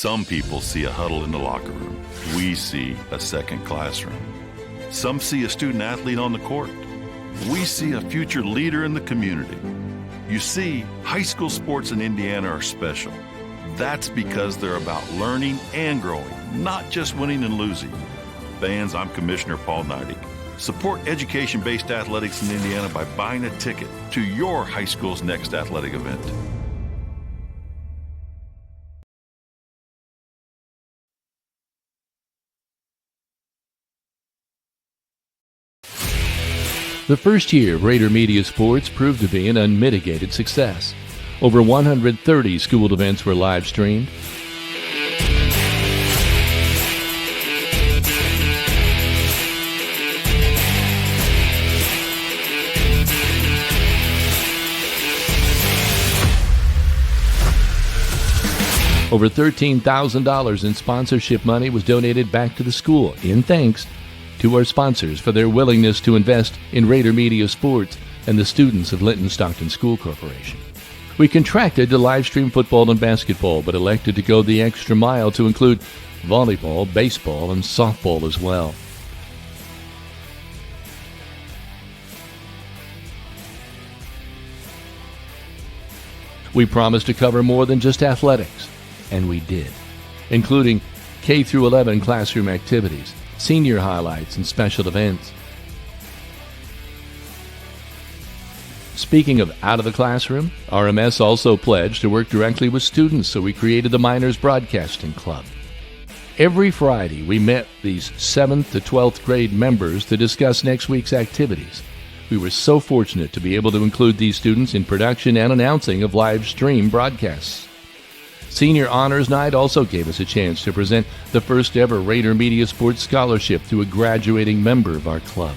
Some people see a huddle in the locker room. We see a second classroom. Some see a student athlete on the court. We see a future leader in the community. You see, high school sports in Indiana are special. That's because they're about learning and growing, not just winning and losing. Fans, I'm Commissioner Paul Neidig. Support education-based athletics in Indiana by buying a ticket to your high school's next athletic event. The first year of Rader Media Sports proved to be an unmitigated success. Over 130 school events were live streamed. Over $13,000 in sponsorship money was donated back to the school in thanks to our sponsors for their willingness to invest in Rader Media Sports and the students of Linton Stockton School Corporation. We contracted to live stream football and basketball, but elected to go the extra mile to include volleyball, baseball, and softball as well. We promised to cover more than just athletics, and we did, including K through 11 classroom activities, senior highlights, and special events. Speaking of out of the classroom, RMS also pledged to work directly with students, so we created the Miners Broadcasting Club. Every Friday, we met these 7th to 12th grade members to discuss next week's activities. We were so fortunate to be able to include these students in production and announcing of live stream broadcasts. Senior Honors Night also gave us a chance to present the first ever Rader Media Sports Scholarship to a graduating member of our club.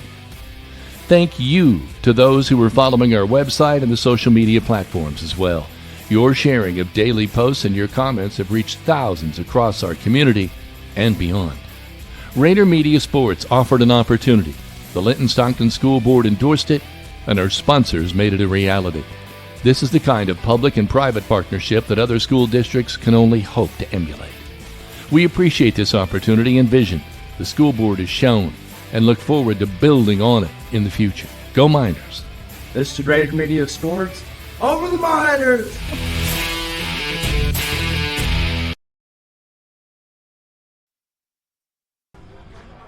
Thank you to those who were following our website and the social media platforms as well. Your sharing of daily posts and your comments have reached thousands across our community and beyond. Rader Media Sports offered an opportunity. The Linton Stockton School Board endorsed it, and our sponsors made it a reality. This is the kind of public and private partnership that other school districts can only hope to emulate. We appreciate this opportunity and vision the school board has shown and look forward to building on it in the future. Go Miners! This is Rader Media Sports. Over the Miners!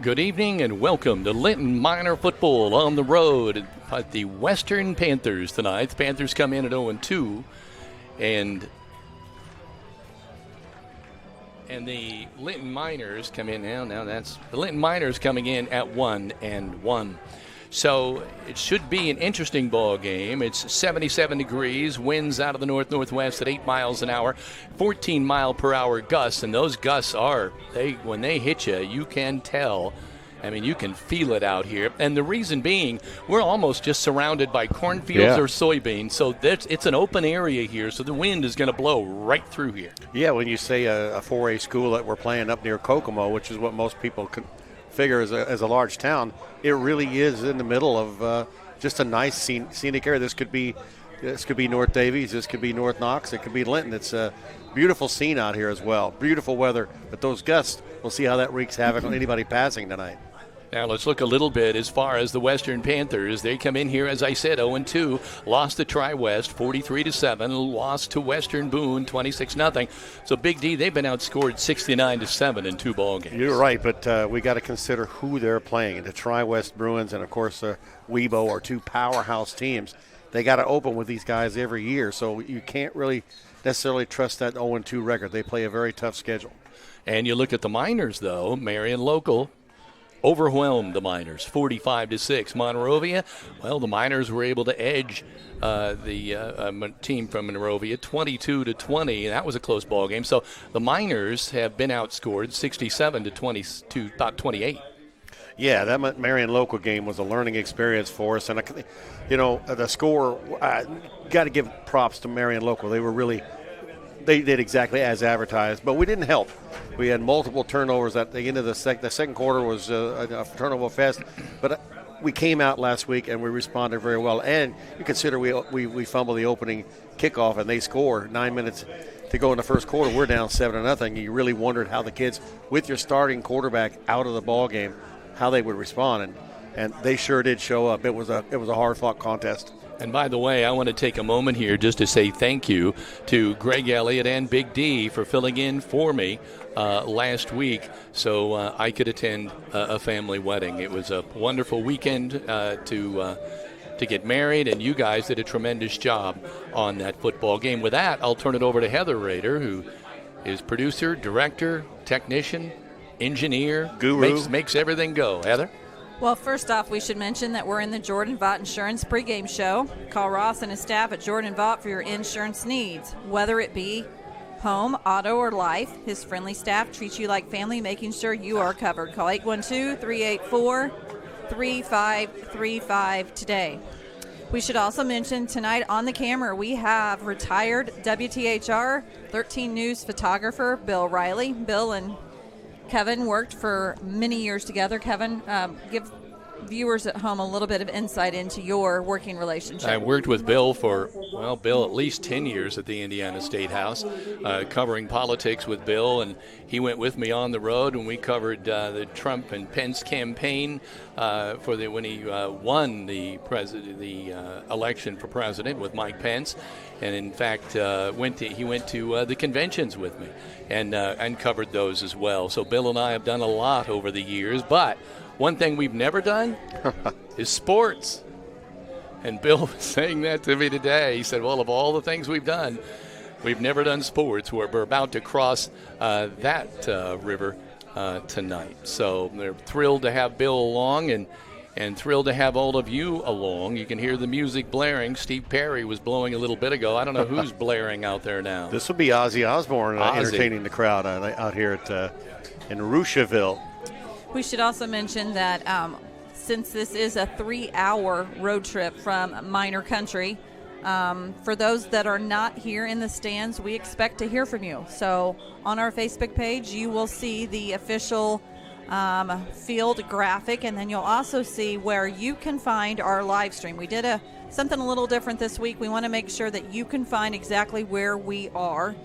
Good evening and welcome to Linton Miner Football on the road at the Western Panthers tonight. The Panthers come in at 0-2, and the Linton Miners come in now. That's the Linton Miners coming in at 1-1. So it should be an interesting ball game. It's 77 degrees, winds out of the north-northwest at 8 miles an hour, 14 mile per hour gusts, and those gusts when they hit you, you can tell. I mean, you can feel it out here. And the reason being, we're almost just surrounded by cornfields or soybeans, so it's an open area here, so the wind is going to blow right through here. Yeah, when you say a 4A school that we're playing up near Kokomo, which is what most people could figure as a large town, it really is in the middle of just a nice scenic area. This could be North Davies, this could be North Knox, it could be Linton. It's a beautiful scene out here as well. Beautiful weather, but those gusts, we'll see how that wreaks havoc on anybody passing tonight. Now let's look a little bit as far as the Western Panthers. They come in here, as I said, 0-2. Lost to Tri-West 43-7. Lost to Western Boone 26-0. So Big D, they've been outscored 69-7 in 2 ball games. You're right, but we got to consider who they're playing. The Tri-West Bruins and, of course, Webo are 2 powerhouse teams. They got to open with these guys every year, so you can't really necessarily trust that 0-2 record. They play a very tough schedule. And you look at the Miners, though. Marion Local overwhelmed the Miners, 45-6. Monrovia, well, the Miners were able to edge the team from Monrovia 22-20. That was a close ball game. So the Miners have been outscored 67-20 about 28. Yeah, that Marion Local game was a learning experience for us, and the score. Got to give props to Marion Local. They did exactly as advertised, but we didn't help. We had multiple turnovers at the end of the second quarter. Was a turnover fest, but we came out last week and we responded very well. And you consider we fumbled the opening kickoff and they score 9 minutes to go in the first quarter. We're down 7-0. You really wondered how the kids, with your starting quarterback out of the ball game, how they would respond. And they sure did show up. It was a hard-fought contest. And by the way, I want to take a moment here just to say thank you to Greg Elliott and Big D for filling in for me last week so I could attend a family wedding. It was a wonderful weekend to get married, and you guys did a tremendous job on that football game. With that, I'll turn it over to Heather Rader, who is producer, director, technician, engineer, guru, makes everything go. Heather? Well, first off, we should mention that we're in the Jordan Vaught Insurance pregame show. Call Ross and his staff at Jordan Vaught for your insurance needs, whether it be home, auto, or life. His friendly staff treats you like family, making sure you are covered. Call 812-384-3535 today. We should also mention tonight on the camera we have retired WTHR 13 News photographer Bill Reilly. Bill and Kevin worked for many years together. Kevin, give viewers at home a little bit of insight into your working relationship. I worked with Bill for, Bill, at least 10 years at the Indiana State House, covering politics with Bill, and he went with me on the road, and we covered the Trump and Pence campaign when he won the election for president with Mike Pence, and in fact he went to the conventions with me and covered those as well. So Bill and I have done a lot over the years, but one thing we've never done is sports. And Bill was saying that to me today. He said, well, of all the things we've done, we've never done sports. We're about to cross that river tonight. So they're thrilled to have Bill along and thrilled to have all of you along. You can hear the music blaring. Steve Perry was blowing a little bit ago. I don't know who's blaring out there now. This will be Ozzy Osbourne entertaining the crowd out here in Rushville. We should also mention that since this is a 3-hour road trip from Minor Country, for those that are not here in the stands, we expect to hear from you. So on our Facebook page, you will see the official field graphic, and then you'll also see where you can find our live stream. We did something a little different this week. We want to make sure that you can find exactly where we are.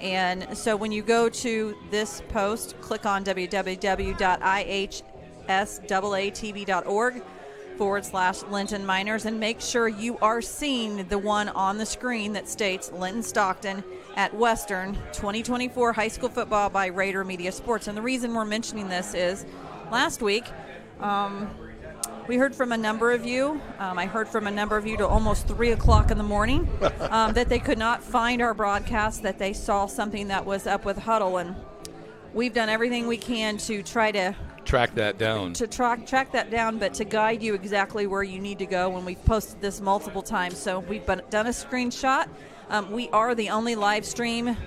And so when you go to this post, click on www.ihssaatv.org/Linton Miners and make sure you are seeing the one on the screen that states Linton Stockton at Western 2024 High School Football by Rader Media Sports. And the reason we're mentioning this is last week we heard from a number of you. I heard from a number of you to almost 3 o'clock in the morning that they could not find our broadcast, that they saw something that was up with Huddle. And we've done everything we can to try to track that down. Track that down, but to guide you exactly where you need to go when we've posted this multiple times. So we've done a screenshot. We are the only live stream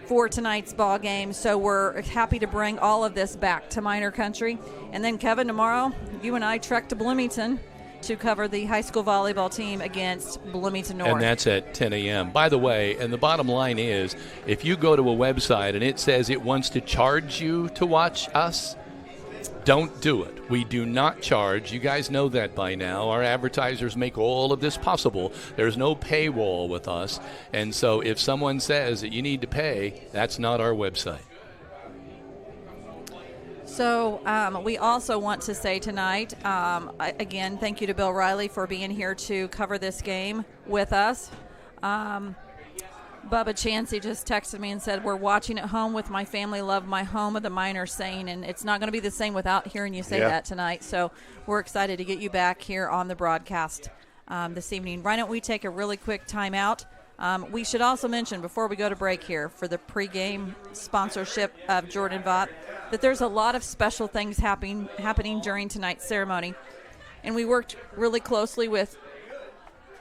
for tonight's ball game, so we're happy to bring all of this back to Minor Country. And then, Kevin, tomorrow you and I trek to Bloomington to cover the high school volleyball team against Bloomington North. And that's at 10 a.m. By the way, and the bottom line is, if you go to a website and it says it wants to charge you to watch us, don't do it. We do not charge. You guys know that by now. Our advertisers make all of this possible. There's no paywall with us. And so if someone says that you need to pay, that's not our website. So we also want to say tonight, again, thank you to Bill Reilly for being here to cover this game with us. Bubba Chansey just texted me and said, we're watching at home with my family, love my home of the Miners saying, and it's not going to be the same without hearing you say that tonight. So we're excited to get you back here on the broadcast this evening. Why don't we take a really quick timeout? We should also mention before we go to break here for the pregame sponsorship of Jordan Vaught that there's a lot of special things happening during tonight's ceremony. And we worked really closely with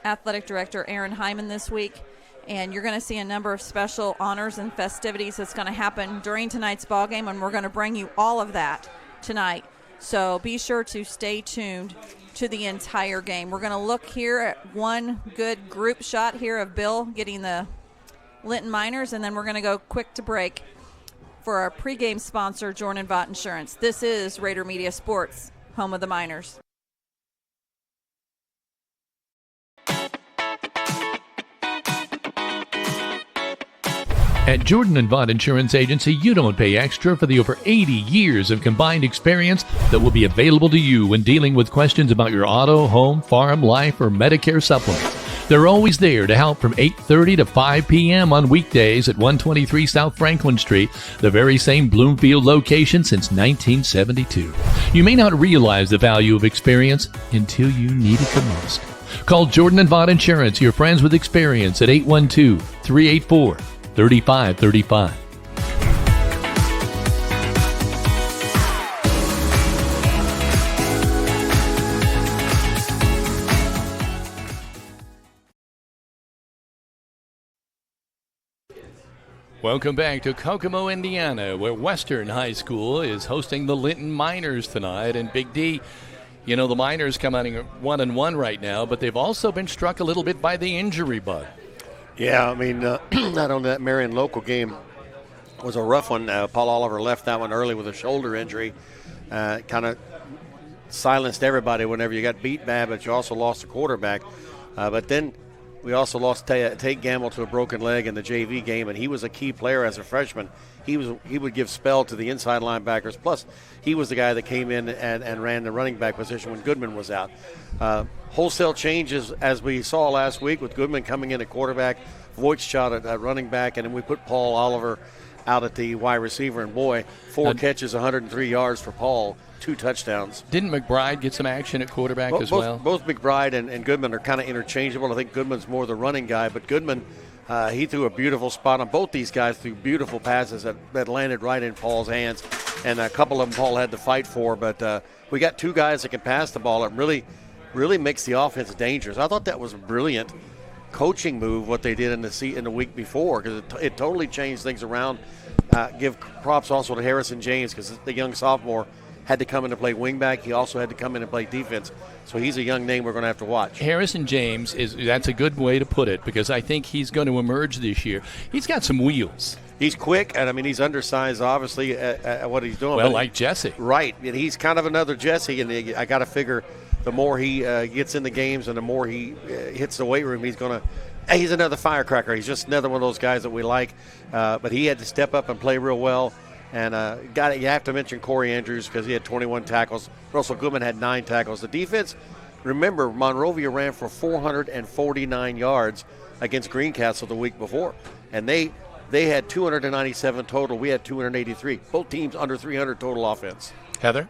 Athletic Director Aaron Hyman this week. And you're going to see a number of special honors and festivities that's going to happen during tonight's ball game, and we're going to bring you all of that tonight. So be sure to stay tuned to the entire game. We're going to look here at one good group shot here of Bill getting the Linton Miners, and then we're going to go quick to break for our pregame sponsor, Jordan Vaught Insurance. This is Rader Media Sports, home of the Miners. At Jordan and Vaught Insurance Agency, you don't pay extra for the over 80 years of combined experience that will be available to you when dealing with questions about your auto, home, farm, life, or Medicare supplements. They're always there to help from 8:30 to 5 p.m. on weekdays at 123 South Franklin Street, the very same Bloomfield location since 1972. You may not realize the value of experience until you need it the most. Call Jordan and Vaught Insurance, your friends with experience, at 812-384-3535. Welcome back to Kokomo, Indiana, where Western High School is hosting the Linton Miners tonight. And Big D, you know, the Miners come out 1-1 right now, but they've also been struck a little bit by the injury bug. Yeah, I mean, not on that Marion local game was a rough one. Paul Oliver left that one early with a shoulder injury. Kind of silenced everybody whenever you got beat bad, but you also lost a quarterback. But then we also lost Tate Gamble to a broken leg in the JV game, and he was a key player as a freshman. He would give spell to the inside linebackers. Plus, he was the guy that came in and ran the running back position when Goodman was out. Wholesale changes, as we saw last week, with Goodman coming in at quarterback, Voigtschott at running back, and then we put Paul Oliver out at the wide receiver. And boy, 4 catches, 103 yards for Paul, 2 touchdowns. Didn't McBride get some action at quarterback as well? Both McBride and Goodman are kind of interchangeable. I think Goodman's more the running guy, but Goodman, he threw a beautiful spot on both these guys, threw beautiful passes that landed right in Paul's hands, and a couple of them Paul had to fight for. But we got 2 guys that can pass the ball. It really makes the offense dangerous. I thought that was a brilliant coaching move, what they did in the week before, because it totally changed things around. Give props also to Harrison James, because the young sophomore had to come in to play wingback. He also had to come in and play defense. So he's a young name we're going to have to watch. Harrison James, that's a good way to put it, because I think he's going to emerge this year. He's got some wheels. He's quick, and I mean, he's undersized, obviously, at what he's doing. Well, like Jesse. Right, and he's kind of another Jesse, and I got to figure the more he gets in the games and the more he hits the weight room, he's another firecracker. He's just another one of those guys that we like, but he had to step up and play real well. And you have to mention Corey Andrews, because he had 21 tackles. Russell Goodman had 9 tackles. The defense, remember, Monrovia ran for 449 yards against Greencastle the week before, and they had 297 total. We had 283. Both teams under 300 total offense. Heather?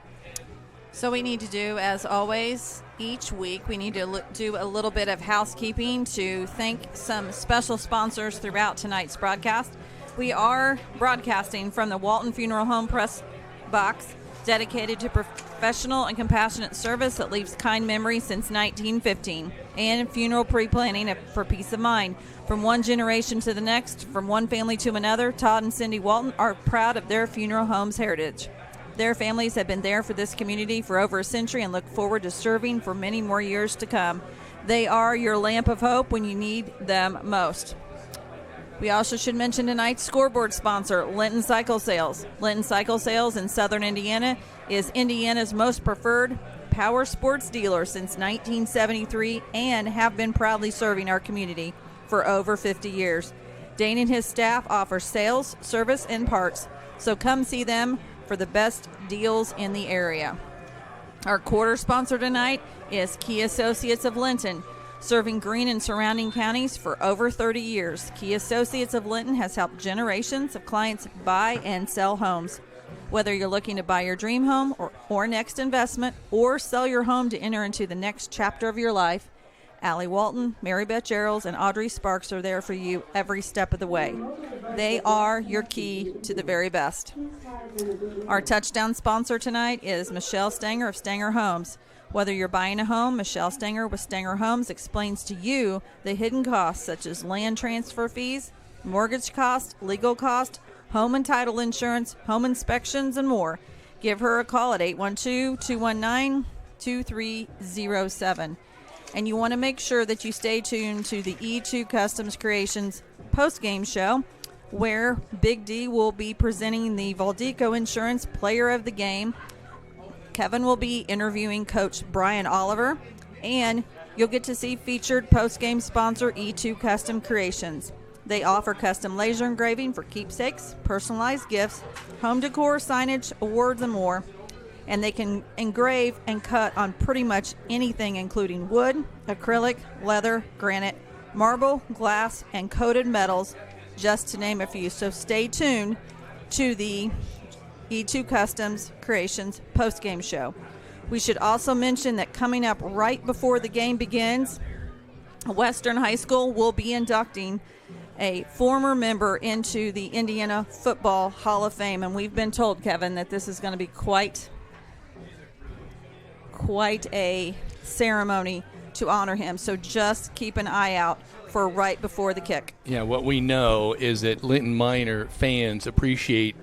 So we need to do, as always, each week, we need to do a little bit of housekeeping to thank some special sponsors throughout tonight's broadcast. We are broadcasting from the Walton Funeral Home press box, dedicated to professional and compassionate service that leaves kind memories since 1915, and funeral pre-planning for peace of mind. From one generation to the next, from one family to another, Todd and Cindy Walton are proud of their funeral home's heritage. Their families have been there for this community for over a century and look forward to serving for many more years to come. They are your lamp of hope when you need them most. We also should mention tonight's scoreboard sponsor, Linton Cycle Sales. Linton Cycle Sales in Southern Indiana is Indiana's most preferred power sports dealer since 1973 and have been proudly serving our community for over 50 years. Dane and his staff offer sales, service, and parts, so come see them for the best deals in the area. Our quarter sponsor tonight is Key Associates of Linton, serving Greene and surrounding counties for over 30 years. Key Associates of Linton has helped generations of clients buy and sell homes. Whether you're looking to buy your dream home or next investment, or sell your home to enter into the next chapter of your life, Allie Walton, Mary Beth Geralds, and Audrey Sparks are there for you every step of the way. They are your key to the very best. Our touchdown sponsor tonight is Michelle Stanger of Stanger Homes. Whether you're buying a home, Michelle Stanger with Stanger Homes explains to you the hidden costs such as land transfer fees, mortgage cost, legal cost, home and title insurance, home inspections, and more. Give her a call at 812-219-2307. And you want to make sure that you stay tuned to the E2 Customs Creations post-game show, where Big D will be presenting the Valdico Insurance Player of the Game. Kevin will be interviewing Coach Brian Oliver, and you'll get to see featured post-game sponsor E2 Custom Creations. They offer custom laser engraving for keepsakes, personalized gifts, home decor, signage, awards, and more. And they can engrave and cut on pretty much anything, including wood, acrylic, leather, granite, marble, glass, and coated metals, just to name a few. So stay tuned to the E2 Customs Creations post-game show. We should also mention that coming up right before the game begins, Western High School will be inducting a former member into the Indiana Football Hall of Fame, and we've been told, Kevin, that this is going to be quite a ceremony to honor him. So just keep an eye out for right before the kick. Yeah, what we know is that Linton Minor fans appreciate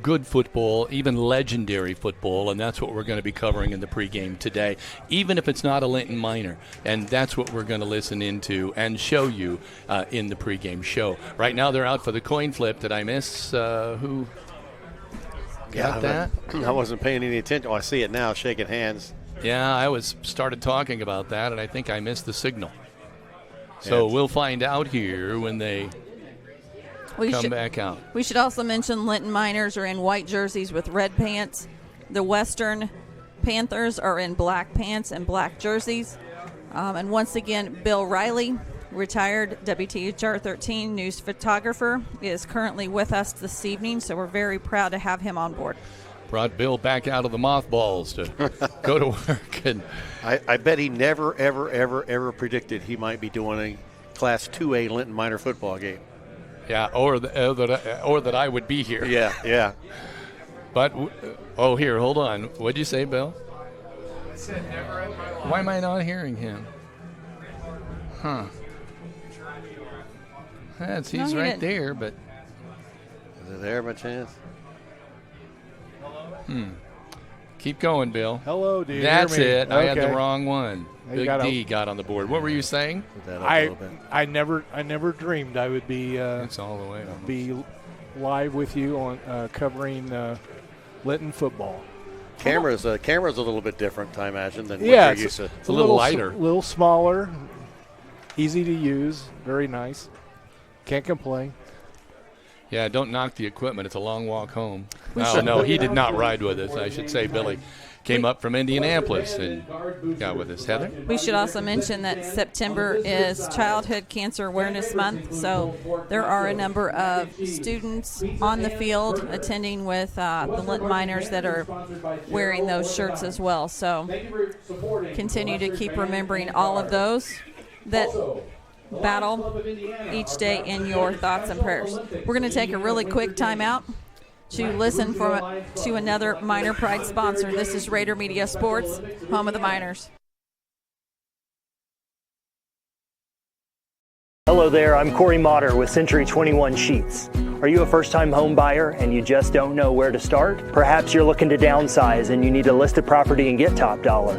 good football, even legendary football, and that's what we're going to be covering in the pregame today, even if it's not a Linton Minor. And that's what we're going to listen into and show you in the pregame show. Right now they're out for the coin flip. Did I miss who got that? I wasn't paying any attention. Oh, I see it now, shaking hands. Yeah, I started talking about that, and I think I missed the signal. So we'll find out here when they come back out. We should also mention Linton Miners are in white jerseys with red pants. The Western Panthers are in black pants and black jerseys. And once again, Bill Reilly, retired WTHR 13 news photographer, is currently with us this evening, so we're very proud to have him on board. Brought Bill back out of the mothballs to go to work. And I bet he never, ever predicted he might be doing a Class 2A Linton Minor football game. Yeah, or that I would be here. Yeah. But, here, hold on. What'd you say, Bill? I said never in my life. Why am I not hearing him? Huh. He's right there, but... Is it there by chance? Keep going, Bill. Hello, do you That's hear me? it. I had the Okay. wrong one. You Big got D got on the board. What were you saying? Put that up a little bit. I never dreamed I would be It's all the way up. be live with you on covering Linton football. Camera's a little bit different, I imagine, than what Yeah, you're used to. It's a little lighter. A little smaller, easy to use, very nice. Can't complain. Yeah, don't knock the equipment. It's a long walk home. No, he did not ride with us. I should say Billy came up from Indianapolis and got with us. Heather? We should also mention that September is Childhood Cancer Awareness Month, so there are a number of students on the field attending with the Linton Miners that are wearing those shirts as well. So continue to keep remembering all of those that battle each day in your thoughts and prayers. We're going to take a really quick time out to listen to another Minor Pride sponsor. This is Rader Media Sports, home of the Miners. Hello there, I'm Corey Motter with Century 21 Sheets. Are you a first-time home buyer and you just don't know where to start? Perhaps you're looking to downsize and you need to list a property and get top dollar.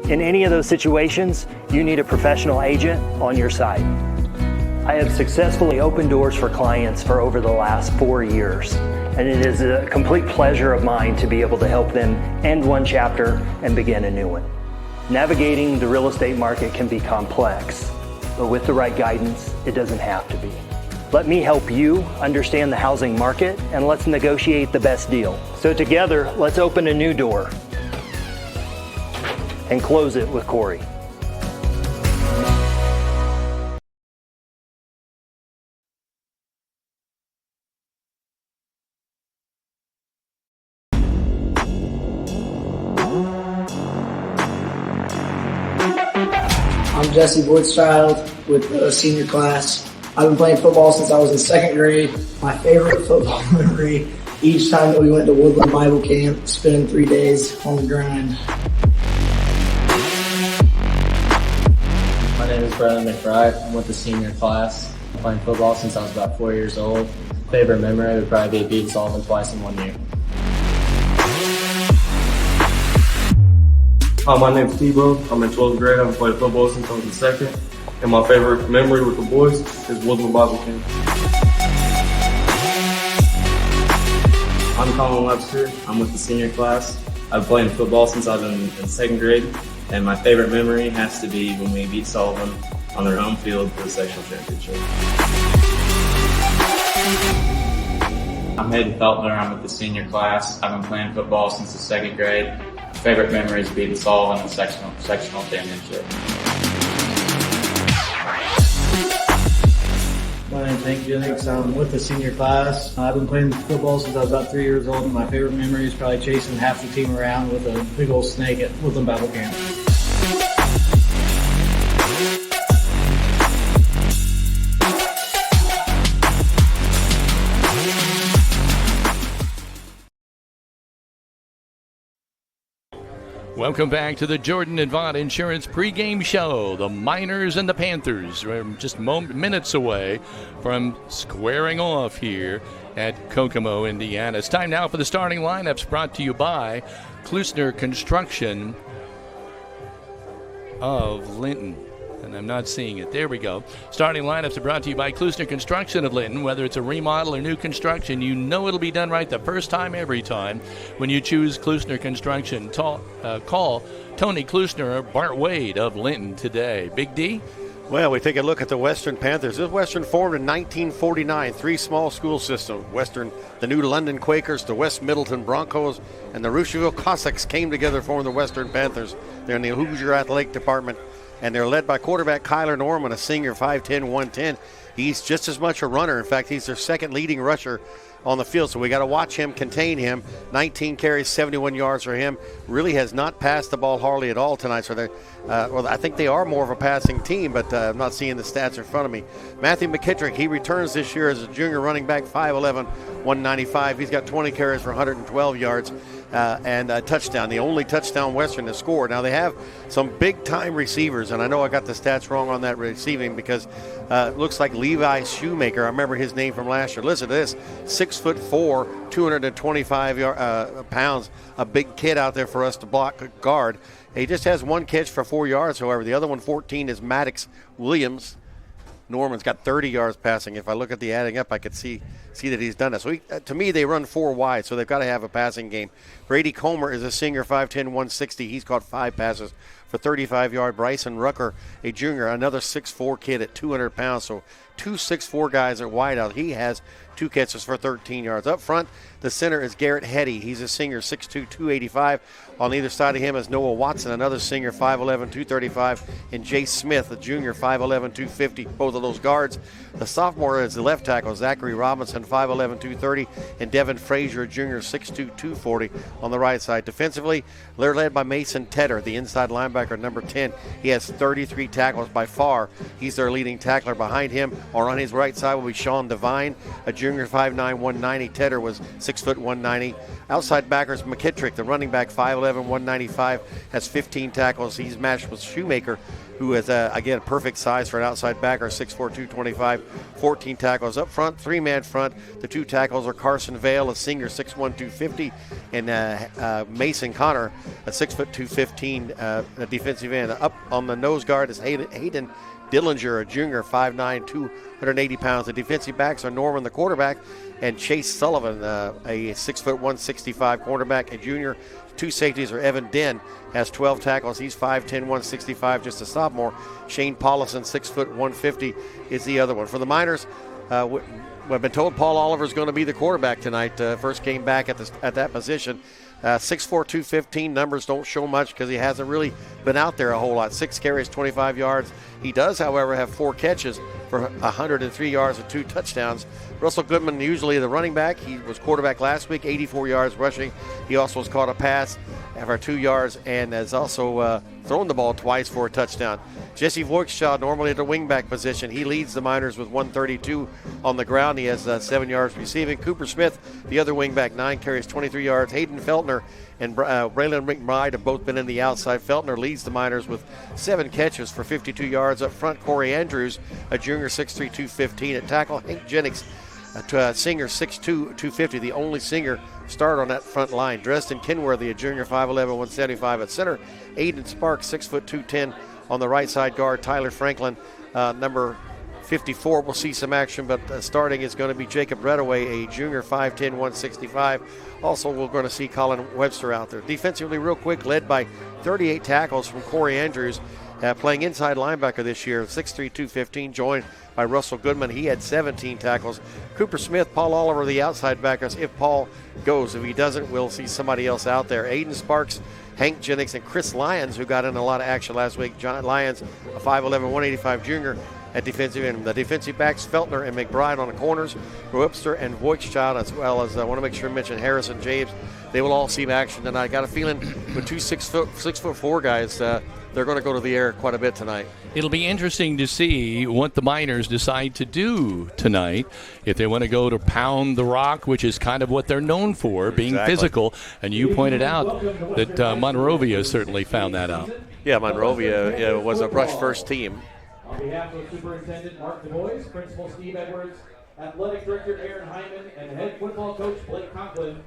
In any of those situations, you need a professional agent on your side. I have successfully opened doors for clients for over the last 4 years, and it is a complete pleasure of mine to be able to help them end one chapter and begin a new one. Navigating the real estate market can be complex, but with the right guidance, it doesn't have to be. Let me help you understand the housing market, and let's negotiate the best deal. So together, let's open a new door and close it with Corey. I'm Jesse Boydchild with the senior class. I've been playing football since I was in second grade. My favorite football memory, each time that we went to Woodland Bible Camp, spending 3 days on the grind. My name is Brennan McBride. I'm with the senior class. I'm playing football since I was about 4 years old. Favorite memory would probably be beating Sullivan twice in 1 year. Hi, my name's Tebow. I'm in 12th grade. I've played football since I was in second. And my favorite memory with the boys is Woodland Bible Camp. I'm Colin Webster. I'm with the senior class. I've been playing football since I was in second grade. And my favorite memory has to be when we beat Sullivan on their home field for the sectional championship. I'm Hayden Feltner. I'm with the senior class. I've been playing football since the 2nd grade. Favorite memories beat us all in the sectional championship. My name's Hank Jennings. I'm with the senior class. I've been playing football since I was about 3 years old, and my favorite memory is probably chasing half the team around with a big old snake at Woodland Bible Camp. Welcome back to the Jordan and Vaught Insurance pregame show. The Miners and the Panthers are just minutes away from squaring off here at Kokomo, Indiana. It's time now for the starting lineups, brought to you by Klusner Construction of Linton. And I'm not seeing it. There we go. Starting lineups are brought to you by Klusner Construction of Linton. Whether it's a remodel or new construction, you know it'll be done right the first time, every time. When you choose Klusner Construction, call Tony Klusner or Bart Wade of Linton today. Big D? Well, we take a look at the Western Panthers. This Western formed in 1949, 3 small school systems. Western, the New London Quakers, the West Middleton Broncos, and the Rushville Cossacks came together to form the Western Panthers. They're in the Hoosier Athletic Department, and they're led by quarterback Kyler Norman, a senior, 5'10", 110. He's just as much a runner. In fact, he's their second leading rusher on the field, so we got to watch him, contain him. 19 carries, 71 yards for him. Really has not passed the ball hardly at all tonight. So well, I think they are more of a passing team, but I'm not seeing the stats in front of me. Matthew McKittrick, he returns this year as a junior running back, 5'11", 195. He's got 20 carries for 112 yards. And a touchdown, the only touchdown Western has scored. Now, they have some big-time receivers, and I know I got the stats wrong on that receiving because it looks like Levi Shoemaker. I remember his name from last year. Listen to this, 6'4", 225 pounds, a big kid out there for us to block guard. He just has 1 catch for 4 yards, however. The other one, 14, is Maddox Williams. Norman's got 30 yards passing. If I look at the adding up, I could see that he's done that. So to me, they run 4 wide, so they've got to have a passing game. Brady Comer is a senior, 5'10", 160. He's caught 5 passes for 35 yards. Bryson Rucker, a junior, another 6'4" kid at 200 pounds. So 2 6'4" guys at wideout. He has 2 catches for 13 yards. Up front, the center is Garrett Hetty. He's a senior, 6'2", 285. On either side of him is Noah Watson, another senior, 5'11", 235. And Jay Smith, a junior, 5'11", 250. Both of those guards. The sophomore is the left tackle, Zachary Robinson, 5'11", 230. And Devin Frazier, a junior, 6'2", 240 on the right side. Defensively, they're led by Mason Tedder, the inside linebacker, number 10. He has 33 tackles. By far, he's their leading tackler. Behind him, or on his right side, will be Sean Devine, a junior, 5'9", 190. Tedder was 6', 190. Outside backers, McKittrick, the running back, 5'11", 195, has 15 tackles. He's matched with Shoemaker, who is, again, perfect size for an outside backer, 6'4", 225, 14 tackles. Up front, 3-man front. The 2 tackles are Carson Vale, a senior, 6'1", 250, and Mason Connor, a 6', 215 defensive end. Up on the nose guard is Hayden Dillinger, a junior, 5'9", 280 pounds. The defensive backs are Norman, the quarterback, and Chase Sullivan, a 6', 165 cornerback, a junior. 2 safeties are Evan Den, has 12 tackles. He's 5'10", 165, just a sophomore. Shane Paulison, 6', 150, is the other one. For the Miners, we've been told Paul Oliver is going to be the quarterback tonight. First game back at that position. 6'4", 215. Numbers don't show much because he hasn't really been out there a whole lot. 6 carries, 25 yards. He does, however, have 4 catches for 103 yards and 2 touchdowns. Russell Goodman, usually the running back. He was quarterback last week, 84 yards rushing. He also has caught a pass for 2 yards and has also thrown the ball twice for a touchdown. Jesse Voigtshaw, normally at the wingback position. He leads the Miners with 132 on the ground. He has 7 yards receiving. Cooper Smith, the other wingback, 9 carries, 23 yards. Hayden Feltner and Braylon McBride have both been in the outside. Feltner leads the Miners with 7 catches for 52 yards. Up front, Corey Andrews, a junior, 6'3", 215. At tackle, Hank Jennings, a senior, 6'2", 250, the only senior start on that front line. Dresden Kenworthy, a junior, 5'11", 175 at center. Aiden Sparks, 6', 210 on the right side guard. Tyler Franklin, number 54 will see some action, but starting is going to be Jacob Redaway, a junior, 5'10", 165. Also, we're going to see Colin Webster out there. Defensively, real quick, led by 38 tackles from Corey Andrews, playing inside linebacker this year, 6'3", 215, joined by Russell Goodman. He had 17 tackles. Cooper Smith, Paul Oliver, the outside backers. If Paul goes, if he doesn't, we'll see somebody else out there. Aiden Sparks, Hank Jennings, and Chris Lyons, who got in a lot of action last week. John Lyons, a 5'11", 185 junior at defensive end. The defensive backs, Feltner and McBride on the corners, Webster and Voigtchild, as well as I want to make sure to mention Harrison James. They will all see action tonight. I got a feeling with two 6'4" guys, they're going to go to the air quite a bit tonight. It'll be interesting to see what the Miners decide to do tonight. If they want to go to pound the rock, which is kind of what they're known for, being physical. And you pointed out that Monrovia certainly found that out. Yeah, Monrovia was a rush first team. On behalf of Superintendent Mark DuBois, Principal Steve Edwards, Athletic Director Aaron Hyman, and Head Football Coach Blake Conklin,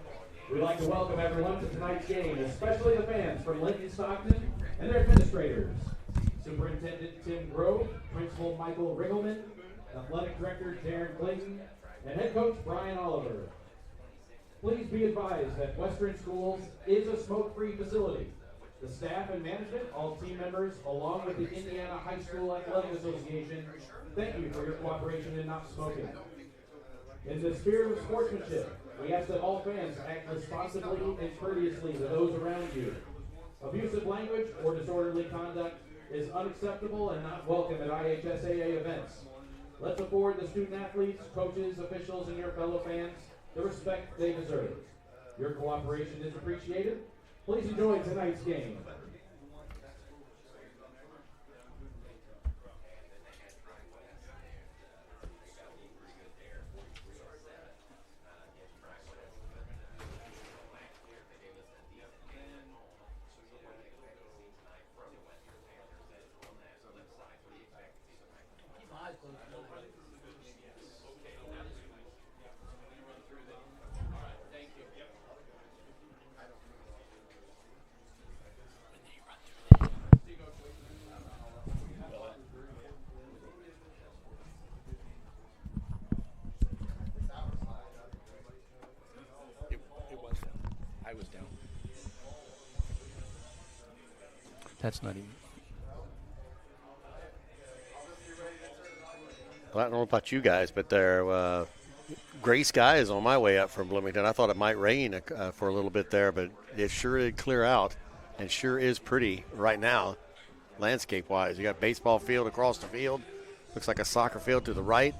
we'd like to welcome everyone to tonight's game, especially the fans from Linton, Stockton, and their administrators. Superintendent Tim Grove, Principal Michael Ringelman, Athletic Director Darren Clayton, and Head Coach Brian Oliver. Please be advised that Western Schools is a smoke-free facility. The staff and management, all team members, along with the Indiana High School Athletic Association, thank you for your cooperation in not smoking. In the spirit of sportsmanship, we ask that all fans act responsibly and courteously to those around you. Abusive language or disorderly conduct is unacceptable and not welcome at IHSAA events. Let's afford the student athletes, coaches, officials, and your fellow fans the respect they deserve. Your cooperation is appreciated. Please enjoy tonight's game. That's not even. Well, I don't know about you guys, but there gray skies on my way up from Bloomington. I thought it might rain for a little bit there, but it sure did clear out and sure is pretty right now, landscape-wise. You got baseball field across the field. Looks like a soccer field to the right.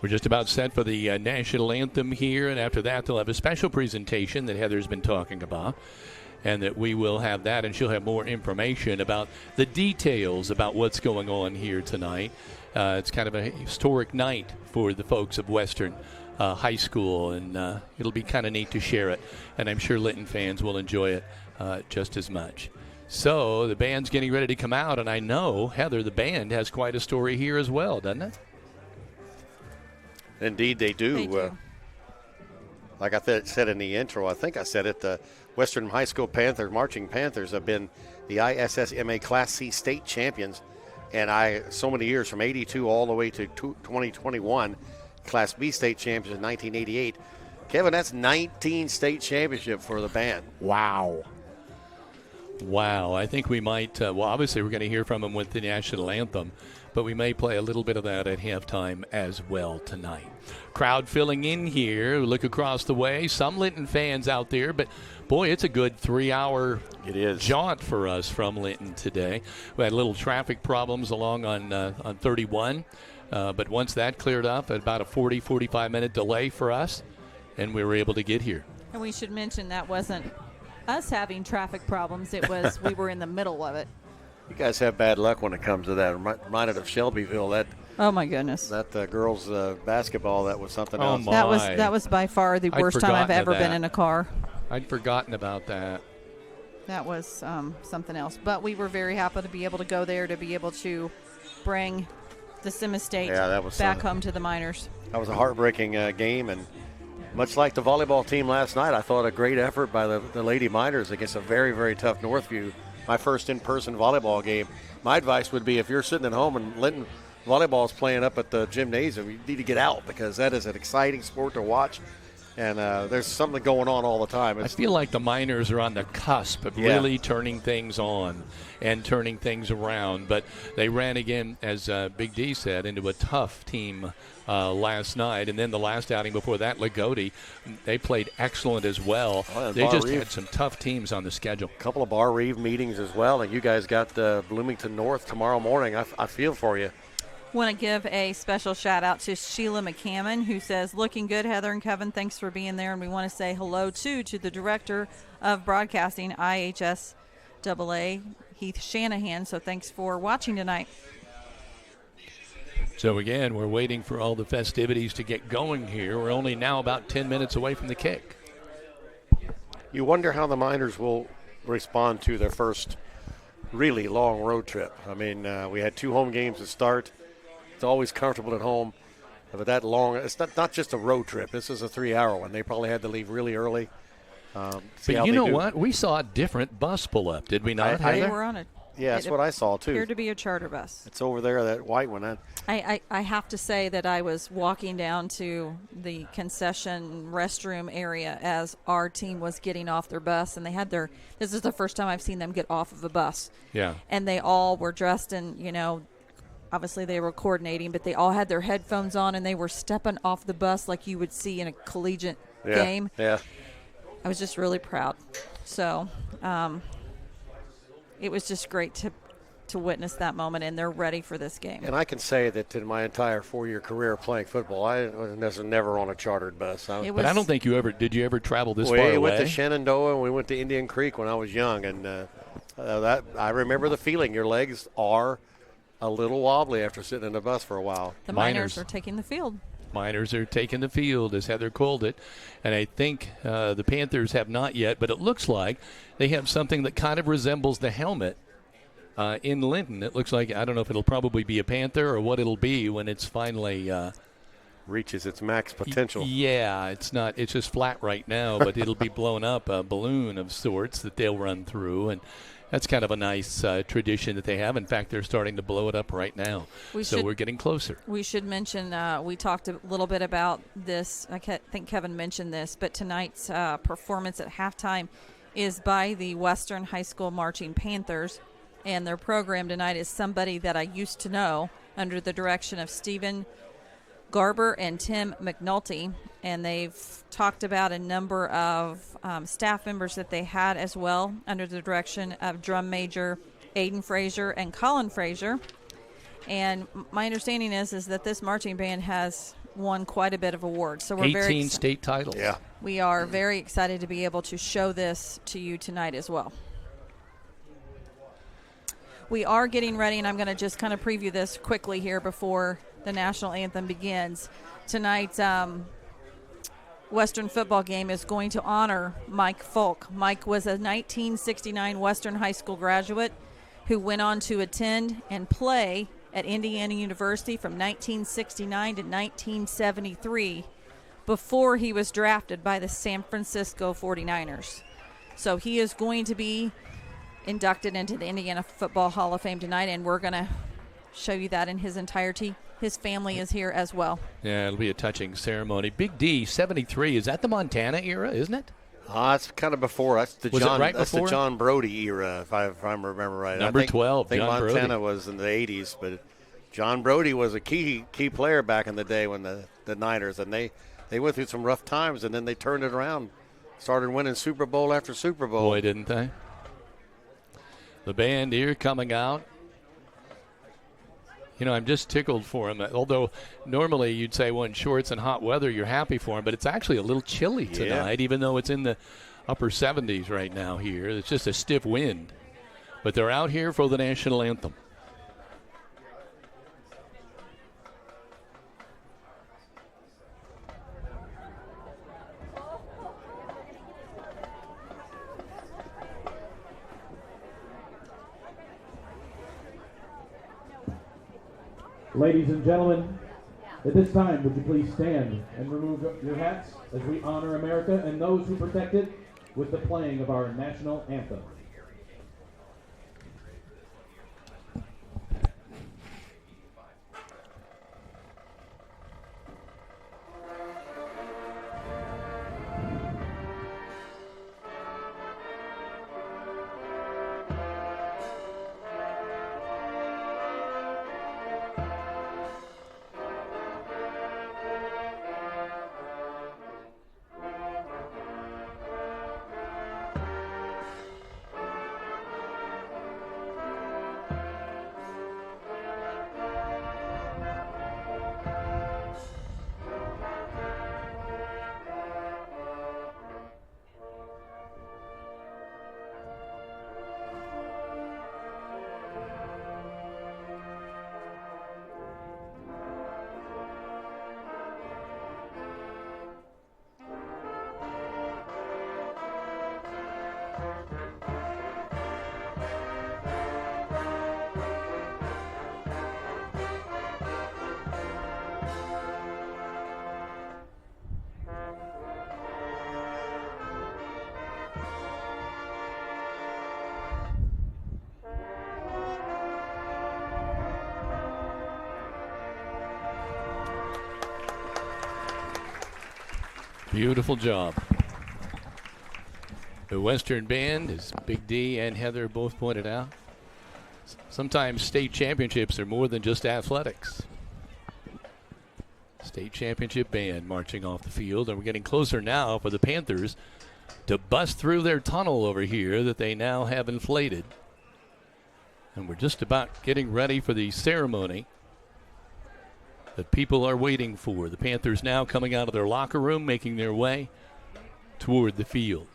We're just about set for the national anthem here, and after that they'll have a special presentation that Heather's been talking about. And that we will have that, and she'll have more information about the details about what's going on here tonight. It's kind of a historic night for the folks of Western High School, and it'll be kind of neat to share it. And I'm sure Linton fans will enjoy it just as much. So the band's getting ready to come out, and I know, Heather, the band has quite a story here as well, doesn't it? Indeed, they do. Like I said in the intro, I think I said it, the Western High School Panthers, Marching Panthers, have been the ISSMA Class C state champions. And so many years, from 82 all the way to 2021, Class B state champions in 1988. Kevin, that's 19 state championships for the band. Wow. I think we might, obviously we're going to hear from them with the national anthem, but we may play a little bit of that at halftime as well tonight. Crowd filling in here. Look across the way. Some Linton fans out there, but boy, it's a good 3-hour jaunt for us from Linton today. We had little traffic problems along on 31, but once that cleared up, at about a 45-minute delay for us, and we were able to get here. And we should mention that wasn't us having traffic problems. It was we were in the middle of it. You guys have bad luck when it comes to that. Reminded of Shelbyville. Oh my goodness! That girls' basketball, that was something else. That was by far the worst time I've ever been in a car. I'd forgotten about that. That was something else. But we were very happy to be able to go there, to be able to bring the Sim Estate back home to the Miners. That was a heartbreaking game, and much like the volleyball team last night, I thought a great effort by the Lady Miners against a very, very tough Northview. My first in-person volleyball game. My advice would be, if you're sitting at home and Linton volleyball is playing up at the gymnasium, you need to get out because that is an exciting sport to watch. And there's something going on all the time. I feel like the Miners are on the cusp of really turning things on and turning things around. But they ran again, as Big D said, into a tough team last night. And then the last outing before that, Lagodi, they played excellent as well. They just had some tough teams on the schedule. A couple of Bar Reeve meetings as well. And you guys got the Bloomington North tomorrow morning. I feel for you. Want to give a special shout out to Sheila McCammon, who says, looking good, Heather and Kevin, thanks for being there. And we want to say hello, too, to the director of broadcasting, IHSAA, Heath Shanahan. So thanks for watching tonight. So, again, we're waiting for all the festivities to get going here. We're only now about 10 minutes away from the kick. You wonder how the Miners will respond to their first really long road trip. I mean, we had 2 home games to start. It's always comfortable at home, but that long, it's not just a road trip. This is a 3-hour one. They probably had to leave really early. But you know what? We saw a different bus pull up, did we not? They were on it. Yeah, that's what I saw, too. Appeared to be a charter bus. It's over there, that white one. I have to say that I was walking down to the concession restroom area as our team was getting off their bus, and they had this is the first time I've seen them get off of a bus. Yeah. And they all were dressed in, obviously they were coordinating, but they all had their headphones on, and they were stepping off the bus like you would see in a collegiate game. Yeah. I was just really proud. So it was just great to witness that moment, and they're ready for this game. And I can say that in my entire 4-year career playing football, I was never on a chartered bus. But I don't think did you ever travel this far away? We went to Shenandoah, and we went to Indian Creek when I was young, and that I remember the feeling. Your legs are a little wobbly after sitting in a bus for a while. The Miners are taking the field. Miners are taking the field, as Heather called it. And I think the Panthers have not yet, but it looks like they have something that kind of resembles the helmet in Linton. It looks like, I don't know if it'll probably be a Panther or what it'll be when it's finally reaches its max potential. Yeah, it's just flat right now, but it'll be blown up, a balloon of sorts that they'll run through. And that's kind of a nice tradition that they have. In fact, they're starting to blow it up right now. We're getting closer. We should mention, we talked a little bit about this. I think Kevin mentioned this, but tonight's performance at halftime is by the Western High School Marching Panthers, and their program tonight is somebody that I used to know under the direction of Stephen Garber and Tim McNulty, and they've talked about a number of staff members that they had as well under the direction of drum major Aiden Frazier and Colin Frazier. And my understanding is that this marching band has won quite a bit of awards. So we're 18 state titles. Yeah. We are very excited to be able to show this to you tonight as well. We are getting ready, and I'm going to just kind of preview this quickly here before the national anthem begins. Tonight's Western football game is going to honor Mike Folk. Mike was a 1969 Western High School graduate who went on to attend and play at Indiana University from 1969 to 1973 before he was drafted by the San Francisco 49ers. So he is going to be inducted into the Indiana Football Hall of Fame tonight, and we're going to show you that in his entirety. His family is here as well. Yeah, it'll be a touching ceremony. Big D, 73. Is that the Montana era, isn't it? It's kind of before. That's the John Brody era, if I remember right. Number 12, I think John Montana Brody. was in the 80s, but John Brody was a key player back in the day when the Niners, and they went through some rough times, and then they turned it around, started winning Super Bowl after Super Bowl. Boy, didn't they? The band here coming out. I'm just tickled for him. Although normally you'd say, well, in shorts and hot weather, you're happy for him, but it's actually a little chilly tonight, even though it's in the upper 70s right now here. It's just a stiff wind. But they're out here for the national anthem. Ladies and gentlemen, at this time, would you please stand and remove your hats as we honor America and those who protect it with the playing of our national anthem. Beautiful job. The Western band, as Big D and Heather both pointed out, sometimes state championships are more than just athletics. State championship band marching off the field, and we're getting closer now for the Panthers to bust through their tunnel over here that they now have inflated. And we're just about getting ready for the ceremony that people are waiting for. The Panthers now coming out of their locker room, making their way toward the field.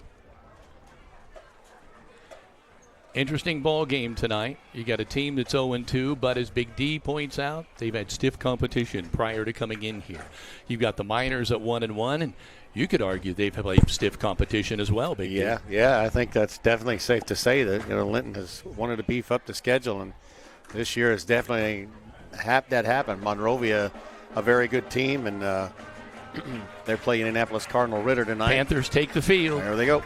Interesting ball game tonight. You got a team that's 0-2, but as Big D points out, they've had stiff competition prior to coming in here. You've got the Miners at 1-1, and you could argue they've played stiff competition as well, Big D. Yeah, I think that's definitely safe to say that Linton has wanted to beef up the schedule, and this year has definitely that happened. Monrovia, a very good team, and they're playing Indianapolis Cardinal Ritter tonight. Panthers take the field. There they go.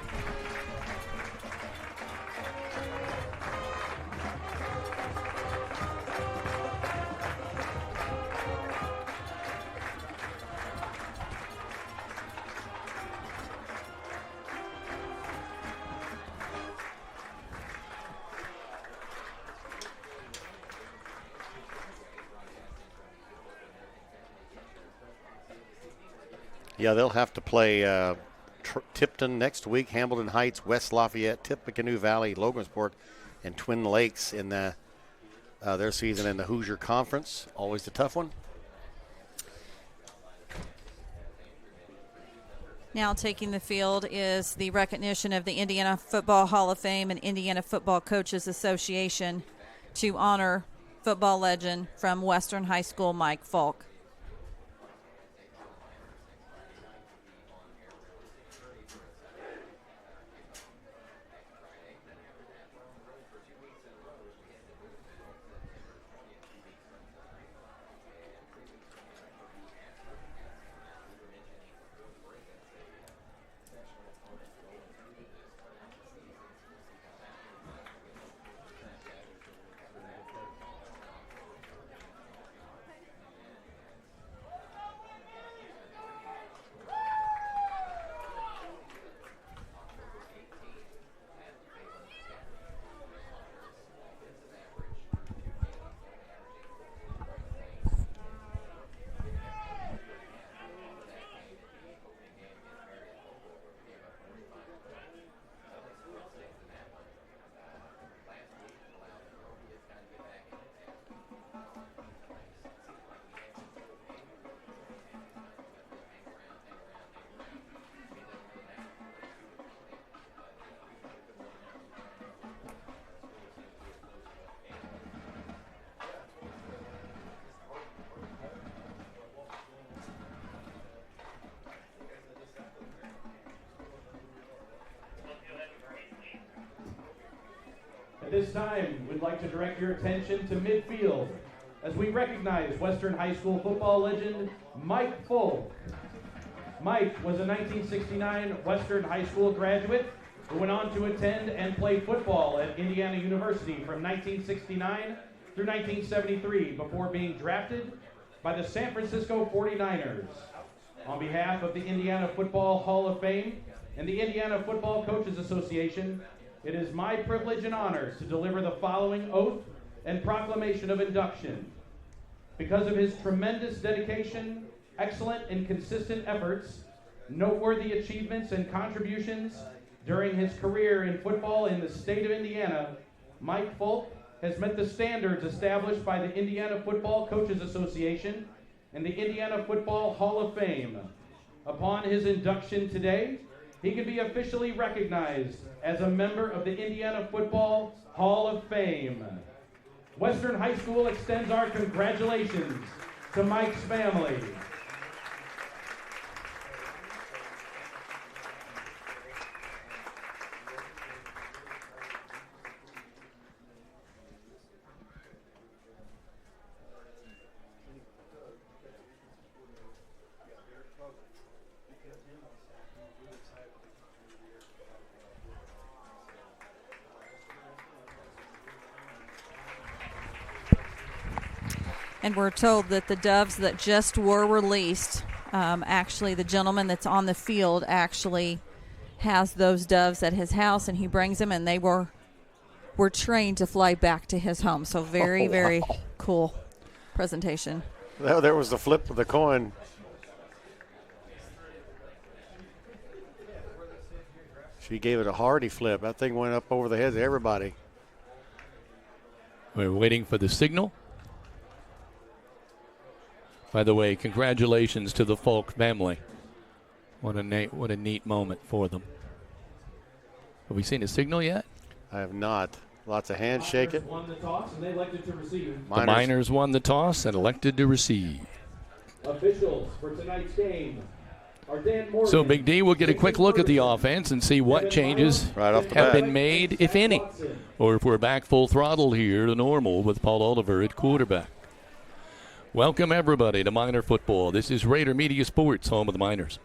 Yeah, they'll have to play Tipton next week, Hamilton Heights, West Lafayette, Tippecanoe Valley, Logansport, and Twin Lakes in their season in the Hoosier Conference. Always a tough one. Now taking the field is the recognition of the Indiana Football Hall of Fame and Indiana Football Coaches Association to honor football legend from Western High School, Mike Falk. At this time, we'd like to direct your attention to midfield as we recognize Western High School football legend Mike Folk. Mike was a 1969 Western High School graduate who went on to attend and play football at Indiana University from 1969 through 1973 before being drafted by the San Francisco 49ers. On behalf of the Indiana Football Hall of Fame and the Indiana Football Coaches Association, it is my privilege and honor to deliver the following oath and proclamation of induction. Because of his tremendous dedication, excellent and consistent efforts, noteworthy achievements and contributions during his career in football in the state of Indiana, Mike Folk has met the standards established by the Indiana Football Coaches Association and the Indiana Football Hall of Fame. Upon his induction today, he can be officially recognized as a member of the Indiana Football Hall of Fame. Western High School extends our congratulations to Mike's family. And we're told that the doves that just were released Actually, the gentleman that's on the field actually has those doves at his house, and he brings them, and they were trained to fly back to his home. So very, very cool presentation. There was the flip of the coin. She gave it a hearty flip. That thing went up over the heads of everybody. We're waiting for the signal. By the way, congratulations to the Falk family. What a neat moment for them. Have we seen a signal yet? I have not. Lots of handshaking. Won the toss and they elected to receive. The Miners won the toss and elected to receive. Officials for tonight's game. So, Big D, we'll get a quick look at the offense and see what changes have been made, if any, or if we're back full throttle here to normal with Paul Oliver at quarterback. Welcome, everybody, to Miner Football. This is Raider Media Sports, home of the Miners.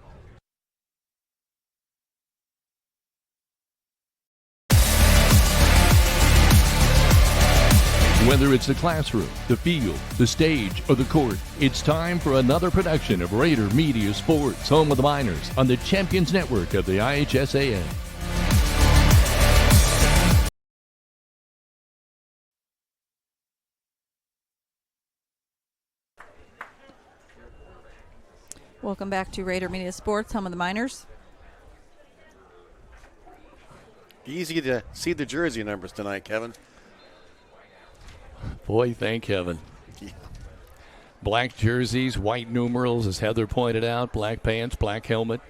Whether it's the classroom, the field, the stage, or the court, it's time for another production of Raider Media Sports, home of the Miners, on the Champions Network of the IHSAA. Welcome back to Raider Media Sports, home of the Miners. Easy to see the jersey numbers tonight, Kevin. Boy, thank heaven. Black jerseys, white numerals, as Heather pointed out, black pants, black helmet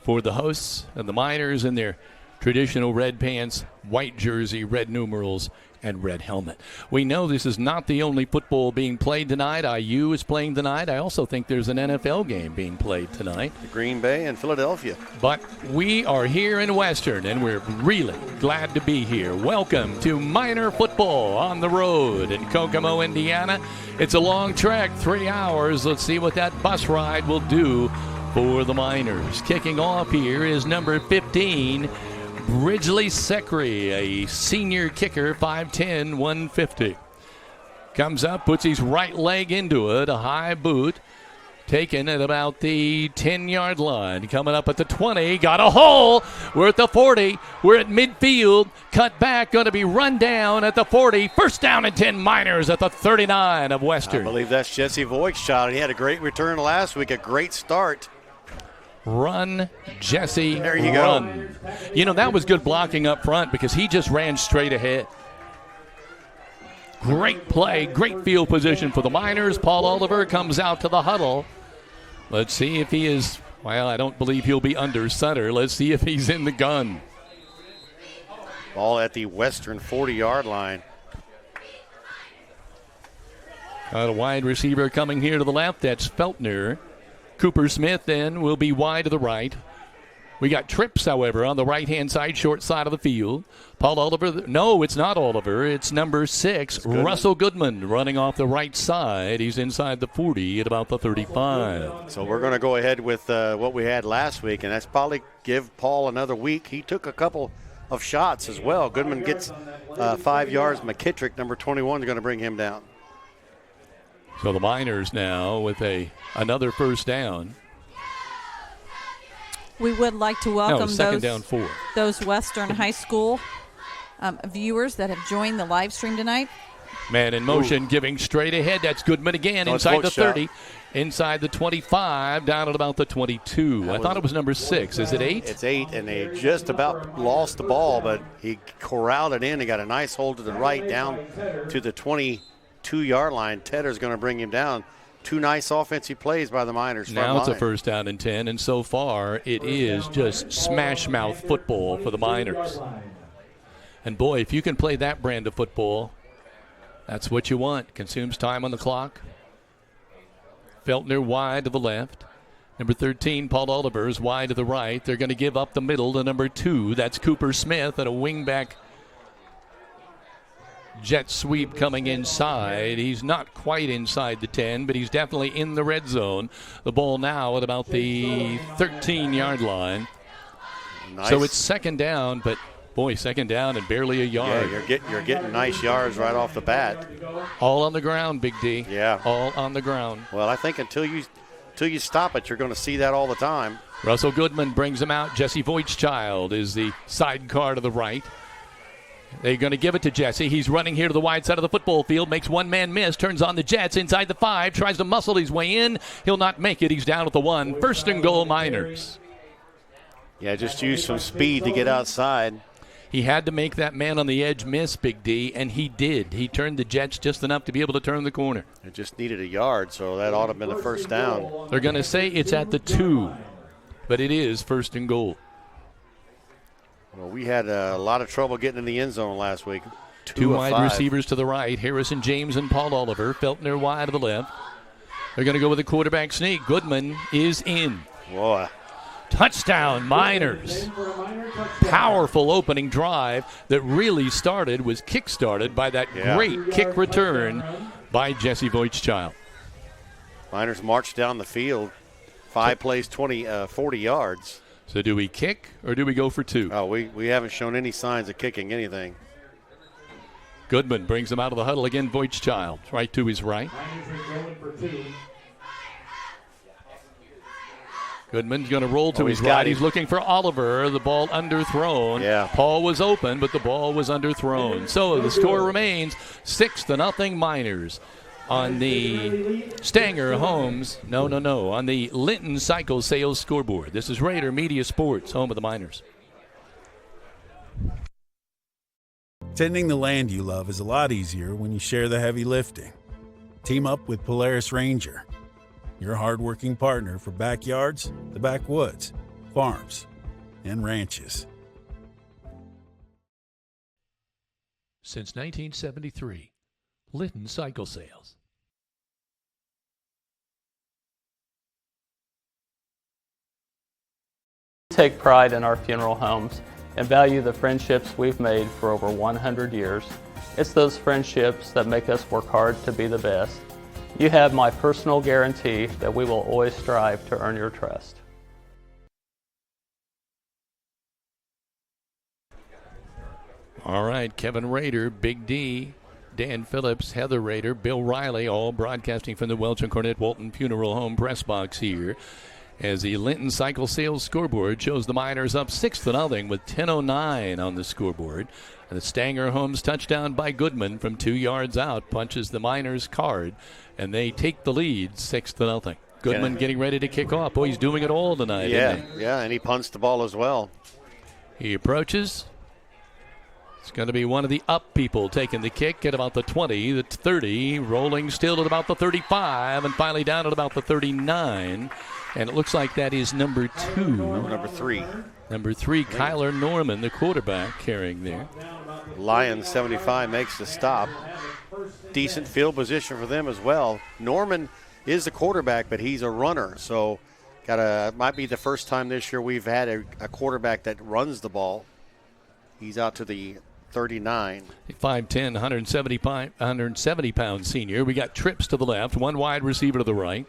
for the hosts, and the Miners in their traditional red pants, white jersey, red numerals, and red helmet. We know this is not the only football being played tonight. IU is playing tonight. I also think there's an NFL game being played tonight. Green Bay and Philadelphia. But we are here in Western, and we're really glad to be here. Welcome to Miner Football on the road in Kokomo, Indiana. It's a long trek, 3 hours. Let's see what that bus ride will do for the Miners. Kicking off here is number 15, Ridgely Secre, a senior kicker, 5'10", 150. Comes up, puts his right leg into it, a high boot. Taken at about the 10-yard line. Coming up at the 20, got a hole. We're at the 40. We're at midfield. Cut back, going to be run down at the 40. First down and 10 Miners at the 39 of Western. I believe that's Jesse Voigt's shot. He had a great return last week, a great start. Run, Jesse, there you run. Go. You know, that was good blocking up front because he just ran straight ahead. Great play, great field position for the Miners. Paul Oliver comes out to the huddle. Let's see if he is, well, I don't believe he'll be under center. Let's see if he's in the gun. Ball at the Western 40-yard line. Got a wide receiver coming here to the left. That's Feltner. Cooper Smith then will be wide to the right. We got trips, however, on the right-hand side, short side of the field. Paul Oliver. No, it's not Oliver. It's number 6, Russell Goodman, running off the right side. He's inside the 40 at about the 35. So we're going to go ahead with what we had last week, and that's probably give Paul another week. He took a couple of shots as well. Goodman gets 5 yards. McKittrick, number 21, is going to bring him down. So the Miners now with another first down. We would like to welcome second down 4. Those Western High School viewers that have joined the live stream tonight. Man in motion, giving straight ahead. That's Goodman again, inside the 30, inside the 25, down at about the 22. I thought it was number 6. Is it 8? It's 8, and they just about lost the ball, but he corralled it in. He got a nice hold to the right down to the 22-yard line. Tedder's going to bring him down. 2 nice offensive plays by the Miners. Now it's a first down and 10, and so far it is just smash-mouth football for the Miners. And, boy, if you can play that brand of football, that's what you want. Consumes time on the clock. Feltner wide to the left. Number 13, Paul Oliver, is wide to the right. They're going to give up the middle to number 2. That's Cooper Smith, and a wingback jet sweep coming inside. He's not quite inside the 10, but he's definitely in the red zone. The ball now at about the 13-yard line. Nice. So it's second down, but boy, second down and barely a yard. Yeah, you're getting nice yards right off the bat. All on the ground, Big D. Yeah. All on the ground. Well, I think until till you stop it, you're going to see that all the time. Russell Goodman brings him out. Jesse Voigtchild is the sidecar to the right. They're going to give it to Jesse. He's running here to the wide side of the football field, makes one man miss, turns on the Jets inside the 5, tries to muscle his way in. He'll not make it. He's down at the 1. 1st and goal, Miners. Yeah, just use some speed to get outside. He had to make that man on the edge miss, Big D, and he did. He turned the Jets just enough to be able to turn the corner. It just needed a yard, so that ought to have been the 1st down. They're going to say it's at the 2, but it is 1st and goal. Well, we had a lot of trouble getting in the end zone last week. 2 wide receivers to the right, Harrison James and Paul Oliver. Feltner wide to the left. They're going to go with a quarterback sneak. Goodman is in. Boy. Touchdown, Miners. Powerful opening drive that really was kick-started by that great kick return by Jesse Voigtchild. Miners marched down the field, 5 plays, 40 yards. So do we kick or do we go for 2? Oh, we haven't shown any signs of kicking anything. Goodman brings him out of the huddle again. Voigtchild right to his right. Goodman's going to roll to his right. He's looking for Oliver. The ball underthrown. Yeah. Paul was open, but the ball was underthrown. So the score remains 6-0 Miners on the Stanger Homes. On the Linton Cycle Sales scoreboard. This is Rader Media Sports, home of the Miners. Tending the land you love is a lot easier when you share the heavy lifting. Team up with Polaris Ranger, your hardworking partner for backyards, the backwoods, farms, and ranches. Since 1973, Linton Cycle Sales. We take pride in our funeral homes and value the friendships we've made for over 100 years. It's those friendships that make us work hard to be the best. You have my personal guarantee that we will always strive to earn your trust. All right, Kevin Rader, Big D, Dan Phillips, Heather Rader, Bill Reilly, all broadcasting from the Welch and Cornett Walton Funeral Home press box here, as the Linton Cycle Sales scoreboard shows the Miners up 6-0 with 10:09 on the scoreboard. And the Stanger Homes touchdown by Goodman from 2 yards out punches the Miners card, and they take the lead 6-0. Goodman getting ready to kick off. Boy, he's doing it all tonight, isn't he? Yeah, and he punts the ball as well. He approaches. It's going to be one of the up people taking the kick at about the 20, the 30, rolling still at about the 35, and finally down at about the 39. And it looks like that is number 2. Number 3. Number 3, Kyler Norman, the quarterback, carrying there. Lions 75 makes the stop. Decent field position for them as well. Norman is the quarterback, but he's a runner. So might be the first time this year we've had a quarterback that runs the ball. He's out to the 39. 5'10", 170-pound senior. We got trips to the left, one wide receiver to the right.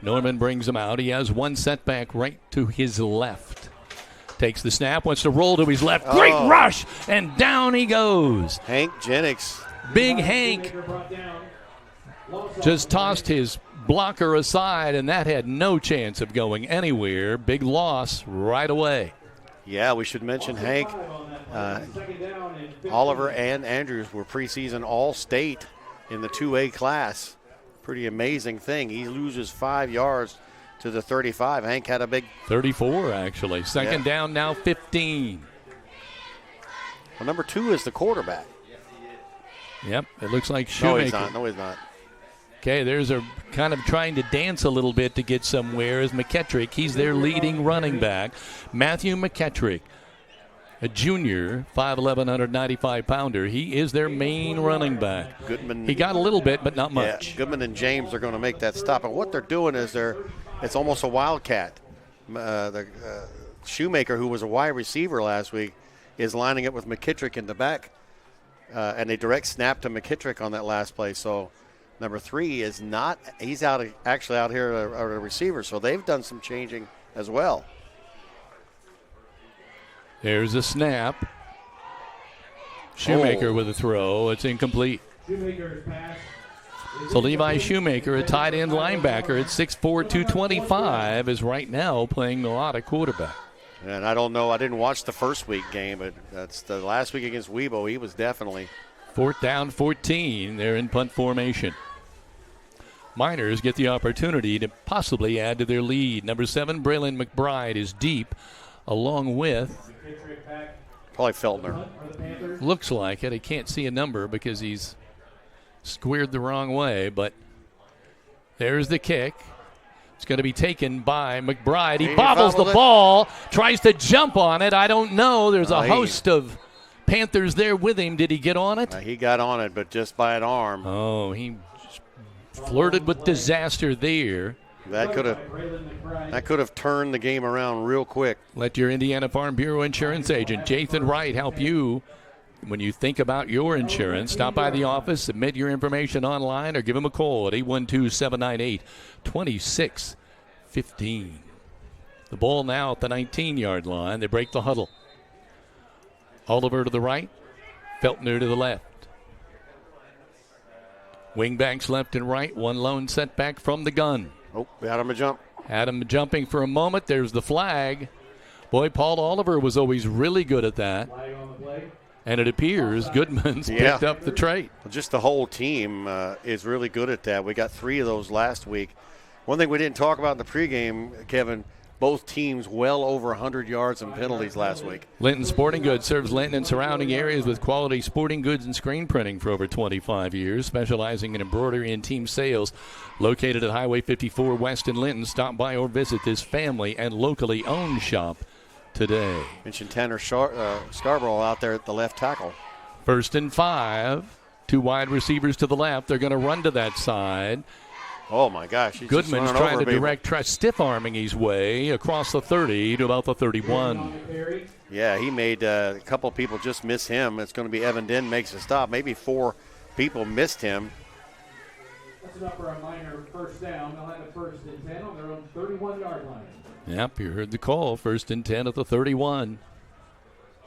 Norman brings him out. He has one setback right to his left. Takes the snap, wants to roll to his left. Great rush, and down he goes. Hank Jennings. Big Hank just tossed his blocker aside, and that had no chance of going anywhere. Big loss right away. Yeah, we should mention Hank. Oliver and Andrews were preseason All-State in the 2A class. Pretty amazing thing. He loses 5 yards to the 35. Hank had a big 34, actually. Second down, now 15. Well, number 2 is the quarterback. Yep, it looks like Shoemaker. No, he's not. Okay, there's a kind of trying to dance a little bit to get somewhere is McKettrick. He's their leading running back. Matthew McKettrick, a junior, 5'11", 195-pounder. He is their main running back. Goodman. He got a little bit, but not much. Yeah, Goodman and James are going to make that stop. And what they're doing is it's almost a wildcat. The Shoemaker, who was a wide receiver last week, is lining up with McKittrick in the back. And a direct snap to McKittrick on that last play. So number 3 is not – he's actually out here a receiver. So they've done some changing as well. There's a snap. Shoemaker with a throw. It's incomplete. Shoemaker's pass So Levi Shoemaker, a tight end linebacker at 6'4", 225, is right now playing a lot of quarterback. And I don't know, I didn't watch the first week game, but that's the last week against Weibo. He was definitely. 4th down, 14. They're in punt formation. Miners get the opportunity to possibly add to their lead. Number 7, Braylon McBride, is deep, along with. Probably Feltner. Looks like it. I can't see a number because he's squared the wrong way, but there's the kick. It's going to be taken by McBride. He bobbles the ball, tries to jump on it. I don't know. There's a host of Panthers there with him. Did he get on it? He got on it, but just by an arm. Oh, he flirted with disaster there. That could have turned the game around real quick. Let your Indiana Farm Bureau insurance agent, Jathan Wright, help you when you think about your insurance. Stop by the office, submit your information online, or give him a call at 812-798-2615. The ball now at the 19-yard line. They break the huddle. Oliver to the right, Feltner to the left. Wingbacks left and right, one lone setback from the gun. Oh, had him a jump. Had him jumping for a moment. There's the flag. Boy, Paul Oliver was always really good at that. And it appears Goodman's picked up the trait. Just the whole team is really good at that. We got 3 of those last week. One thing we didn't talk about in the pregame, Kevin, both teams well over 100 yards and penalties last week. Linton Sporting Goods serves Linton and surrounding areas with quality sporting goods and screen printing for over 25 years, specializing in embroidery and team sales. Located at Highway 54 West in Linton, stop by or visit this family and locally owned shop today. Mentioned Tanner Scarborough out there at the left tackle. 1st and 5. 2 wide receivers to the left. They're going to run to that side. Oh, my gosh. Goodman's trying to direct, stiff-arming his way across the 30 to about the 31. Yeah, he made a couple of people just miss him. It's going to be Evan Den makes a stop. Maybe 4 people missed him. That's enough for a minor first down. They'll have a 1st and 10 on their own 31-yard line. Yep, you heard the call. 1st and 10 at the 31.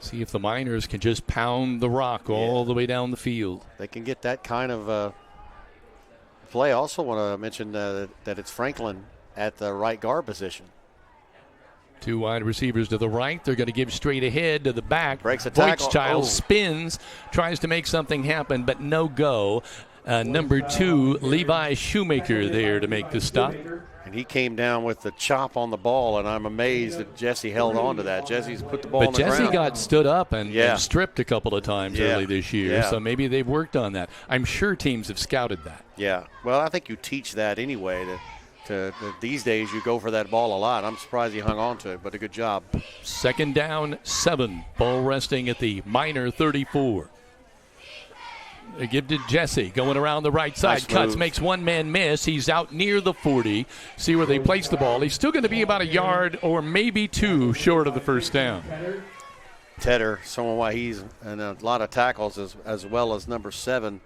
See if the Miners can just pound the rock all the way down the field. They can get that kind of play. Also want to mention that it's Franklin at the right guard position. 2 wide receivers to the right. They're going to give straight ahead to the back. Breaks a tackle. Voigtchild spins, tries to make something happen, but no go. Number 2, Levi Shoemaker there to make the stop. And he came down with the chop on the ball, and I'm amazed that Jesse held on to that. Jesse's put the ball on the ground. But Jesse got stood up and stripped a couple of times early this year, so maybe they've worked on that. I'm sure teams have scouted that. Yeah. Well, I think you teach that anyway. These days you go for that ball a lot. I'm surprised he hung on to it, but a good job. 2nd down, 7. Ball resting at the Miner 34. They give to Jesse, going around the right side. Nice Cuts, move. makes one man miss. He's out near the 40. See where they place the ball. He's still going to be about a yard or maybe 2 short of the 1st down. Tedder, why he's in a lot of tackles as well as number 7.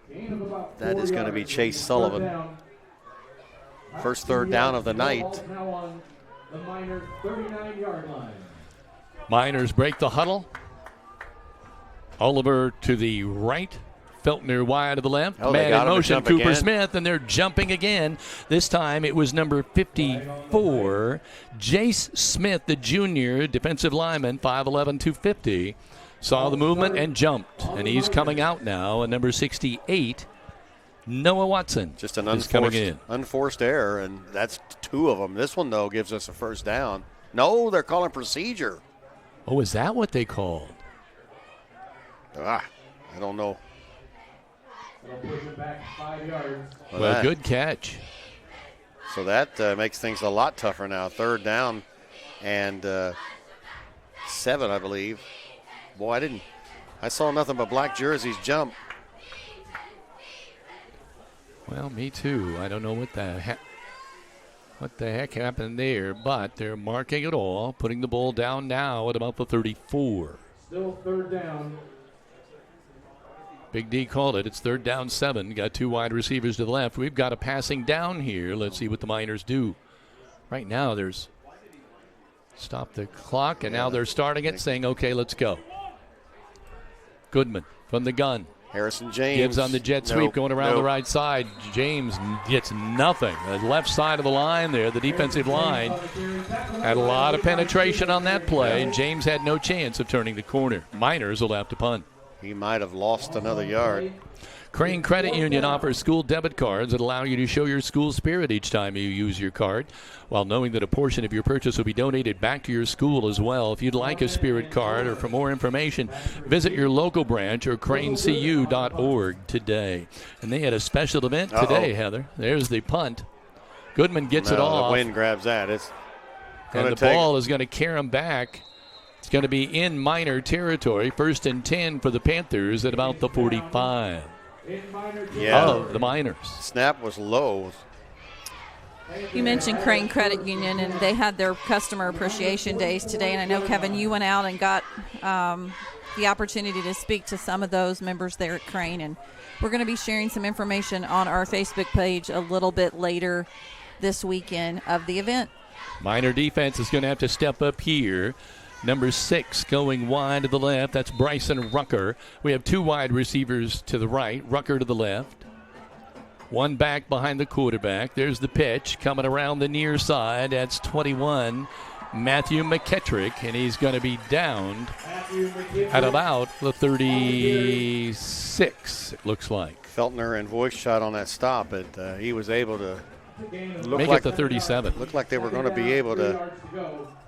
That is going to be Chase Sullivan. First 3rd down of the night. Miners break the huddle. Oliver to the right. Feltner wide to the left. Man in motion, Cooper again. Smith, and they're jumping again. This time it was number 54, Jace Smith, the junior defensive lineman, 5'11", 250. Saw the movement and jumped, and he's coming out now. And number 68, Noah Watson, just an unforced error, and that's 2 of them. This one, though, gives us a 1st down. No, they're calling procedure. Oh, is that what they called? I don't know. Well, good catch. So that makes things a lot tougher now. 3rd down and 7, I believe. Boy, I saw nothing but black jerseys jump. Well, me too. I don't know what the heck happened there, but they're marking it all, putting the ball down now at about the 34. Still 3rd down. Big D called it. It's 3rd down, 7. Got 2 wide receivers to the left. We've got a passing down here. Let's see what the Miners do. Right now, there's stop the clock, and now they're starting it, saying, okay, let's go. Goodman from the gun. Harrison James. Gibbs on the jet sweep going around the right side. James gets nothing. The left side of the line there, the defensive line, had a lot of penetration on that play, and James had no chance of turning the corner. Miners will have to punt. He might have lost another yard. Crane Credit Union offers school debit cards that allow you to show your school spirit each time you use your card, while knowing that a portion of your purchase will be donated back to your school as well. If you'd like a spirit card or for more information, visit your local branch or cranecu.org today. And they had a special event today, Heather. There's the punt. Goodman gets it off. The wind grabs that. And the ball is going to carry him back. It's going to be in Miner territory. 1st and 10 for the Panthers at about the 45. Of the Miners. Snap was low. You mentioned Crane Credit Union, and they had their customer appreciation days today. And I know, Kevin, you went out and got the opportunity to speak to some of those members there at Crane. And we're going to be sharing some information on our Facebook page a little bit later this weekend of the event. Miner defense is going to have to step up here. Number 6 going wide to the left. That's Bryson Rucker. We have 2 wide receivers to the right. Rucker to the left. 1 back behind the quarterback. There's the pitch coming around the near side. That's 21, Matthew McKettrick, and he's going to be downed at about the 36, it looks like. Feltner and Voice shot on that stop, but he was able to make it the 37. Looked like they were going to be able to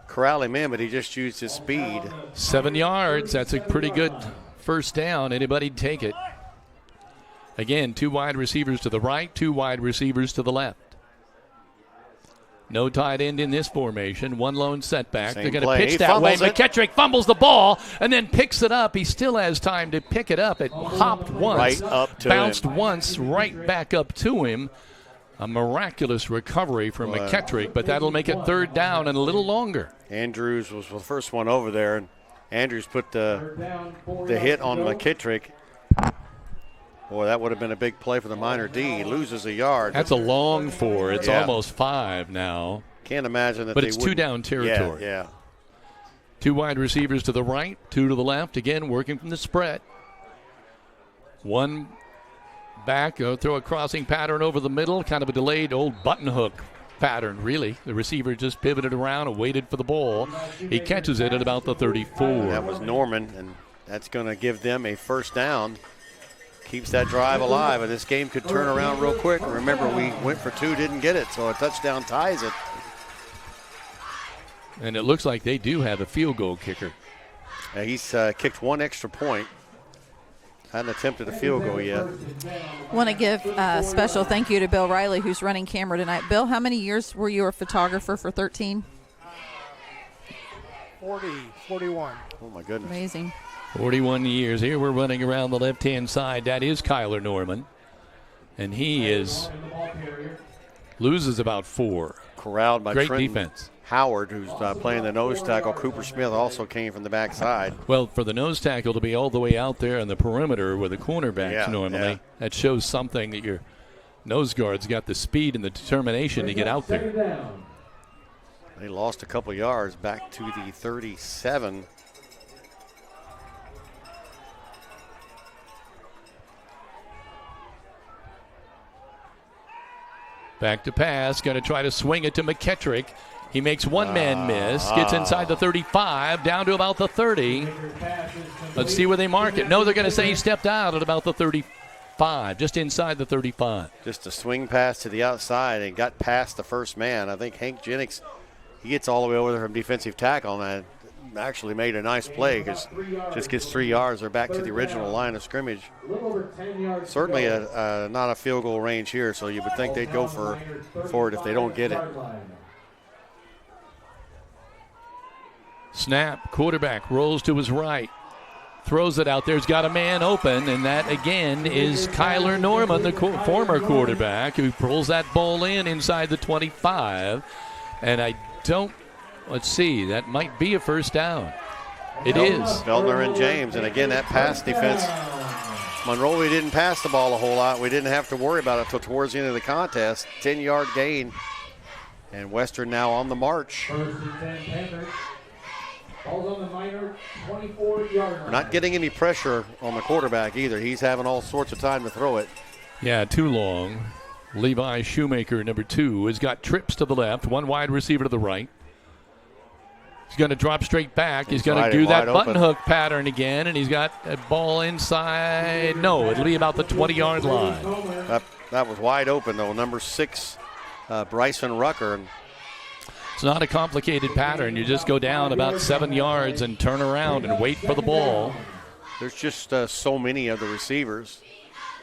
corral him in, but he just used his speed. 7 yards. That's a pretty good first down. Anybody'd take it. Again, 2 wide receivers to the right, 2 wide receivers to the left. No tight end in this formation. 1 lone setback. They're going to pitch that way. McKettrick fumbles the ball and then picks it up. He still has time to pick it up. It hopped once, right up to bounced him. once, right back up to him. A miraculous recovery from McKettrick, but that'll make it 3rd down and a little longer. Andrews was the first one over there, and Andrews put the hit on McKettrick. Boy, that would have been a big play for the Miner D. He loses a yard. That's a long 4. It's almost 5 now. Can't imagine that. But it's 2 down territory. Yeah. 2 wide receivers to the right, 2 to the left. Again, working from the spread. 1 back, throw a crossing pattern over the middle, kind of a delayed old button hook pattern, really. The receiver just pivoted around and waited for the ball. He catches it at about the 34. That was Norman, and that's going to give them a 1st down. Keeps that drive alive, and this game could turn around real quick. Remember, we went for 2, didn't get it, so a touchdown ties it. And it looks like they do have a field goal kicker. He's kicked 1 extra point. Hadn't attempted a field goal yet. Want to give a special thank you to Bill Reilly, who's running camera tonight. Bill, how many years were you a photographer for 13? 41. Oh, my goodness. Amazing. 41 years. Here we're running around the left-hand side. That is Kyler Norman. And he loses about 4. Corralled by Great Trenton defense. Howard, who's playing the nose tackle. Cooper Smith also came from the backside. Well, for the nose tackle to be all the way out there on the perimeter where the cornerbacks normally, that shows something that your nose guard's got the speed and the determination to get out there. They lost a couple yards back to the 37. Back to pass, going to try to swing it to McKettrick. He makes one man miss, gets inside the 35, down to about the 30. Let's see where they mark it. No, they're going to say he stepped out at about the 35, just inside the 35. Just a swing pass to the outside and got past the first man. I think Hank Jennings, he gets all the way over there from defensive tackle, and that actually made a nice play because just gets 3 yards. They're back to the original line of scrimmage. Certainly not a field goal range here, so you would think they'd go for it if they don't get it. Snap, quarterback rolls to his right, throws it out there. He's got a man open, and that again is Kyler Norman, the former quarterback, who pulls that ball inside the 25. And let's see, that might be a 1st down. It is. Feltner and James, and again, that pass defense. Monrovia didn't pass the ball a whole lot. We didn't have to worry about it until towards the end of the contest. 10-yard gain, and Western now on the march. Ball's on the minor 24-yard line. We're not getting any pressure on the quarterback either. He's having all sorts of time to throw it. Yeah, too long. Levi Shoemaker, number 2, has got trips to the left, one wide receiver to the right. He's going to drop straight back. He's going to do that button hook pattern again, and he's got a ball inside. No, it'll be about the 20-yard line. That was wide open, though. Number 6, Bryson Rucker. It's not a complicated pattern. You just go down about 7 yards and turn around and wait for the ball. There's just so many of the receivers.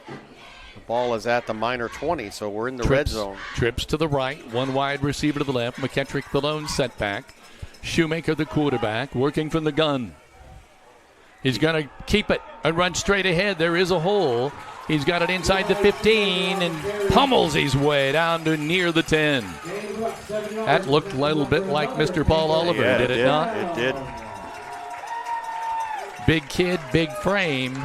The ball is at the minor 20, so we're in the red zone. Trips to the right, one wide receiver to the left. McKettrick the lone setback. Shoemaker the quarterback, working from the gun. He's going to keep it and run straight ahead. There is a hole. He's got it inside the 15 and pummels his way down to near the 10. That looked a little bit like Mr. Paul Oliver, did it not? It did. Big kid, big frame.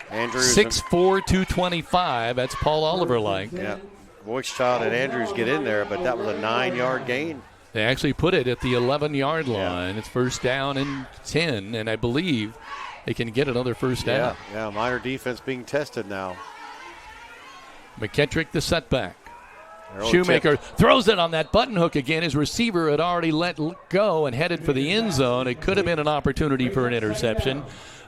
Andrews 6'4", 225. That's Paul Oliver-like. Yeah. Voicechild and Andrews get in there, but that was a 9-yard gain. They actually put it at the 11-yard line. It's first down and 10, and I believe they can get another first down. Yeah, minor defense being tested now. McKettrick the setback. Shoemaker throws it on that button hook again. His receiver had already let go and headed for the end zone. It could have been an opportunity for an interception,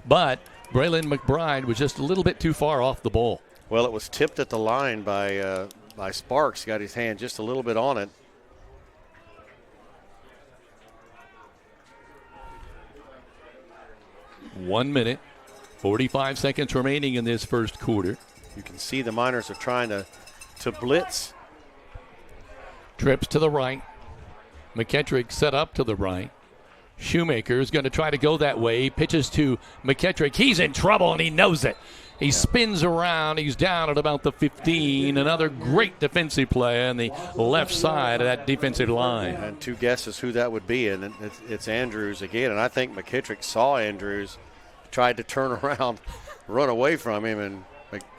but Braylon McBride was just a little bit too far off the ball. Well, it was tipped at the line by Sparks. He got his hand just a little bit on it. One minute, 45 seconds remaining in this first quarter. You can see the Miners are trying to blitz. Trips to the right. McKettrick set up to the right. Shoemaker is going to try to go that way. He pitches to McKettrick. He's in trouble, and he knows it. He spins around. He's down at about the 15. Another great defensive play on the left side of that defensive line. And two guesses who that would be, and it's Andrews again. And I think McKettrick saw Andrews, tried to turn around, run away from him, and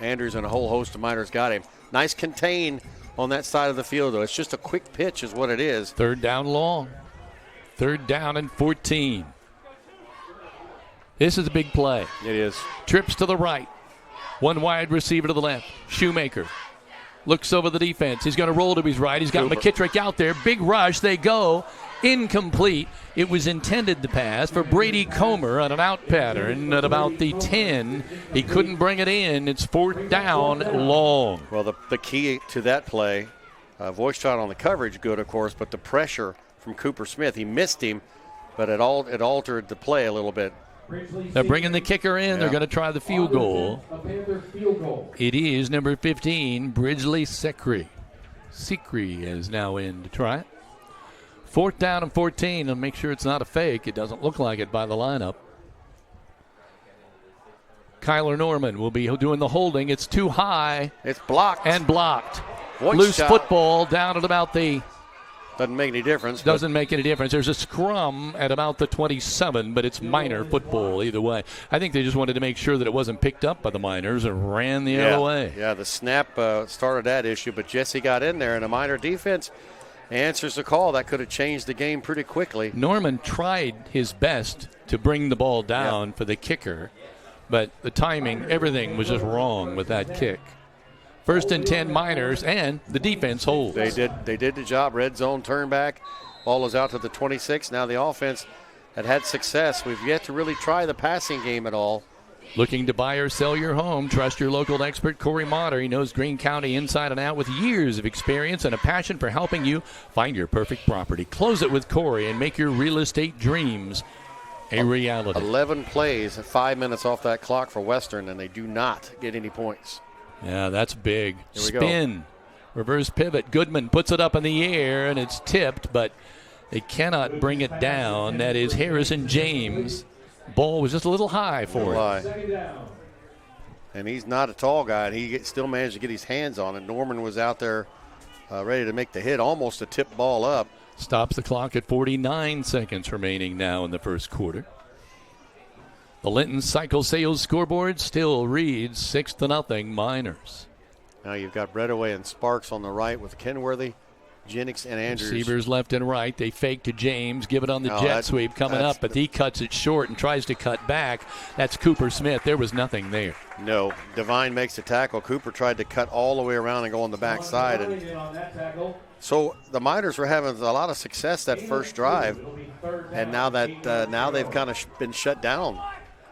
Andrews and a whole host of Miners got him. Nice contain on that side of the field, though. It's just a quick pitch is what it is. Third down long. Third down and 14. This is a big play. It is. Trips to the right. One wide receiver to the left. Shoemaker looks over the defense. He's going to roll to his right. He's got McKettrick out there. Big rush. They go. Incomplete. It was intended to pass for Brady Comer on an out pattern at about the 10. He couldn't bring it in. It's fourth down long. Well, the key to that play, voice shot on the coverage, good, of course, but the pressure from Cooper Smith. He missed him, but it altered the play a little bit. They're bringing the kicker in. They're going to try the field goal. It is number 15, Bridgely Secri. Secri is now in to try it. Fourth down and 14, and make sure it's not a fake. It doesn't look like it by the lineup. Kyler Norman will be doing the holding. It's too high. It's blocked. And blocked. Voice Loose shot. football down at about the... Doesn't make any difference. Doesn't make any difference. There's a scrum at about the 27, but it's minor football either way. I think they just wanted to make sure that it wasn't picked up by the Miners and ran the other way. Yeah, the snap started that issue, but Jesse got in there, and a Miner defense answers the call. That could have changed the game pretty quickly. Norman tried his best to bring the ball down for the kicker, but the timing, everything was just wrong with that kick. First and 10 Miners, and the defense holds. They did the job. Red zone turn back. Ball is out to the 26. Now the offense had success. We've yet to really try the passing game at all. Looking to buy or sell your home? Trust your local expert, Corey Motter. He knows Greene County inside and out with years of experience and a passion for helping you find your perfect property. Close it with Corey and make your real estate dreams a reality. 11 plays at 5 minutes off that clock for Western, and they do not get any points. Yeah, that's big. Here we Spin. go. Reverse pivot. Goodman puts it up in the air, and it's tipped, but they cannot bring it down. That is Harrison James. Ball was just a little high for him. And he's not a tall guy, and he still managed to get his hands on it. Norman was out there ready to make the hit, almost a tip ball up. Stops the clock at 49 seconds remaining now in the first quarter. The Linton Cycle Sales scoreboard still reads 6-0 Miners. Now you've got Breadaway and Sparks on the right with Kenworthy Jennings and Andrews. Receivers left and right. They fake to James, give it on the No, jet sweep coming up, but he cuts it short and tries to cut back. That's Cooper Smith. There was nothing there. No, Devine makes the tackle. Cooper tried to cut all the way around and go on the backside. And so the Miners were having a lot of success that first drive, and now they've kind of been shut down.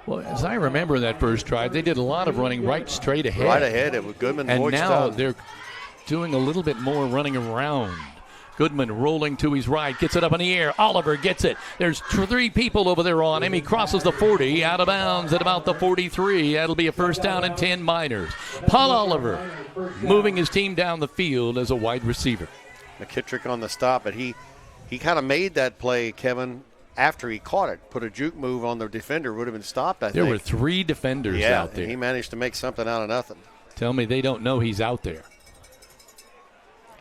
Well, as I remember that first drive, they did a lot of running right straight ahead. Right ahead. It was Goodman. And Voigt now Stout. they're doing a little bit more running around. Goodman rolling to his right, gets it up in the air. Oliver gets it. There's 3 people over there on him. He crosses the 40, out of bounds at about the 43. That'll be a first down and 10 Miners. Paul Oliver moving his team down the field as a wide receiver. McKittrick on the stop, but he kind of made that play, Kevin, after he caught it. Put a juke move on the defender, would have been stopped, I think. There were 3 defenders out there. And he managed to make something out of nothing. Tell me they don't know he's out there.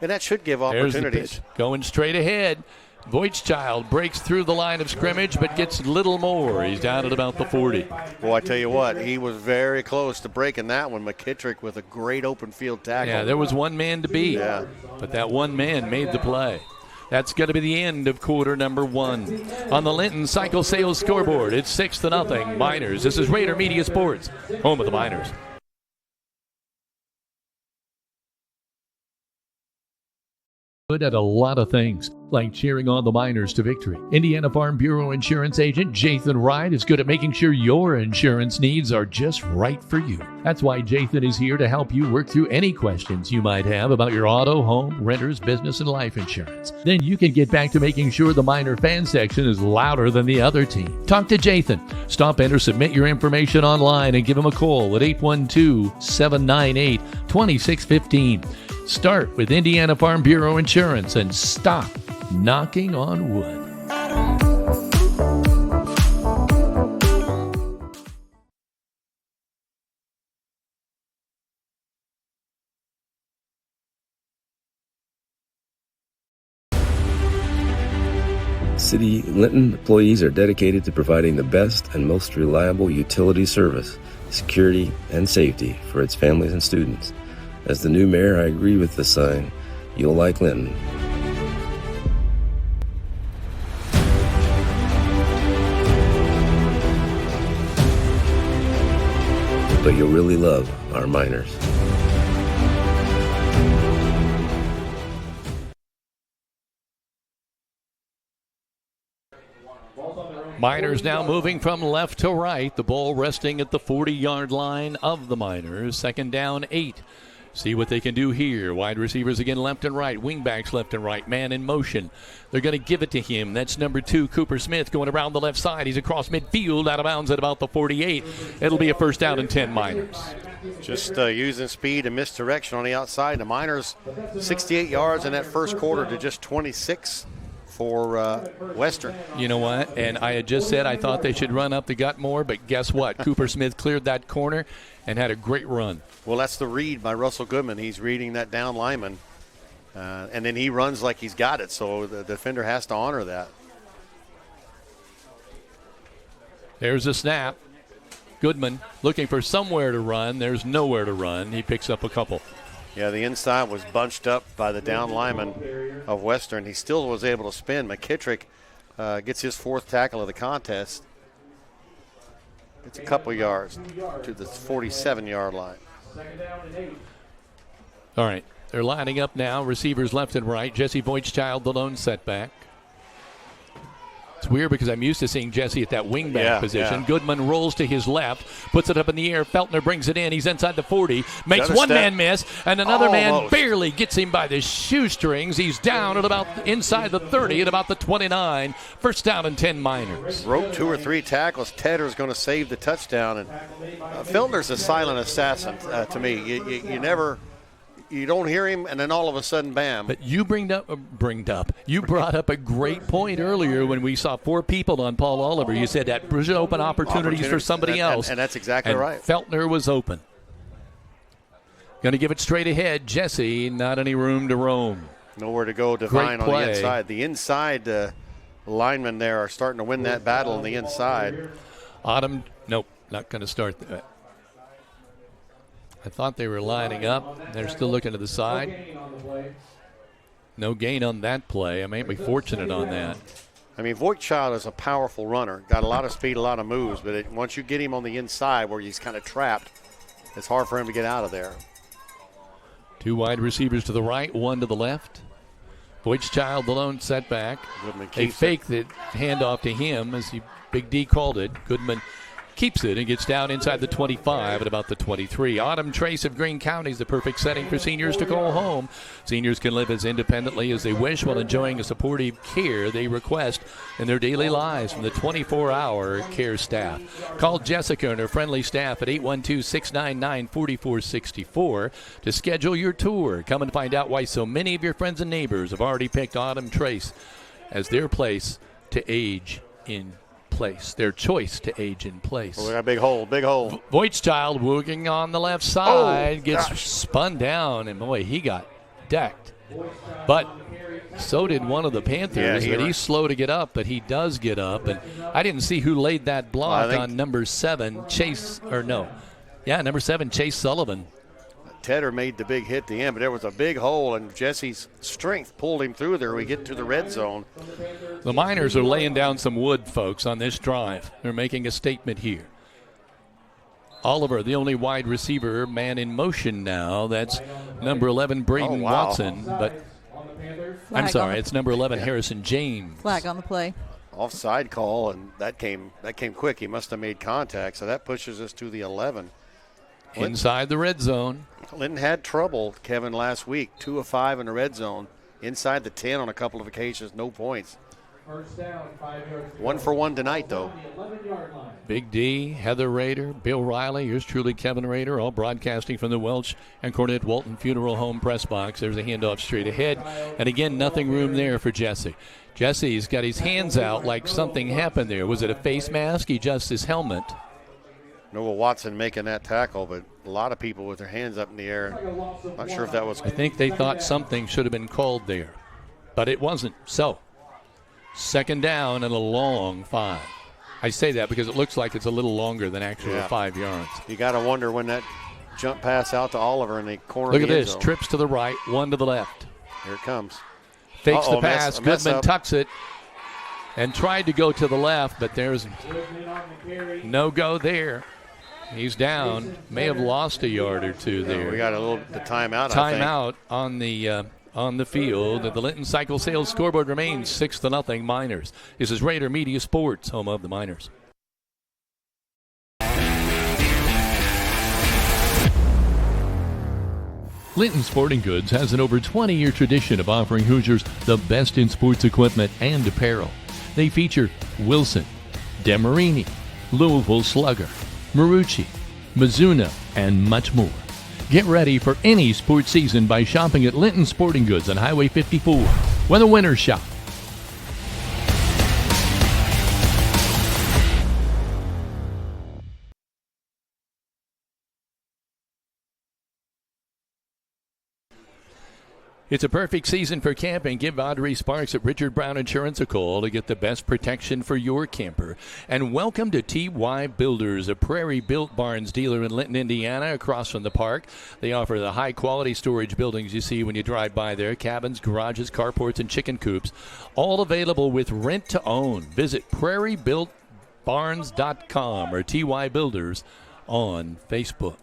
And that should give There's the opportunities. pitch. Going straight ahead. Voigtchild breaks through the line of scrimmage, but gets little more. He's down at about the 40. Well, I tell you what, he was very close to breaking that one. McKittrick with a great open field tackle. Yeah, there was one man to beat. Yeah. But that one man made the play. That's going to be the end of quarter number 1. On the Linton Cycle Sales scoreboard, it's 6-0 Miners. This is Raider Media Sports, home of the Miners. Good at a lot of things, like cheering on the Miners to victory. Indiana Farm Bureau Insurance Agent Jathan Wright is good at making sure your insurance needs are just right for you. That's why Jathan is here to help you work through any questions you might have about your auto, home, renters, business, and life insurance. Then you can get back to making sure the Miner fan section is louder than the other team. Talk to Jathan. Stop in or submit your information online and give him a call at 812-798-2615. Start with Indiana Farm Bureau Insurance and stop knocking on wood. City Linton employees are dedicated to providing the best and most reliable utility service, security, and safety for its families and students. As the new mayor, I agree with the sign, "You'll like Linton." But you'll really love our Miners. Miners now moving from left to right. The ball resting at the 40-yard line of the Miners. 2nd down, 8. See what they can do here. Wide receivers again left and right. Wingbacks left and right. Man in motion. They're going to give it to him. That's number 2, Cooper Smith, going around the left side. He's across midfield, out of bounds at about the 48. It'll be a first down and 10 Miners. Just using speed and misdirection on the outside. The Miners 68 yards in that first quarter to just 26 for Western. You know what? And I had just said I thought they should run up the gut more, but guess what? Cooper Smith cleared that corner and had a great run. Well, that's the read by Russell Goodman. He's reading that down lineman, and then he runs like he's got it, so the defender has to honor that. There's a snap. Goodman looking for somewhere to run. There's nowhere to run. He picks up a couple. Yeah, the inside was bunched up by the down lineman of Western. He still was able to spin. McKittrick gets his 4th tackle of the contest. It's a couple yards to the 47-yard line. All right, they're lining up now. Receivers left and right. Jesse Voigtchild, the lone setback. It's weird because I'm used to seeing Jesse at that wingback position. Yeah. Goodman rolls to his left, puts it up in the air. Feltner brings it in. He's inside the 40, makes one man miss, and another man barely gets him by the shoestrings. He's down at about inside the 30 at about the 29. First down and 10 Miners. Broke 2 or 3 tackles. Tedder's going to save the touchdown. And Feltner's a silent assassin to me. You don't hear him, and then all of a sudden, bam. But you You brought up a great point earlier when we saw 4 people on Paul Oliver. You said that should open opportunities for somebody else. And that's exactly right. Feltner was open. Going to give it straight ahead. Jesse, not any room to roam. Nowhere to go. Devine on the inside. The inside linemen there are starting to win that battle on the inside. Autumn, nope, not going to start that. I thought they were lining up. They're still looking to the side. No gain on that play. I may be fortunate on that. I mean, Voigtchild is a powerful runner. Got a lot of speed, a lot of moves, but once you get him on the inside where he's kind of trapped, it's hard for him to get out of there. 2 wide receivers to the right, 1 to the left. Voigtchild, the lone setback. They fake the handoff to him as Big D called it. Goodman keeps it and gets down inside the 25 at about the 23. Autumn Trace of Greene County is the perfect setting for seniors to go home. Seniors can live as independently as they wish while enjoying a supportive care they request in their daily lives from the 24-hour care staff. Call Jessica and her friendly staff at 812-699-4464 to schedule your tour. Come and find out why so many of your friends and neighbors have already picked Autumn Trace as their place to age in place, their choice to age in place. Oh, we got a big hole, big hole. Voigtchild working on the left side, gets spun down, and boy, he got decked. But so did one of the Panthers, but he's slow to get up, but he does get up. And I didn't see who laid that block on number 7, number 7, Chase Sullivan. Tedder made the big hit at the end, but there was a big hole, and Jesse's strength pulled him through there. We get to the red zone. The Miners are laying down some wood, folks, on this drive. They're making a statement here. Oliver, the only wide receiver, man in motion now. That's number 11, Braden Watson. But I'm sorry, it's number 11, Harrison James. Flag on the play. Offside call, and that came quick. He must have made contact, so that pushes us to the 11. Inside the red zone. Linton had trouble, Kevin, last week. 2 of 5 in the red zone. Inside the 10 on a couple of occasions, no points. 1 for 1 tonight, though. Big D, Heather Rader, Bill Reilly, here's truly Kevin Rader, all broadcasting from the Welch and Cornette Walton Funeral Home press box. There's a handoff straight ahead. And again, nothing room there for Jesse. Jesse's got his hands out like something happened there. Was it a face mask? He adjusts his helmet. Noah Watson making that tackle, but a lot of people with their hands up in the air. Not sure if that was. I think they thought something should have been called there, but it wasn't. So, second down and a long 5. I say that because it looks like it's a little longer than actually 5 yards. You got to wonder when that jump pass out to Oliver in the corner. Look of the at end this. zone. Trips to the right, 1 to the left. Here it comes. Fakes the pass. Goodman tucks it and tried to go to the left, but there's no go there. He's down. May have lost a yard or two there. We got the timeout. Timeout on the field. The Linton Cycle Sales scoreboard remains 6-0 Miners. This is Raider Media Sports, home of the Miners. Linton Sporting Goods has an over 20-year tradition of offering Hoosiers the best in sports equipment and apparel. They feature Wilson, Demarini, Louisville Slugger, Marucci, Mizuno, and much more. Get ready for any sports season by shopping at Linton Sporting Goods on Highway 54, where the winners shop. It's a perfect season for camping. Give Audrey Sparks at Richard Brown Insurance a call to get the best protection for your camper. And welcome to TY Builders, a Prairie Built Barns dealer in Linton, Indiana, across from the park. They offer the high-quality storage buildings you see when you drive by there, cabins, garages, carports, and chicken coops, all available with rent-to-own. Visit prairiebuiltbarns.com or TY Builders on Facebook.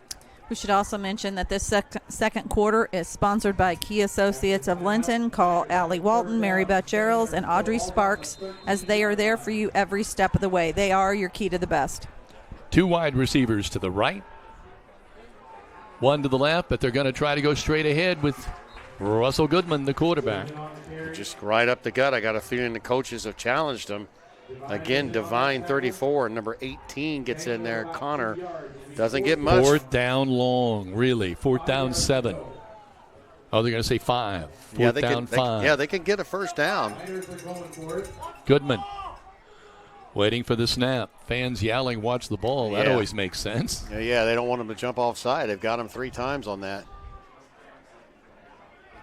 We should also mention that this second quarter is sponsored by Key Associates of Linton. Call Allie Walton, Mary Beth Gerald, and Audrey Sparks as they are there for you every step of the way. They are your key to the best. 2 wide receivers to the right, 1 to the left, but they're going to try to go straight ahead with Russell Goodman, the quarterback. Just right up the gut. I got a feeling the coaches have challenged him. Again, Divine 34, number 18 gets in there. Connor doesn't get much. 4th down long, really. 4th down 7. Oh, they're going to say 5. 4th down 5. They can get a first down. Goodman waiting for the snap. Fans yelling, watch the ball. That always makes sense. Yeah, they don't want him to jump offside. They've got him 3 times on that.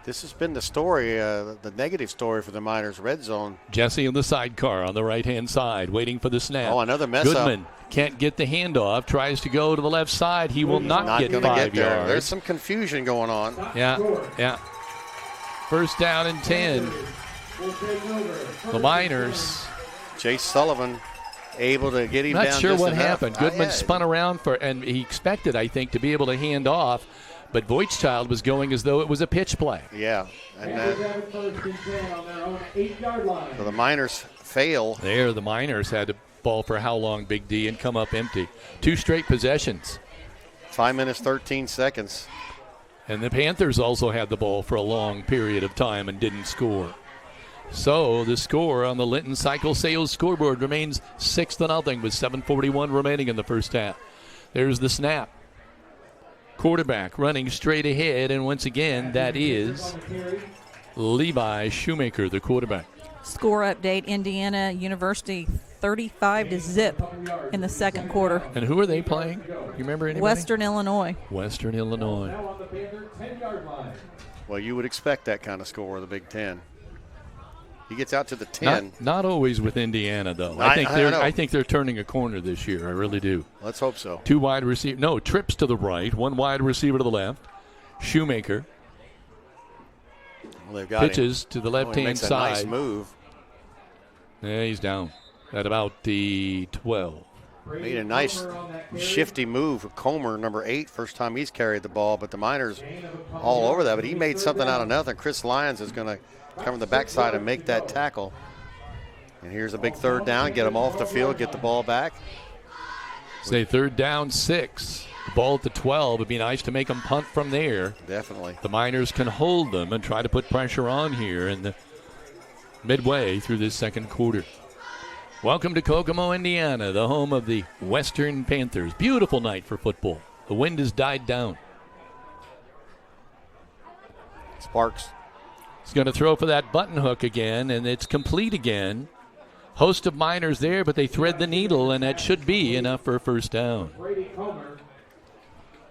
This has been the story, the negative story for the Miners' red zone. Jesse in the sidecar on the right-hand side, waiting for the snap. Oh, another mess Goodman can't get the handoff, tries to go to the left side. He will not get 5 yards. There's some confusion going on. Yeah. first down and 10. The Miners. Chase Sullivan able to get him down. Not sure just what enough. happened. Goodman spun around and he expected, I think, to be able to hand off, but Voigtchild was going as though it was a pitch play. Yeah. And so the Miners fail. There, the Miners had to ball for how long, Big D, and come up empty. 2 straight possessions. 5 minutes, 13 seconds. And the Panthers also had the ball for a long period of time and didn't score. So the score on the Linton Cycle Sales scoreboard remains 6-0 with 7:41 remaining in the first half. There's the snap. Quarterback running straight ahead, and once again, that is Levi Shoemaker, the quarterback. Score update, Indiana University 35-0 in the second quarter. And who are they playing? You remember anybody? Western Illinois. Western Illinois. Well, you would expect that kind of score of the Big Ten. He gets out to the 10. Not always with Indiana, though. I think they're turning a corner this year. I really do. Let's hope so. 2 wide receivers. No, trips to the right. 1 wide receiver to the left. Shoemaker. Well, they've got pitches him to the left-hand makes side. A nice move. Yeah, he's down at about the 12. Made a nice shifty move with Comer, number 8, first time he's carried the ball, but the Miners all over that. But he made something out of nothing. Chris Lyons is going to come from the backside and make that tackle. And here's a big third down. Get him off the field, get the ball back. Say third down 6. The ball at the 12. It'd be nice to make them punt from there. Definitely. The Miners can hold them and try to put pressure on here in the midway through this second quarter. Welcome to Kokomo, Indiana, the home of the Western Panthers. Beautiful night for football. The wind has died down. Sparks. He's going to throw for that button hook again, and it's complete again. Host of Miners there, but they thread the needle, and that should be enough for a first down.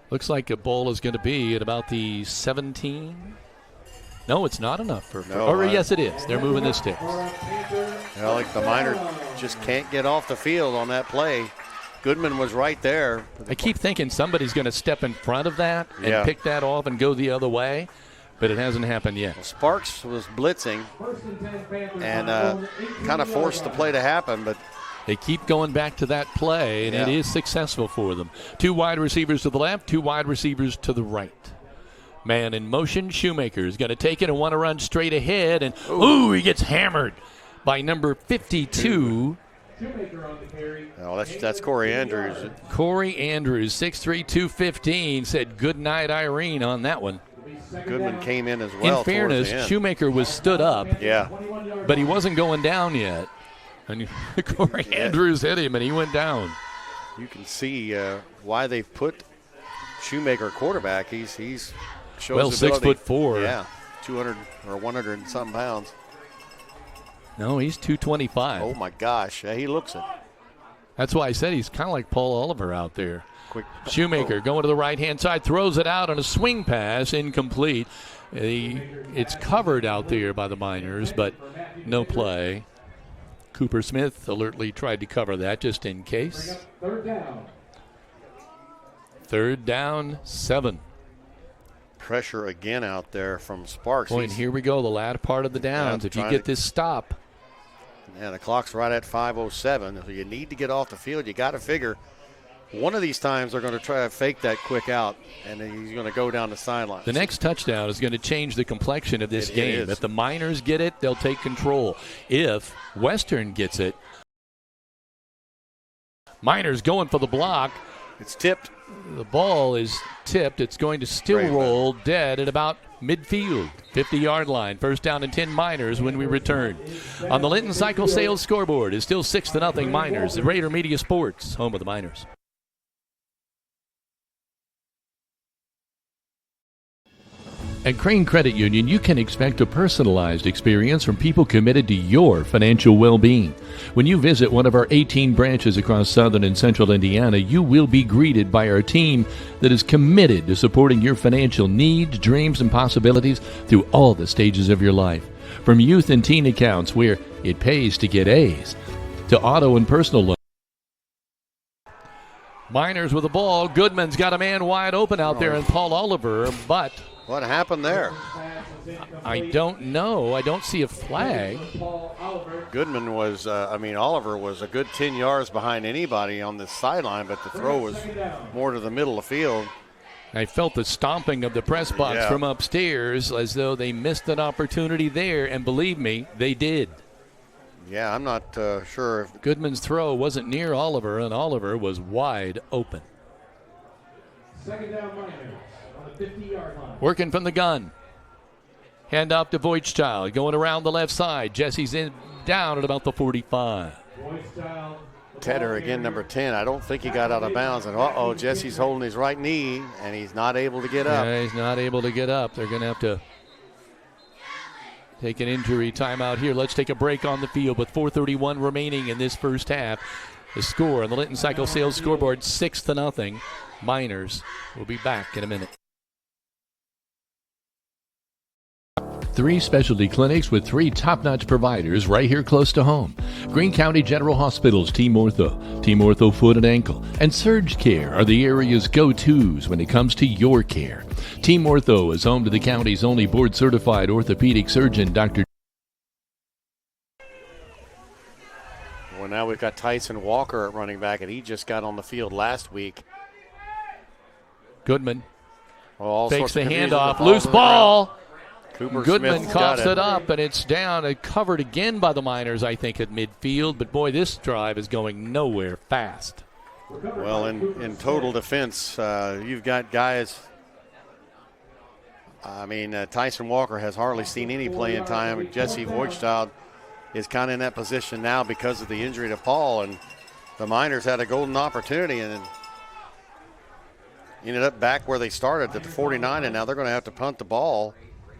Looks like a ball is going to be at about the 17. No, it's not enough for. Yes, it is. They're moving the sticks. Well, like the Miners just can't get off the field on that play. Goodman was right there. I keep thinking somebody's going to step in front of that and pick that off and go the other way, but it hasn't happened yet. Well, Sparks was blitzing and kind of forced the play to happen, but they keep going back to that play, and it is successful for them. 2 wide receivers to the left, 2 wide receivers to the right. Man in motion, Shoemaker is going to take it and want to run straight ahead, and he gets hammered by number 52. Oh, that's Corey Andrews. Corey Andrews, 6'3", 215, said good night, Irene, on that one. Goodman came in as well. In fairness, Shoemaker was stood up, but he wasn't going down yet. And Corey Andrews hit him, and he went down. You can see why they've put Shoemaker quarterback. He's shows 6'4". Yeah, 200 or 100 and something pounds. No, he's 225. Oh my gosh, he looks it. That's why I said he's kind of like Paul Oliver out there. Quick Shoemaker going to the right-hand side, throws it out on a swing pass, incomplete. It's covered out there by the Miners, but no play. Cooper Smith alertly tried to cover that just in case. Third down, 7. Pressure again out there from Sparks. Boy, and here we go, the latter part of the downs. If you get this stop. Yeah, the clock's right at 5:07. So you need to get off the field. You got to figure one of these times they're going to try to fake that quick out, and then he's going to go down the sideline. The next touchdown is going to change the complexion of this game. If the Miners get it, they'll take control. If Western gets it, Miners going for the block. It's tipped. The ball is tipped. It's going to still roll dead at about midfield, 50-yard line. First down and 10 Miners when we return. On the Linton Cycle Sales scoreboard is still 6-0 Miners. The Rader Media Sports, home of the Miners. At Crane Credit Union, you can expect a personalized experience from people committed to your financial well-being. When you visit one of our 18 branches across southern and central Indiana, you will be greeted by our team that is committed to supporting your financial needs, dreams, and possibilities through all the stages of your life. From youth and teen accounts where it pays to get A's, to auto and personal loans. Miners with the ball. Goodman's got a man wide open out there, and Paul Oliver, but What happened there? I don't know. I don't see a flag. Goodman was, Oliver was a good 10 yards behind anybody on this sideline, but the throw was more to the middle of the field. I felt the stomping of the press box from upstairs as though they missed an opportunity there, and believe me, they did. Yeah, I'm not sure. Goodman's throw wasn't near Oliver, and Oliver was wide open. Second down, Miners on the 50-yard line. Working from the gun. Hand off to Voigtchild, going around the left side. Jesse's down at about the 45. Tedder again, number 10. I don't think he got out of bounds. And Jesse's holding his right knee, and he's not able to get up. Yeah, he's not able to get up. They're going to have to take an injury timeout here. Let's take a break on the field with 4:31 remaining in this first half. The score on the Linton Cycle Sales scoreboard, 6-0. Miners will be back in a minute. 3 specialty clinics with 3 top-notch providers right here close to home. Greene County General Hospital's Team Ortho Foot and Ankle, and Surge Care are the area's go-tos when it comes to your care. Team Ortho is home to the county's only board-certified orthopedic surgeon, Dr. Well, now we've got Tyson Walker at running back, and he just got on the field last week. Goodman Well, fakes the handoff. Loose ball. Goodman Smith's coughs got it up, and it's down and covered again by the Miners, I think, at midfield. But, boy, this drive is going nowhere fast. Well, in total defense, you've got guys. Tyson Walker has hardly seen any playing time. Jesse Voigtchild is kind of in that position now because of the injury to Paul, and the Miners had a golden opportunity and ended up back where they started at the 49, and now they're going to have to punt the ball.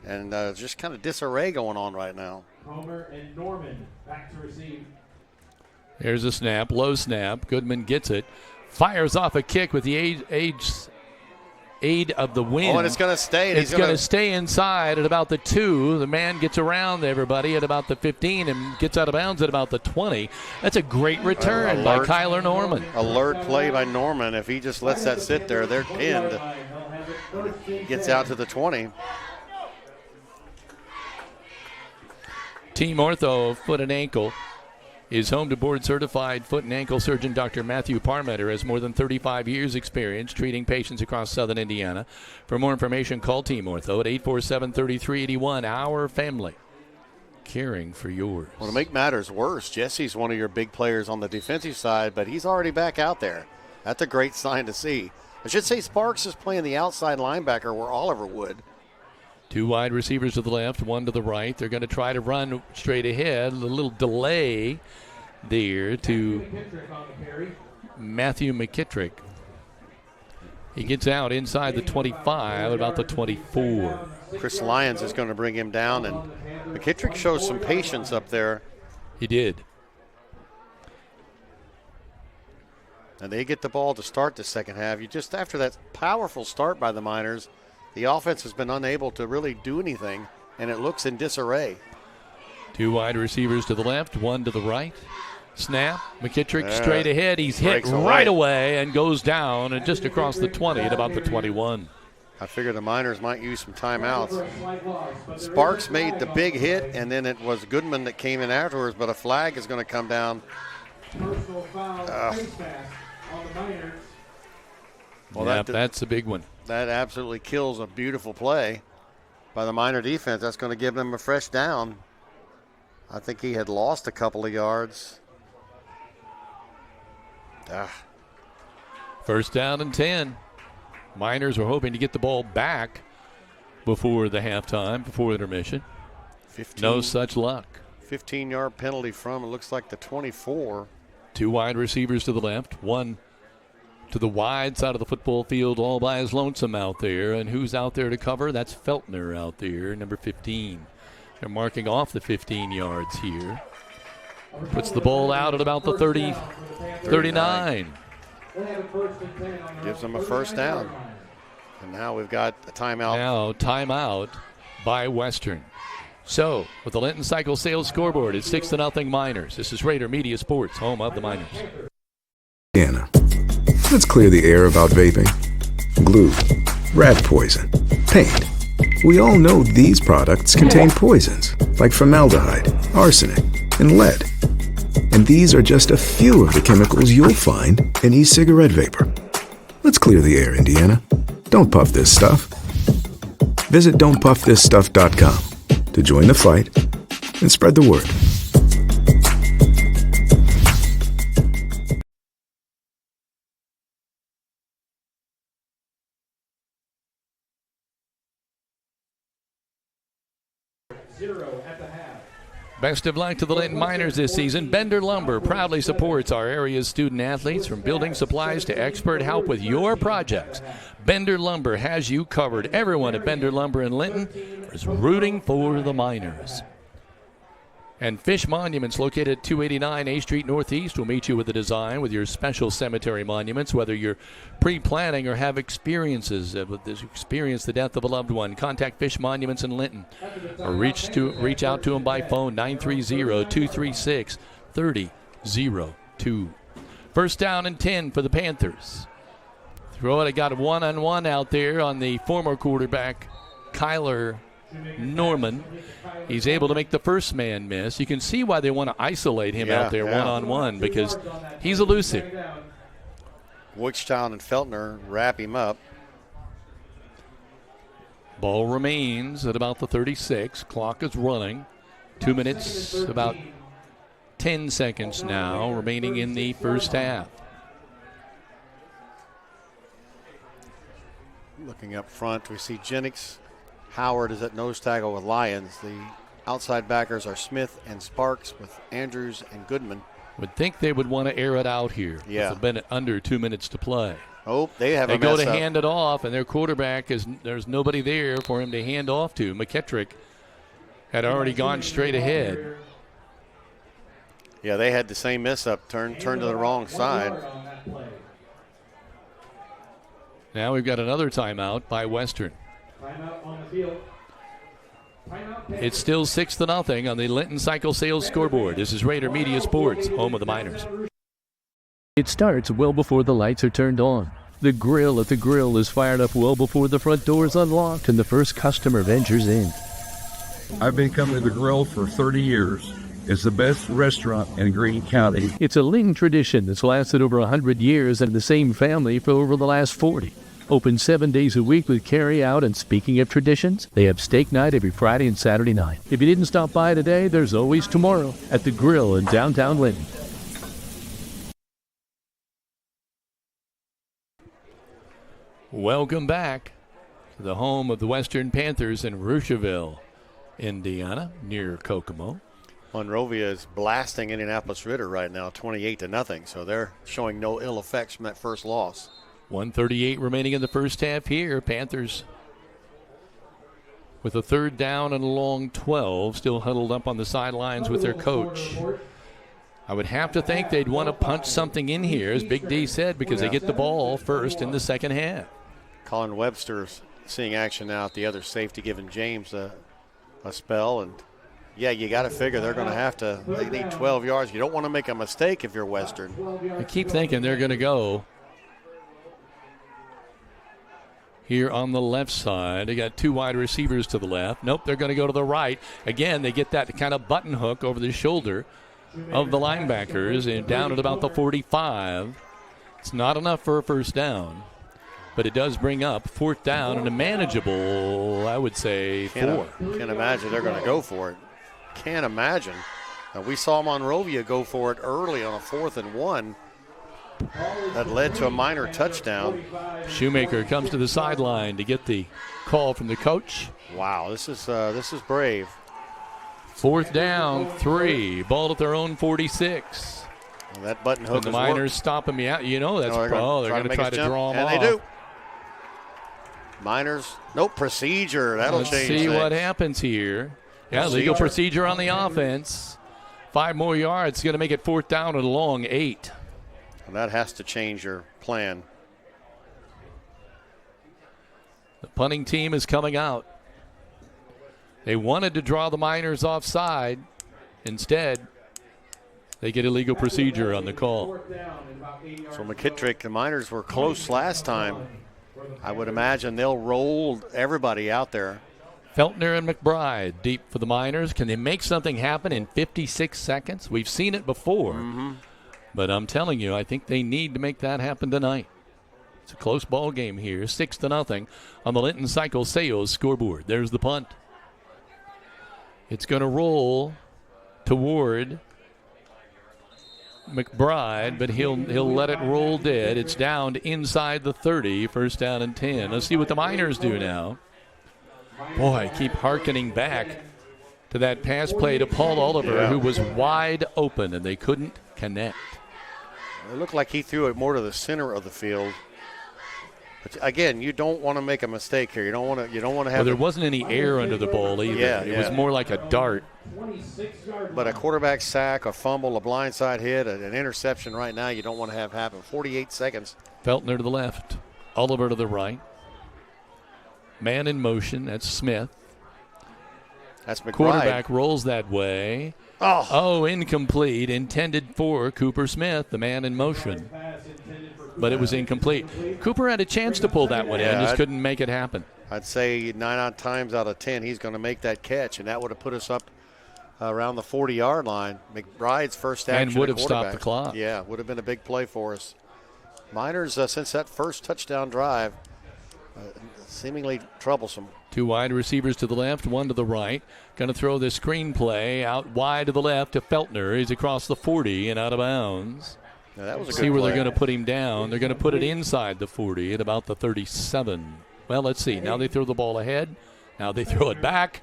And just kind of disarray going on right now. Homer and Norman back to receive. Here's a snap, low snap. Goodman gets it, fires off a kick with the aid of the wind. Oh, and it's going to stay. It's going to stay inside at about the 2. The man gets around everybody at about the 15 and gets out of bounds at about the 20. That's a great return by Kyler Norman. Alert play by Norman. If he just lets that sit there, they're pinned. Gets out to the 20. Team Ortho Foot and Ankle is home to board-certified foot and ankle surgeon Dr. Matthew Parmeter, has more than 35 years' experience treating patients across southern Indiana. For more information, call Team Ortho at 847-3381. Our family, caring for yours. Well, to make matters worse, Jesse's one of your big players on the defensive side, but he's already back out there. That's a great sign to see. I should say Sparks is playing the outside linebacker where Oliver would. 2 wide receivers to the left, 1 to the right. They're going to try to run straight ahead. A little delay there to Matthew McKittrick. He gets out inside the 25, about the 24. Chris Lyons is going to bring him down, and McKittrick shows some patience up there. He did. And they get the ball to start the second half. After that powerful start by the Miners, the offense has been unable to really do anything, and it looks in disarray. 2 wide receivers to the left, 1 to the right. Snap, McKittrick straight ahead. He's hit right away and goes down and just across the 20 at about the 21. I figured the Miners might use some timeouts. Sparks made the big hit, and then it was Goodman that came in afterwards, but a flag is going to come down. Personal foul, face mask on the Miners. Well, that's a big one. That absolutely kills a beautiful play by the Miner defense. That's going to give them a fresh down. I think he had lost a couple of yards. First down and 10. Miners were hoping to get the ball back before the halftime, before intermission. No such luck. 15-yard penalty from, it looks like the 24. 2 wide receivers to the left, 1 to the wide side of the football field all by his lonesome out there. And who's out there to cover? That's Feltner out there, number 15. They're marking off the 15 yards here. Puts the ball out at about the 30, 39. Gives them a first down. And now we've got a timeout. Now timeout by Western. So, with the Linton Cycle Sales scoreboard, it's 6-0 Miners. This is Rader Media Sports, home of the Miners. Anna. Let's clear the air about vaping. Glue, rat poison, paint, We all know these products contain poisons like formaldehyde, arsenic, and lead. And these are just a few of the chemicals you'll find in e-cigarette vapor. Let's clear the air, Indiana. Don't puff this stuff. Visit don'tpuffthisstuff.com to join the fight and spread the word. Best of luck to the Linton Miners this season. Bender Lumber proudly supports our area's student athletes, from building supplies to expert help with your projects. Bender Lumber has you covered. Everyone at Bender Lumber in Linton is rooting for the Miners. And Fish Monuments, located at 289 A Street Northeast, will meet you with a design with your special cemetery monuments. Whether you're pre-planning or have experiences with this, experience the death of a loved one, contact Fish Monuments in Linton or reach out to them by phone, 930-236-3002. First down and 10 for the Panthers. Throw it. I got a one-on-one out there on the former quarterback, Kyler Norman. He's able to make the first man miss. You can see why they want to isolate him out there one-on-one, because he's elusive. Wichtown and Feltner wrap him up. Ball remains at about the 36. Clock is running. 2 minutes, about 10 seconds now remaining in the first half. Looking up front, we see Jennings. Howard is at nose tackle with Lyons. The outside backers are Smith and Sparks with Andrews and Goodman. Would think they would want to air it out here. Yeah. With a minute under 2 minutes to play. Oh, they have They a mess go to up. hand it off, and their quarterback there's nobody there for him to hand off to. McKittrick had already gone straight ahead. Yeah, they had the same mess up, turn to the wrong side. Now we've got another timeout by Western. Timeout on the field. It's still 6-0 on the Linton Cycle Sales scoreboard. This is Rader Media Sports, home of the Miners. It starts well before the lights are turned on. The grill at the grill is fired up well before the front door is unlocked and the first customer ventures in. I've been coming to the grill for 30 years. It's the best restaurant in Greene County. It's a Linton tradition that's lasted over 100 years and the same family for over the last 40. Open 7 days a week with carry out, and speaking of traditions, they have steak night every Friday and Saturday night. If you didn't stop by today, there's always tomorrow at the Grill in downtown Linton. Welcome back to the home of the Western Panthers in Rushville, Indiana, near Kokomo. Monrovia is blasting Indianapolis Ritter right now, 28-0. So they're showing no ill effects from that first loss. 1:38 remaining in the first half here. Panthers with a third down and a long 12, still huddled up on the sidelines with their coach. I would have to think they'd want to punch something in here, as Big D said, because they get the ball first in the second half. Colin Webster's seeing action now at the other safety, giving James a spell. And, yeah, you got to figure they're going to have to. They need 12 yards. You don't want to make a mistake if you're Western. I keep thinking they're going to go here on the left side. They got two wide receivers to the left. Nope, they're going to go to the right. Again, they get that kind of button hook over the shoulder of the linebackers and down at about the 45. It's not enough for a first down, but it does bring up fourth down and a manageable, I would say, 4. Can't imagine they're going to go for it. Can't imagine. Now, we saw Monrovia go for it early on a 4th and 1. That led to a minor touchdown. Shoemaker comes to the sideline to get the call from the coach. Wow, this is brave. Fourth down, 3. Ball at their own 46. And that button hook. And the Miners stopping me out. You know that's they're going to try to draw them and off. They do. Miners, no procedure. That'll change Let's see things. what happens here. Yeah, legal procedure on the offense. 5 more yards. Going to make it fourth down and a long 8. And that has to change your plan. The punting team is coming out. They wanted to draw the Miners offside. Instead, they get illegal procedure on the call. So McKittrick, the Miners were close last time. I would imagine they'll roll everybody out there. Feltner and McBride deep for the Miners. Can they make something happen in 56 seconds? We've seen it before. But I'm telling you, I think they need to make that happen tonight. It's a close ball game here, 6-0 on the Linton Cycle Sales scoreboard. There's the punt. It's going to roll toward McBride, but he'll let it roll dead. It's down to inside the 30, first down and 10. Let's see what the Miners do now. Boy, I keep hearkening back to that pass play to Paul Oliver, who was wide open, and they couldn't connect. It looked like he threw it more to the center of the field. But again, you don't want to make a mistake here. You don't want to have. Well, there wasn't any air under the ball either. It was more like a dart. But a quarterback sack, a fumble, a blindside hit, an interception right now, you don't want to have happen. 48 seconds. Feltner to the left, Oliver to the right. Man in motion. That's Smith. That's McBride. Quarterback rolls that way. Oh, incomplete. Intended for Cooper Smith, the man in motion. But it was incomplete. Cooper had a chance to pull that one in, just couldn't make it happen. I'd say 9 times out of 10 he's going to make that catch, and that would have put us up around the 40-yard line. McBride's first action and would have stopped the clock. Yeah, would have been a big play for us. Miners, since that first touchdown drive, seemingly troublesome. 2 wide receivers to the left, 1 to the right. Going to throw the screen play out wide to the left to Feltner. He's across the 40 and out of bounds. Now that was a See good where play. they're going to put him down. They're going to put it inside the 40 at about the 37. Well, let's see. Now they throw the ball ahead. Now they throw it back.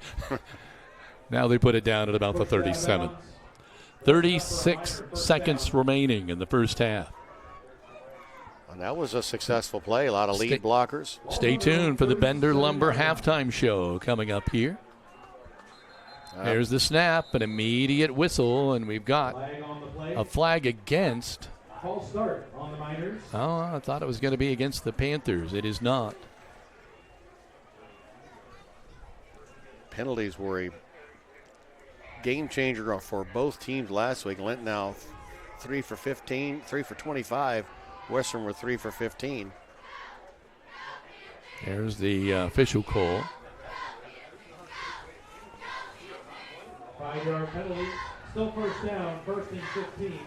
Now they put it down at about the 37. 36 seconds remaining in the first half. And that was a successful play. A lot of lead blockers. Stay tuned for the Bender Lumber halftime show coming up here. There's the snap, an immediate whistle, and we've got a flag against. False start on the Miners. Oh, I thought it was going to be against the Panthers. It is not. Penalties were a game changer for both teams last week. Linton now 3 for 15, 3 for 25. Western were 3 for 15. There's the official call. 5-yard penalty. Still first down, 1st and 15.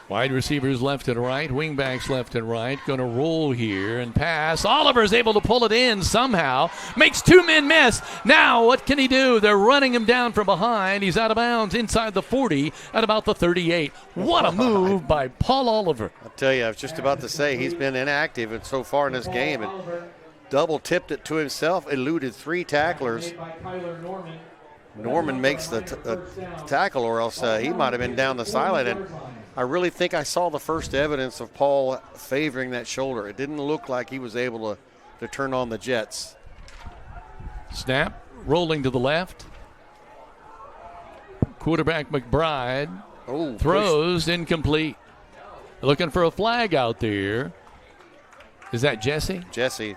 Wide receivers left and right, wingbacks left and right. Going to roll here and pass. Oliver's able to pull it in somehow. Makes 2 men miss. Now what can he do? They're running him down from behind. He's out of bounds inside the 40 at about the 38. What a move by Paul Oliver. I'll tell you, I was just about to say he's been inactive and so far in this game and double tipped it to himself, eluded 3 tacklers. Norman makes the tackle, or else he might have been down the sideline. And I really think I saw the first evidence of Paul favoring that shoulder. It didn't look like he was able to turn on the jets. Snap, rolling to the left. Quarterback McBride throws incomplete. Looking for a flag out there. Is that Jesse? Jesse.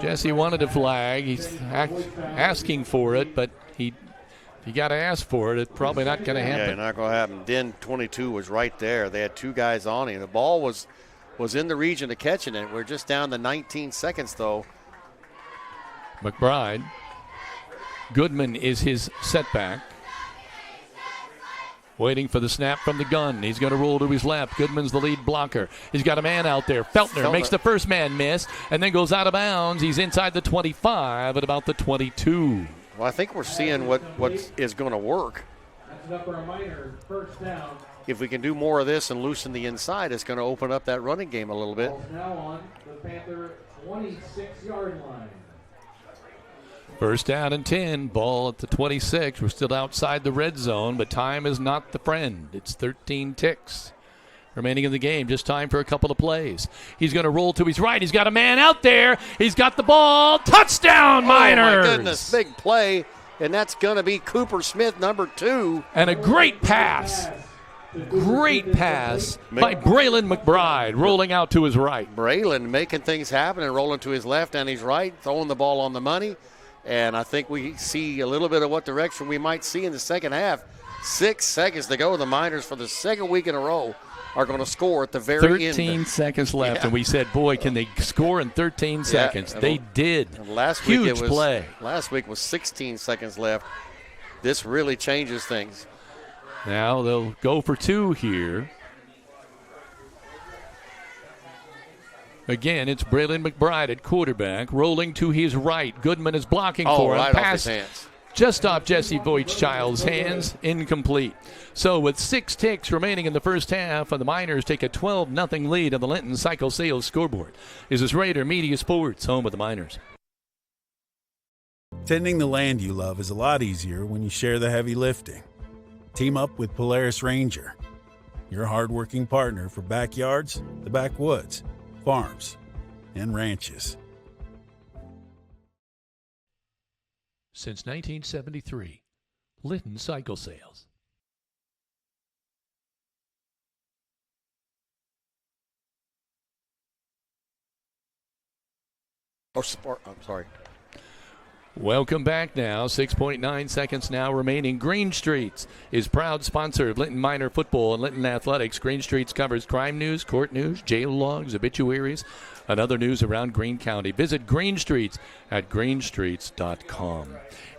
Jesse wanted a flag. He's asking for it, but you got to ask for it. It's probably not going to happen. Yeah, not going to happen. Den 22 was right there. They had 2 guys on him. The ball was in the region of catching it. We're just down to 19 seconds, though. McBride. Goodman is his setback. Waiting for the snap from the gun. He's going to roll to his left. Goodman's the lead blocker. He's got a man out there. Feltner makes the first man miss and then goes out of bounds. He's inside the 25 at about the 22. Well, I think we're seeing what is going to work. That's enough for a Miner. First down. If we can do more of this and loosen the inside, it's going to open up that running game a little bit. Ball's now on the Panther 26-yard line. First down and 10. Ball at the 26. We're still outside the red zone, but time is not the friend. It's 13 ticks remaining in the game. Just time for a couple of plays. He's going to roll to his right. He's got a man out there. He's got the ball. Touchdown, Miners! Oh, my goodness. Big play. And that's going to be Cooper Smith, number 2. And a great pass. Great pass by Braylon McBride, rolling out to his right. Braylon making things happen and rolling to his left and his right, throwing the ball on the money. And I think we see a little bit of what direction we might see in the second half. 6 seconds to go. The Miners, for the second week in a row, are going to score at the very end. 13 seconds left, and we said, boy, can they score in 13 seconds? They did. Huge play. Last week was 16 seconds left. This really changes things. Now they'll go for 2 here. Again, it's Braylon McBride at quarterback, rolling to his right. Goodman is blocking for him. Right Pass off his hands. Just off Jesse Voigtchild's hands, incomplete. So with 6 ticks remaining in the first half, the Miners take a 12-0 lead on the Linton Cycle Sales scoreboard. This is Rader Media Sports, home of the Miners. Tending the land you love is a lot easier when you share the heavy lifting. Team up with Polaris Ranger, your hardworking partner for backyards, the backwoods, farms, and ranches. Since 1973, Linton Cycle Sales. I'm sorry. Welcome back now. 6.9 seconds now remaining. Green Streets is proud sponsor of Linton Minor Football and Linton Athletics. Green Streets covers crime news, court news, jail logs, obituaries, and other news around Greene County. Visit Green Streets at greenstreets.com.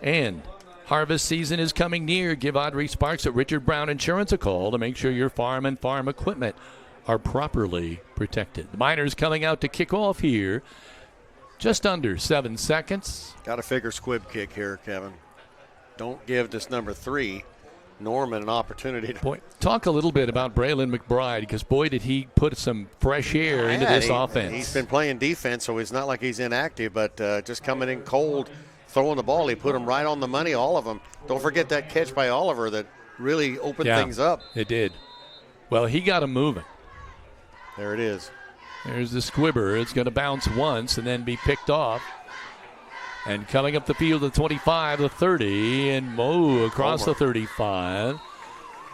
And harvest season is coming near. Give Audrey Sparks at Richard Brown Insurance a call to make sure your farm and farm equipment are properly protected. The Miners coming out to kick off here. Just under 7 seconds. Got to figure squib kick here, Kevin. Don't give this number 3, Norman, an opportunity to. Boy, talk a little bit about Braylon McBride, because boy, did he put some fresh air into this offense. He's been playing defense, so he's not like he's inactive, but just coming in cold, throwing the ball. He put them right on the money, all of them. Don't forget that catch by Oliver that really opened things up. It did. Well, he got him moving. There it is. There's the squibber. It's going to bounce once and then be picked off. And coming up the field, the 25, the 30, and across the 35.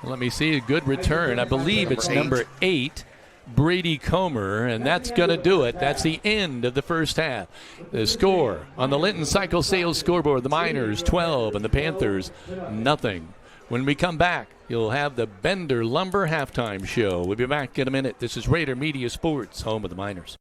Let me see, a good return. I believe it's number 8, Brady Comer, and that's going to do it. That's the end of the first half. The score on the Linton Cycle Sales scoreboard, the Miners 12 and the Panthers nothing. When we come back, you'll have the Bender Lumber halftime show. We'll be back in a minute. This is Rader Media Sports, home of the Miners.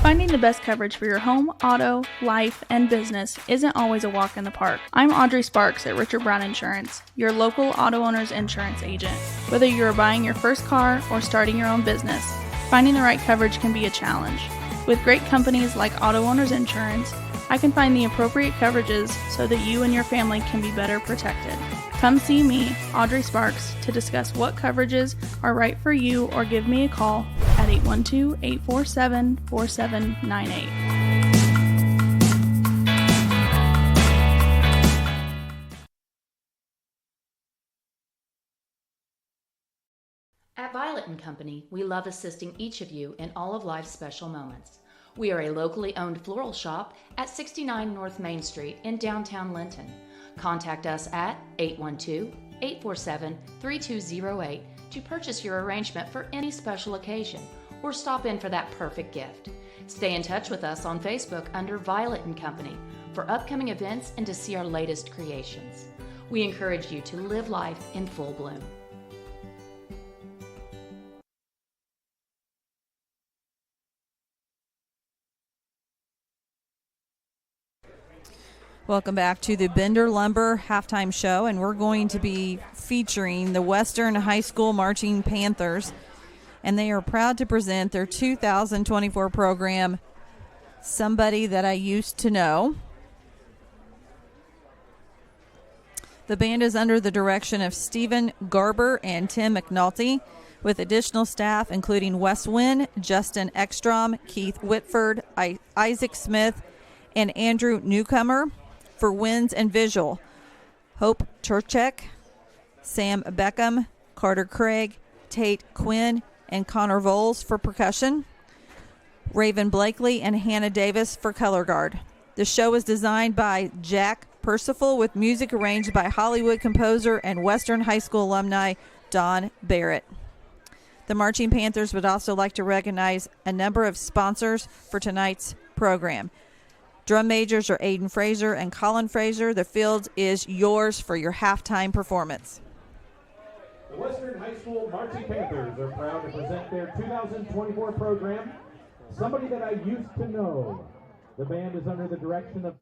Finding the best coverage for your home, auto, life, and business isn't always a walk in the park. I'm Audrey Sparks at Richard Brown Insurance, your local auto owner's insurance agent. Whether you're buying your first car or starting your own business, finding the right coverage can be a challenge. With great companies like Auto Owners Insurance, I can find the appropriate coverages so that you and your family can be better protected. Come see me, Audrey Sparks, to discuss what coverages are right for you, or give me a call at 812-847-4798. At Violet & Company, we love assisting each of you in all of life's special moments. We are a locally owned floral shop at 69 North Main Street in downtown Linton. Contact us at 812-847-3208 to purchase your arrangement for any special occasion, or stop in for that perfect gift. Stay in touch with us on Facebook under Violet & Company for upcoming events and to see our latest creations. We encourage you to live life in full bloom. Welcome back to the Bender Lumber halftime show, and we're going to be featuring the Western High School Marching Panthers, and they are proud to present their 2024 program, Somebody That I Used to Know. The band is under the direction of Stephen Garber and Tim McNulty, with additional staff including Wes Wynn, Justin Ekstrom, Keith Whitford, Isaac Smith, and Andrew Newcomer. For winds and visual, Hope Turchek, Sam Beckham, Carter Craig, Tate Quinn, and Connor Voles for percussion, Raven Blakely and Hannah Davis for color guard. The show was designed by Jack Percival with music arranged by Hollywood composer and Western High School alumni Don Barrett. The Marching Panthers would also like to recognize a number of sponsors for tonight's program. Drum majors are Aiden Fraser and Colin Fraser. The field is yours for your halftime performance. The Western High School Marching Panthers are proud to present their 2024 program, Somebody That I Used to Know. The band is under the direction of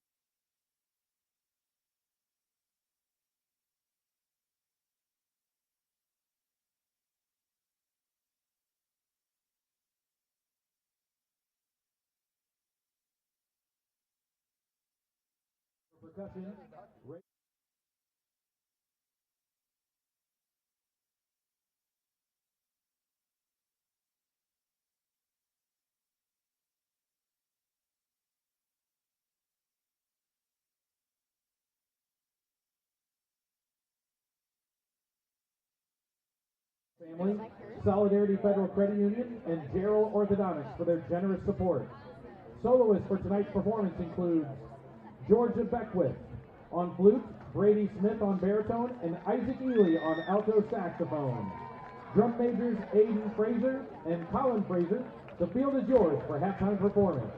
percussion. Family, Solidarity Federal Credit Union, and Gerald Orthodontics for their generous support. Soloists for tonight's performance include Georgia Beckwith on flute, Brady Smith on baritone, and Isaac Ely on alto saxophone. Drum majors Aiden Fraser and Colin Fraser, the field is yours for halftime performance.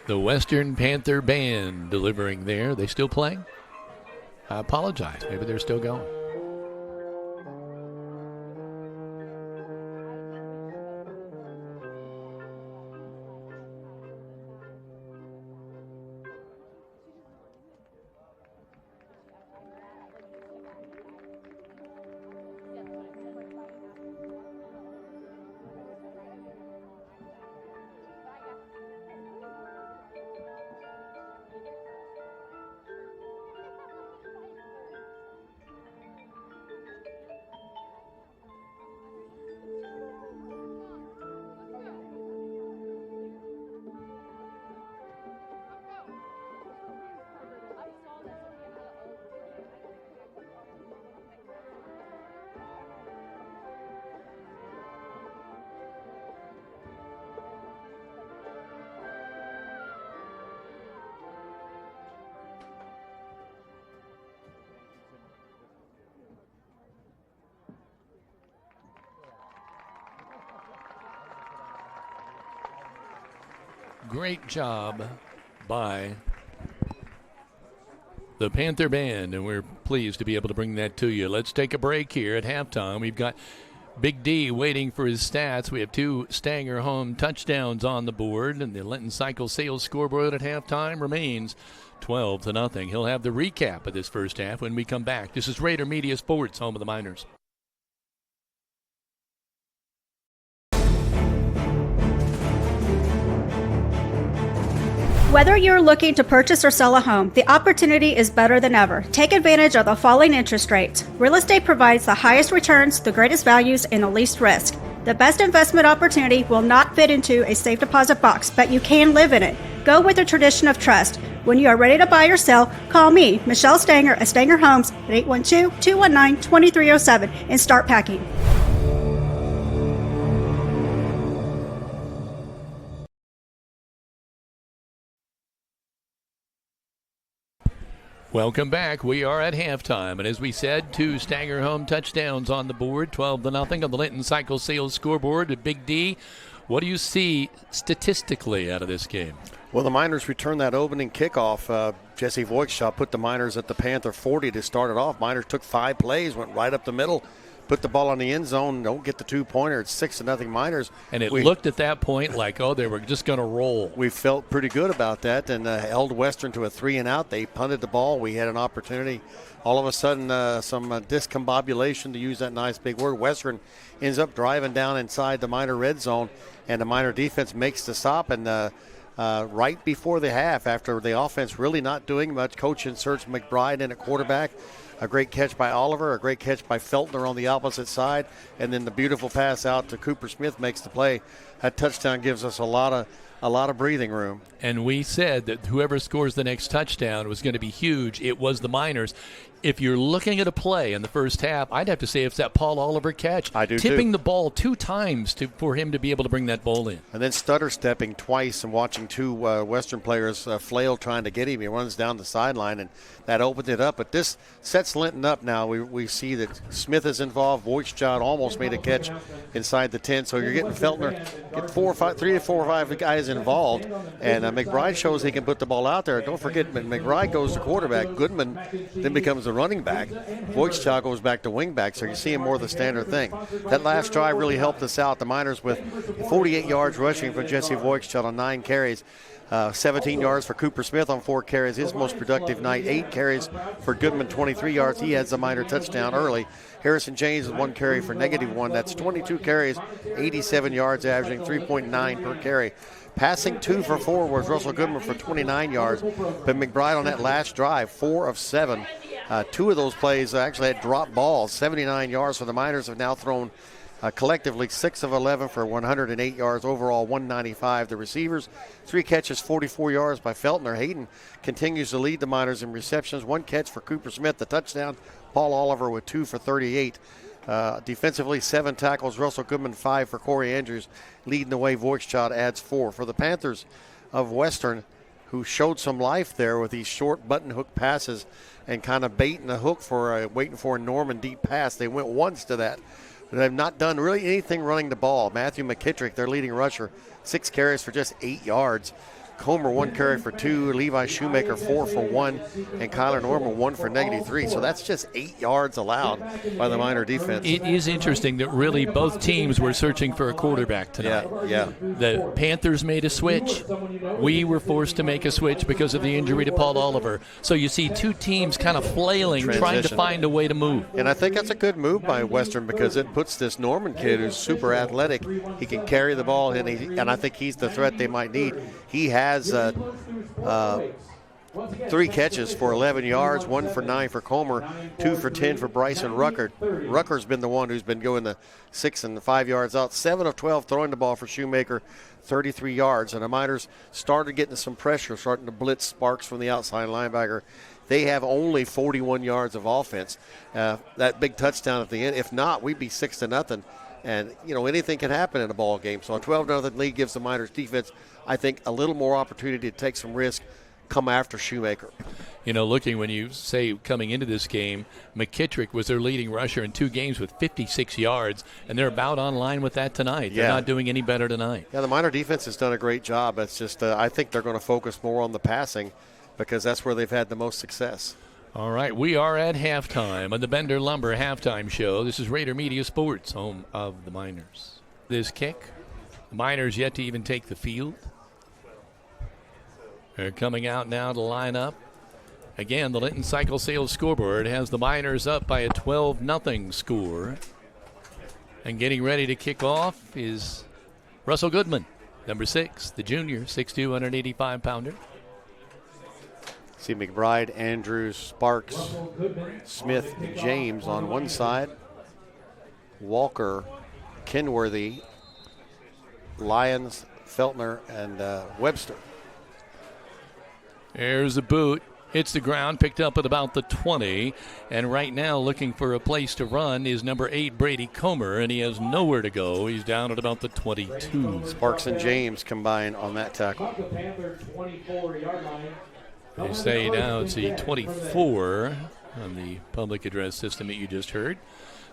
The Western Panther Band delivering there. They still playing? I apologize. Maybe they're still going. Great job by the Panther Band, and we're pleased to be able to bring that to you. Let's take a break here at halftime. We've got Big D waiting for his stats. We have 2 Stanger home touchdowns on the board, and the Linton Cycle sales scoreboard at halftime remains 12-0. He'll have the recap of this first half when we come back. This is Raider Media Sports, home of the Miners. Whether you're looking to purchase or sell a home, the opportunity is better than ever. Take advantage of the falling interest rates. Real estate provides the highest returns, the greatest values, and the least risk. The best investment opportunity will not fit into a safe deposit box, but you can live in it. Go with the tradition of trust. When you are ready to buy or sell, call me, Michelle Stanger at Stanger Homes at 812-219-2307 and start packing. Welcome back. We are at halftime, and as we said, 2 Stanger home touchdowns on the board, 12-0 on the Linton Cycle sales scoreboard. At Big D, what do you see statistically out of this game? Well, the Miners returned that opening kickoff. Jesse Voigtshaw put the Miners at the Panther 40 to start it off. Miners took 5 plays, went right up the middle, put the ball on the end zone, don't get the 2-pointer. It's 6-0 Miners. And it looked at that point like, they were just going to roll. We felt pretty good about that and held Western to a 3-and-out. They punted the ball. We had an opportunity. All of a sudden, some discombobulation, to use that nice big word. Western ends up driving down inside the Miner red zone, and the Miner defense makes the stop. And right before the half, after the offense really not doing much, coach inserts McBride in at quarterback. A great catch by Oliver, a great catch by Feltner on the opposite side, and then the beautiful pass out to Cooper Smith makes the play. That touchdown gives us a lot of breathing room. And we said that whoever scores the next touchdown was going to be huge. It was the Miners. If you're looking at a play in the first half, I'd have to say it's that Paul Oliver catch. I do tipping too. the ball 2 times for him to be able to bring that ball in. And then stutter stepping twice and watching 2 Western players flail trying to get him. He runs down the sideline, and that opened it up. But this sets Linton up now. We see that Smith is involved. Voigtshaw almost made a catch inside the 10. So you're getting Feltner, get 3 to 4 or 5 guys involved. And McBride shows he can put the ball out there. Don't forget, McBride goes to quarterback. Goodman then becomes the running back. Voigtshaw goes back to wing back, so you're seeing more of the standard thing. That last drive really helped us out. The Miners with 48 yards rushing for Jesse Voigtshaw on 9 carries. 17 yards for Cooper Smith on 4 carries, his most productive night. 8 carries for Goodman, 23 yards. He has the Miner touchdown early. Harrison James with 1 carry for -1. That's 22 carries, 87 yards, averaging 3.9 per carry. Passing 2 for 4 was Russell Goodman for 29 yards. But McBride on that last drive, 4 of 7. 2 of those plays actually had drop balls, 79 yards for the Miners. Have now thrown collectively 6 of 11 for 108 yards, overall 195. The receivers, 3 catches, 44 yards by Feltner. Hayden continues to lead the Miners in receptions. 1 catch for Cooper Smith, the touchdown. Paul Oliver with 2 for 38. Defensively, 7 tackles. Russell Goodman, 5 for Corey Andrews. Leading the way, Voigtshaw adds 4. For the Panthers of Western, who showed some life there with these short button hook passes and kind of baiting the hook for waiting for a Norman deep pass. They went once to that. But they've not done really anything running the ball. Matthew McKittrick, their leading rusher, 6 carries for just 8 yards. Comer 1 carry for 2, Levi Shoemaker 4 for 1, and Kyler Norman 1 for -3. So that's just 8 yards allowed by the Miner defense. It is interesting that really both teams were searching for a quarterback tonight. Yeah. The Panthers made a switch. We were forced to make a switch because of the injury to Paul Oliver. So you see two teams kind of flailing, trying to find a way to move. And I think that's a good move by Western because it puts this Norman kid who's super athletic. He can carry the ball, and I think he's the threat they might need. He has 3 catches for 11 yards, 1 for 9 for Comer, 2 for 10 for Bryson Rucker. Rucker's been the one who's been going the 6 and 5 yards out. 7 of 12 throwing the ball for Shoemaker, 33 yards. And the Miners started getting some pressure, starting to blitz Sparks from the outside linebacker. They have only 41 yards of offense. That big touchdown at the end, if not, we'd be 6-0. And, anything can happen in a ball game. So a 12-0 lead gives the Miners defense, I think, a little more opportunity to take some risk, come after Shoemaker. Looking when you say coming into this game, McKittrick was their leading rusher in 2 games with 56 yards, and they're about on line with that tonight. They're not doing any better tonight. Yeah, the Miner defense has done a great job. It's just I think they're going to focus more on the passing because that's where they've had the most success. All right, we are at halftime on the Bender Lumber Halftime Show. This is Raider Media Sports, home of the Miners. This kick, the Miners yet to even take the field. They're coming out now to line up. Again, the Linton Cycle Sales scoreboard has the Miners up by a 12-0 score. And getting ready to kick off is Russell Goodman, number 6, the junior, 6'2", 185-pounder. See McBride, Andrews, Sparks, Smith, James on one side. Walker, Kenworthy, Lyons, Feltner, and Webster. There's a boot. Hits the ground, picked up at about the 20. And right now looking for a place to run is number 8, Brady Comer, and he has nowhere to go. He's down at about the 22. Sparks and James combine on that tackle. They say now it's the 24 on the public address system that you just heard.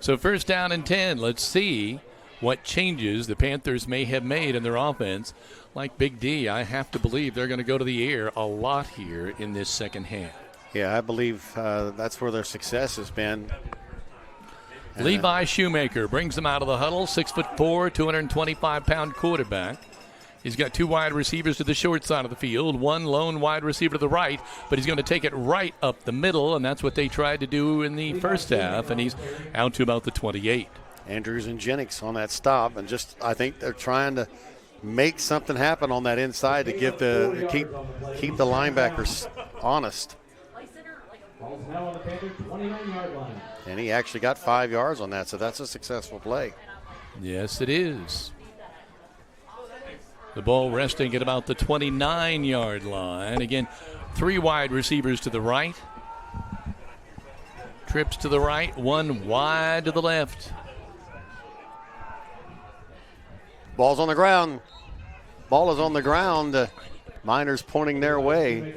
So first down and 10. Let's see what changes the Panthers may have made in their offense. Like Big D, I have to believe they're going to go to the air a lot here in this second half. Yeah, I believe that's where their success has been. Levi Shoemaker brings them out of the huddle, 6'4", 225-pound quarterback. He's got 2 wide receivers to the short side of the field, 1 lone wide receiver to the right, but he's going to take it right up the middle, and that's what they tried to do in the first half, and he's out to about the 28. Andrews and Jennings on that stop, and I think they're trying to make something happen on that inside to keep the linebackers honest. And he actually got 5 yards on that, so that's a successful play. Yes, it is. The ball resting at about the 29-yard line. Again, 3 wide receivers to the right. Trips to the right, 1 wide to the left. Ball's on the ground. Ball is on the ground. Miners pointing their way.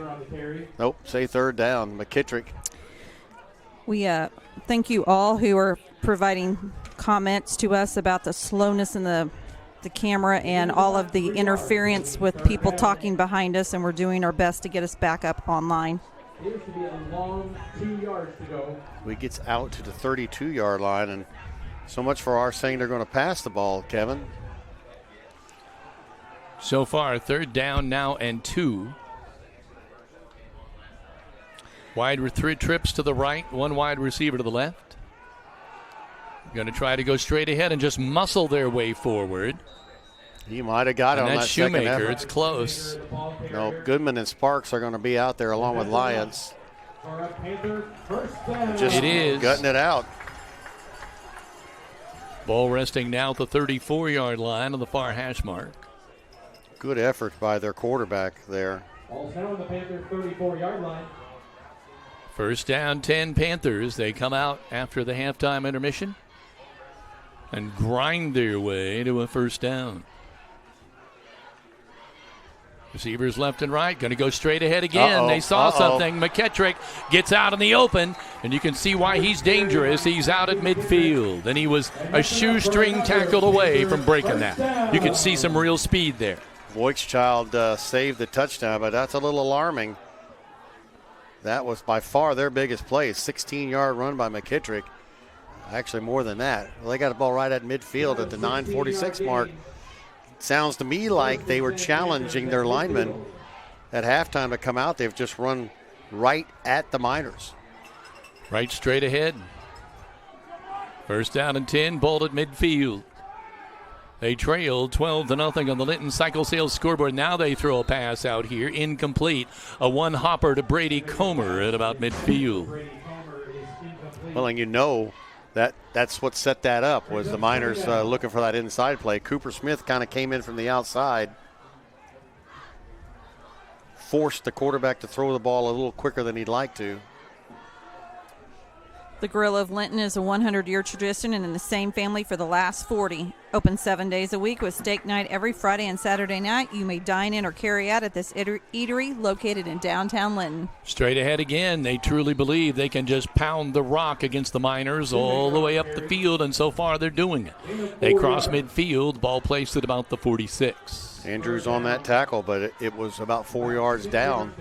Nope, say third down. McKittrick. We thank you all who are providing comments to us about the slowness in the camera and all of the interference with people talking behind us, and we're doing our best to get us back up online. We gets out to the 32-yard line, and so much for our saying they're going to pass the ball, Kevin. So far, third down now and 2. Wide 3 trips to the right, 1 wide receiver to the left. Going to try to go straight ahead and just muscle their way forward. He might have got it on that Shoemaker. Second effort. It's close. No, Goodman and Sparks are going to be out there along with Lyons. Just it is. Gutting it out. Ball resting now at the 34-yard line on the far hash mark. Good effort by their quarterback there. Ball's now on the Panthers' 34-yard line. First down, 10 Panthers. They come out after the halftime intermission and grind their way to a first down. Receivers left and right, going to go straight ahead again. They saw something. McKittrick gets out in the open, and you can see why he's dangerous. He's out at midfield, and he was a shoestring tackle away from breaking that. You can see some real speed there. Voigtchild saved the touchdown, but that's a little alarming. That was by far their biggest play, 16-yard run by McKittrick. Actually, more than that. Well, they got the ball right at midfield at the 9:46 mark. Sounds to me like they were challenging their linemen at halftime to come out. They've just run right at the Miners. Right straight ahead. First down and 10, ball at midfield. They trailed 12-0 on the Linton Cycle Sales scoreboard. Now they throw a pass out here, incomplete. A one-hopper to Brady Comer at about midfield. Well, and you know that's what set that up, was the Miners looking for that inside play. Cooper Smith kind of came in from the outside, forced the quarterback to throw the ball a little quicker than he'd like to. The Grill of Linton is a 100-year tradition and in the same family for the last 40. Open 7 days a week with steak night every Friday and Saturday night. You may dine in or carry out at this eatery located in downtown Linton. Straight ahead again. They truly believe they can just pound the rock against the Miners all the way up the field, and so far they're doing it. They cross midfield, ball placed at about the 46. Andrews on that tackle, but it was about 4 yards down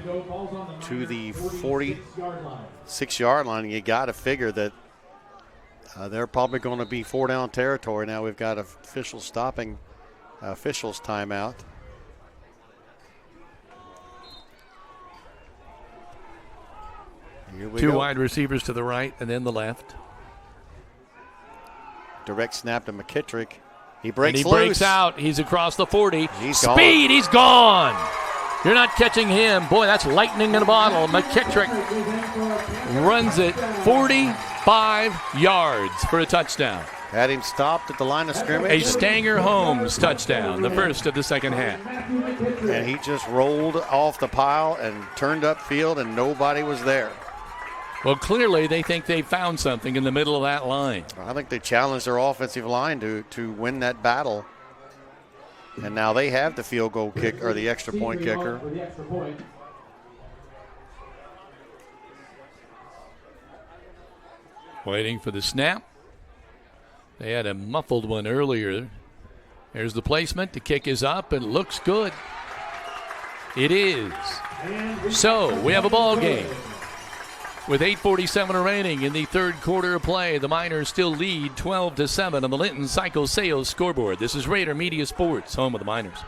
to the 46-yard line. You got to figure that they're probably going to be 4-down territory. Now we've got officials stopping officials timeout. Here we Two go. wide receivers to the right and then the left. Direct snap to McKittrick. He breaks and he loose. breaks out. He's across the 40. He's Speed, gone. he's gone. You're not catching him. Boy, that's lightning in a bottle. McKittrick runs it 45 yards for a touchdown. Had him stopped at the line of scrimmage. A Stanger Holmes touchdown, the first of the second half. And he just rolled off the pile and turned upfield, and nobody was there. Well, clearly they think they found something in the middle of that line. I think they challenged their offensive line to win that battle. And now they have the field goal kick, or the extra point kicker. Waiting for the snap. They had a muffled one earlier. There's the placement. The kick is up and looks good. It is. So we have a ball game. With 8:47 remaining in the third quarter of play, the Miners still lead 12-7 on the Linton Cycle Sales scoreboard. This is Rader Media Sports, home of the Miners.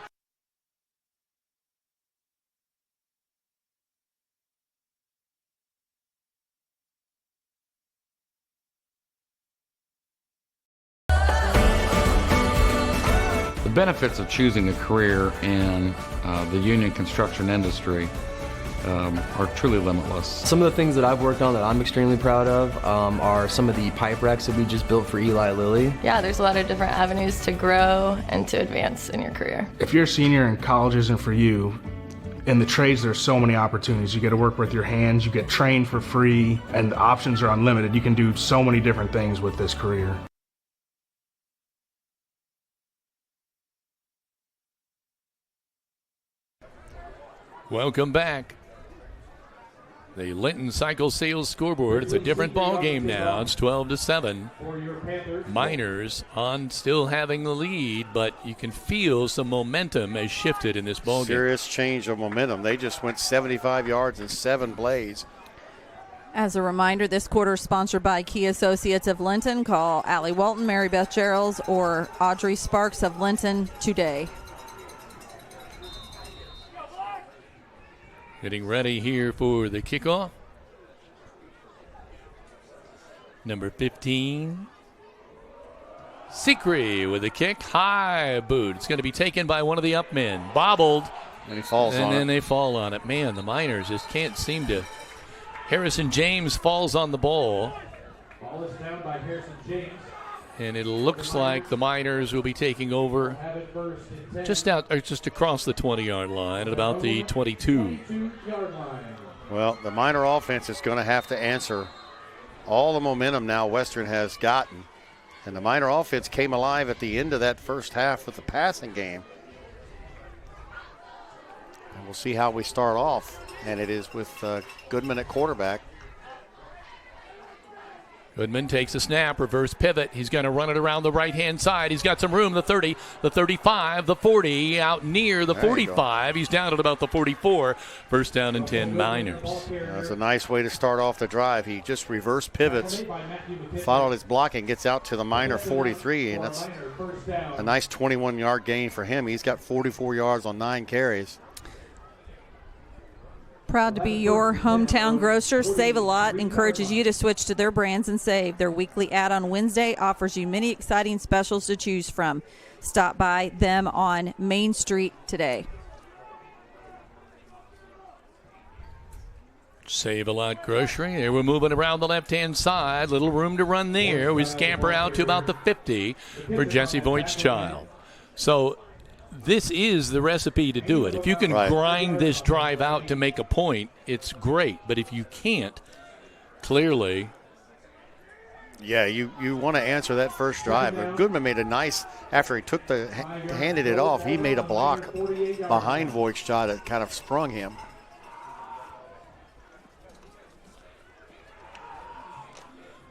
The benefits of choosing a career in the union construction industry are truly limitless. Some of the things that I've worked on that I'm extremely proud of are some of the pipe racks that we just built for Eli Lilly. Yeah, there's a lot of different avenues to grow and to advance in your career. If you're a senior and college isn't for you, in the trades there's so many opportunities. You get to work with your hands, you get trained for free, and the options are unlimited. You can do so many different things with this career. Welcome back. The Linton Cycle Sales scoreboard. It's a different ball game now. It's 12-7. Miners on still having the lead, but you can feel some momentum has shifted in this ball game. Serious change of momentum. They just went 75 yards in 7 plays. As a reminder, this quarter is sponsored by Key Associates of Linton. Call Allie Walton, Mary Beth Geralds, or Audrey Sparks of Linton today. Getting ready here for the kickoff. Number 15. Sikri with a kick. High boot. It's going to be taken by one of the up men. Bobbled. And he falls on it. And then they fall on it. Man, the Miners just can't seem to. Harrison James falls on the ball. Ball is down by Harrison James. And it looks like the Miners will be taking over just across the 20-yard line at about the 22. Well, the Miner offense is going to have to answer all the momentum now Western has gotten. And the Miner offense came alive at the end of that first half with the passing game. And we'll see how we start off. And it is with Goodman at quarterback. Goodman takes a snap, reverse pivot. He's going to run it around the right-hand side. He's got some room, the 30, the 35, the 40, out near the 45. He's down at about the 44. First down and 10 Miners. That's a nice way to start off the drive. He just reverse pivots, followed his blocking, gets out to the Miner 43, and that's a nice 21-yard gain for him. He's got 44 yards on 9 carries. Proud to be your hometown grocer. Save a Lot encourages you to switch to their brands and save. Their weekly ad on Wednesday offers you many exciting specials to choose from. Stop by them on Main Street today. Save a Lot Grocery. There we're moving around the left-hand side. Little room to run there. We scamper out to about the 50 for Jesse Voigtchild. So this is the recipe to do it. If you can grind this drive out to make a point, it's great. But if you can't, clearly. Yeah, you want to answer that first drive. But Goodman made a nice, after he took handed it off, he made a block behind Voigtchild that kind of sprung him.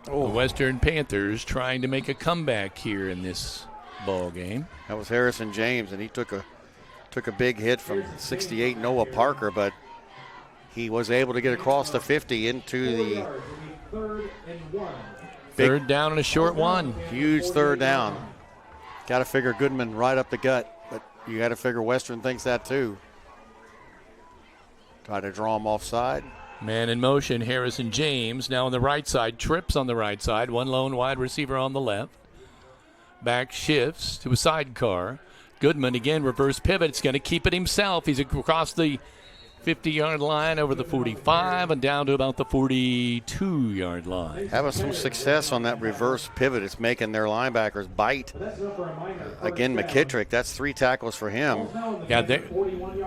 The Western Panthers trying to make a comeback here in this ball game. That was Harrison James, and he took a big hit from 68 Noah Parker, but he was able to get across the 50 into the third down and a short one. Huge third down. Got to figure Goodman right up the gut, but you got to figure Western thinks that too. Try to draw him offside. Man in motion, Harrison James now on the right side, trips on the right side, one lone wide receiver on the left. Back shifts to a sidecar. Goodman again, reverse pivot. It's going to keep it himself. He's across the 50-yard line over the 45 and down to about the 42-yard line. Having some success on that reverse pivot. It's making their linebackers bite. Again, McKittrick, that's 3 tackles for him. Yeah,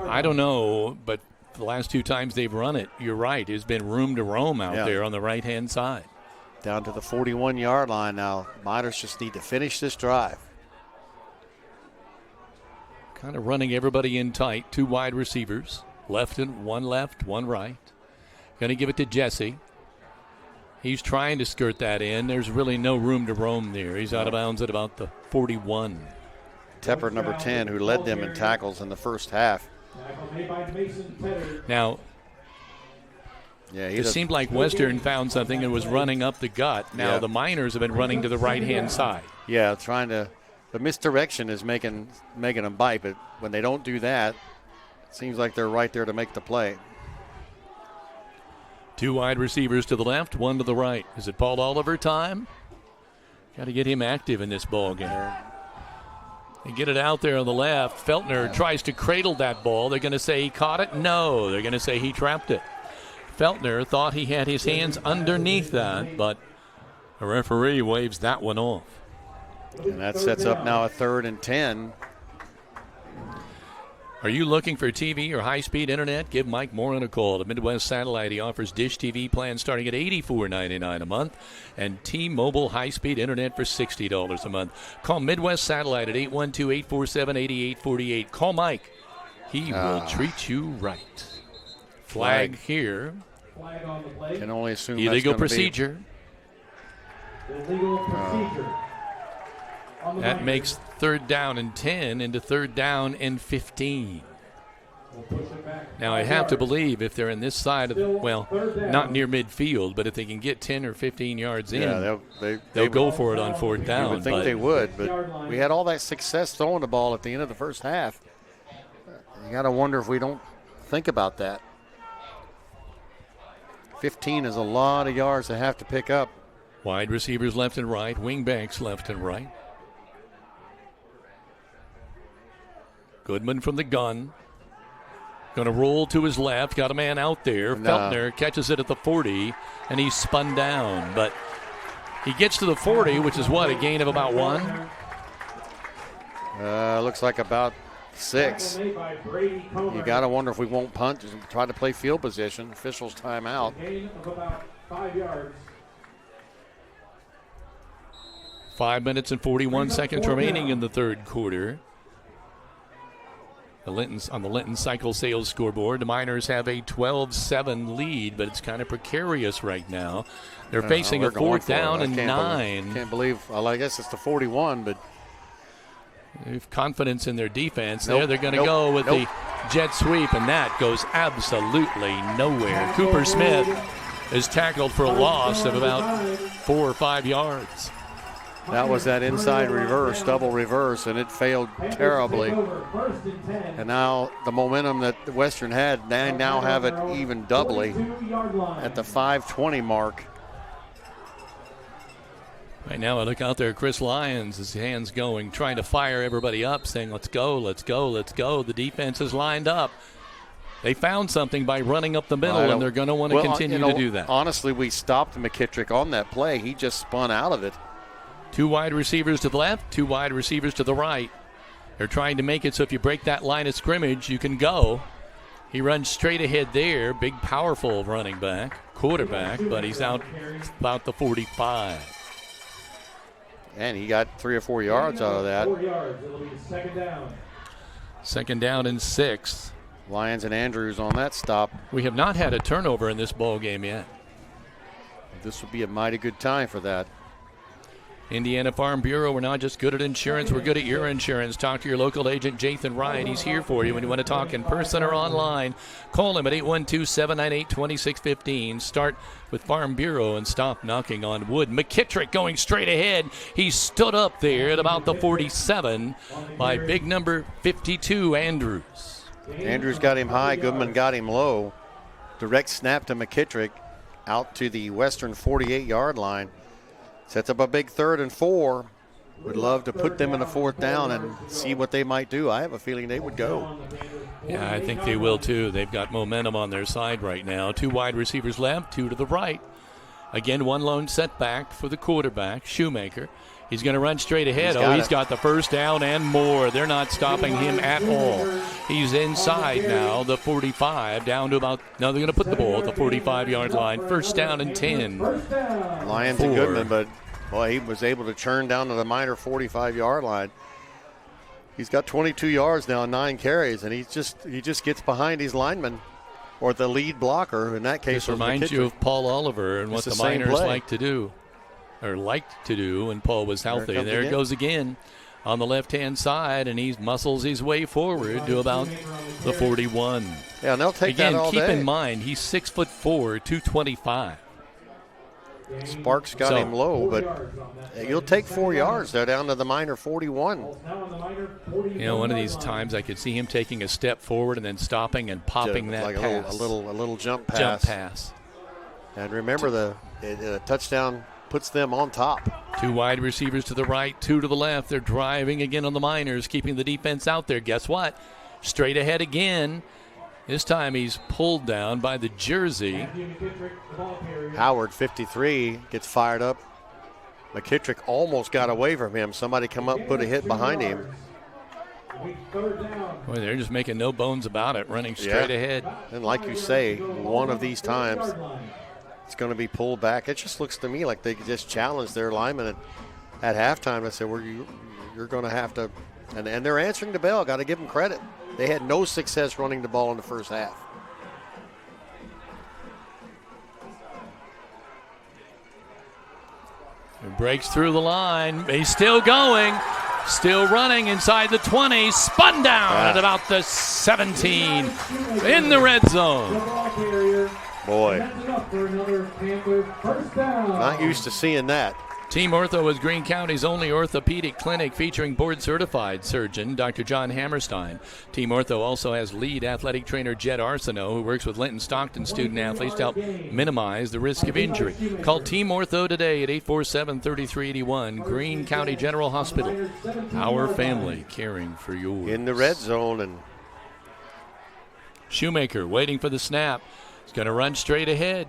I don't know, but the last 2 times they've run it, you're right, there's been room to roam out there on the right-hand side. Down to the 41-yard line now. Miners just need to finish this drive. Kind of running everybody in tight. 2 wide receivers. One left, one right. Going to give it to Jesse. He's trying to skirt that in. There's really no room to roam there. He's out of bounds at about the 41. Tepper, number 10, who led them in tackles in the first half. Now, it seemed like Western found something and was running up the gut. Now the Miners have been running to the right-hand side. Yeah, trying to. The misdirection is making them bite, but when they don't do that, it seems like they're right there to make the play. 2 wide receivers to the left, 1 to the right. Is it Paul Oliver time? Got to get him active in this ball game. They get it out there on the left. Feltner tries to cradle that ball. They're going to say he caught it? No, they're going to say he trapped it. Feltner thought he had his hands underneath that, but a referee waves that one off. And that sets up now a 3rd and 10. Are you looking for TV or high-speed internet? Give Mike Morin a call. At Midwest Satellite, he offers Dish TV plans starting at $84.99 a month and T-Mobile high-speed internet for $60 a month. Call Midwest Satellite at 812-847-8848. Call Mike. He will treat you right. Flag here. Flag on the play. Can only assume illegal procedure. Illegal procedure. That makes 3rd down and 10 into 3rd down and 15. Now, I have to believe if they're in this side of, not near midfield, but if they can get 10 or 15 yards in, they'll go for it on 4th down. You would think they would, but we had all that success throwing the ball at the end of the first half. You got to wonder if we don't think about that. 15 is a lot of yards to have to pick up. Wide receivers left and right, wing backs left and right. Goodman from the gun. Going to roll to his left. Got a man out there. Feltner catches it at the 40, and he's spun down. But he gets to the 40, which is what, a gain of about 1? Looks like about 6. You got to wonder if we won't punt. Just try to play field position. Officials timeout. Gain of about 5 yards. 5 minutes and 41 seconds remaining in the 3rd quarter. On the Linton cycle sales scoreboard, the Miners have a 12-7 lead, but it's kind of precarious right now. They're facing a 4th down and 9. Can't believe, well, I guess it's the 41, but they have confidence in their defense there. They're going to go with the jet sweep, and that goes absolutely nowhere. Cooper Smith is tackled for a loss of about 4 or 5 yards. That was that inside reverse, double reverse, and it failed terribly. And now the momentum that Western had, they now have it even doubly at the 5:20 mark. Right now, I look out there, Chris Lyons, his hands going, trying to fire everybody up, saying, let's go, let's go, let's go. The defense is lined up. They found something by running up the middle, and they're going to want to continue to do that. Honestly, we stopped McKittrick on that play. He just spun out of it. 2 wide receivers to the left, 2 wide receivers to the right. They're trying to make it so if you break that line of scrimmage, you can go. He runs straight ahead there. Big, powerful running back, quarterback, but he's out about the 45. And he got 3 or 4 yards out of that. 4 yards. It'll be second down. Second down and 6. Lyons and Andrews on that stop. We have not had a turnover in this ball game yet. This would be a mighty good time for that. Indiana Farm Bureau, we're not just good at insurance, we're good at your insurance. Talk to your local agent, Jathan Ryan. He's here for you when you want to talk in person or online. Call him at 812-798-2615. Start with Farm Bureau and stop knocking on wood. McKittrick going straight ahead. He stood up there at about the 47 by big number 52, Andrews. Andrews got him high, Goodman got him low. Direct snap to McKittrick out to the Western 48-yard line. Sets up a big 3rd and 4. Would love to put them in a 4th down and see what they might do. I have a feeling they would go. Yeah, I think they will too. They've got momentum on their side right now. 2 wide receivers left, 2 to the right. Again, 1 lone setback for the quarterback, Shoemaker. He's going to run straight ahead. He's got the first down and more. They're not stopping him at all. He's inside now, the 45, down to about, no, they're going to put the ball at the 45-yard line. First down and 10. Lyons and Goodman, but boy, he was able to churn down to the Miner 45-yard line. He's got 22 yards now and 9 carries, and he just gets behind his lineman or the lead blocker. In that case, this reminds you of Paul Oliver and what the Miners like to do. Or liked to do when Paul was healthy. There it goes again on the left-hand side, and he muscles his way forward to about the 41. Yeah, and they'll take again, that all keep day. in mind, he's 6'4", 225. Sparks got him low, but you'll take 4 yards. They're down to the Miner 41. You know, one of these times I could see him taking a step forward and then stopping and popping that like pass. a little jump pass. And remember, the touchdown puts them on top. 2 wide receivers to the right, 2 to the left. They're driving again on the Miners, keeping the defense out there. Guess what? Straight ahead again. This time he's pulled down by the jersey. Howard, 53, gets fired up. McKittrick almost got away from him. Somebody come up, put a hit behind him. Boy, they're just making no bones about it, running straight ahead. And like you say, one of these times it's going to be pulled back. It just looks to me like they just challenged their linemen at halftime. I said, you're going to have to, and they're answering the bell. Got to give them credit. They had no success running the ball in the first half. It breaks through the line. He's still going, still running inside the 20. Spun down at about the 17 in the red zone. Boy, not used to seeing that. Team Ortho is Greene County's only orthopedic clinic featuring board-certified surgeon Dr. John Hammerstein. Team Ortho also has lead athletic trainer Jed Arsenault, who works with Linton Stockton student-athletes to help minimize the risk of injury. Call Team Ortho today at 847-3381. Greene County General Hospital. Our family caring for yours. In the red zone. And Shoemaker waiting for the snap. He's going to run straight ahead.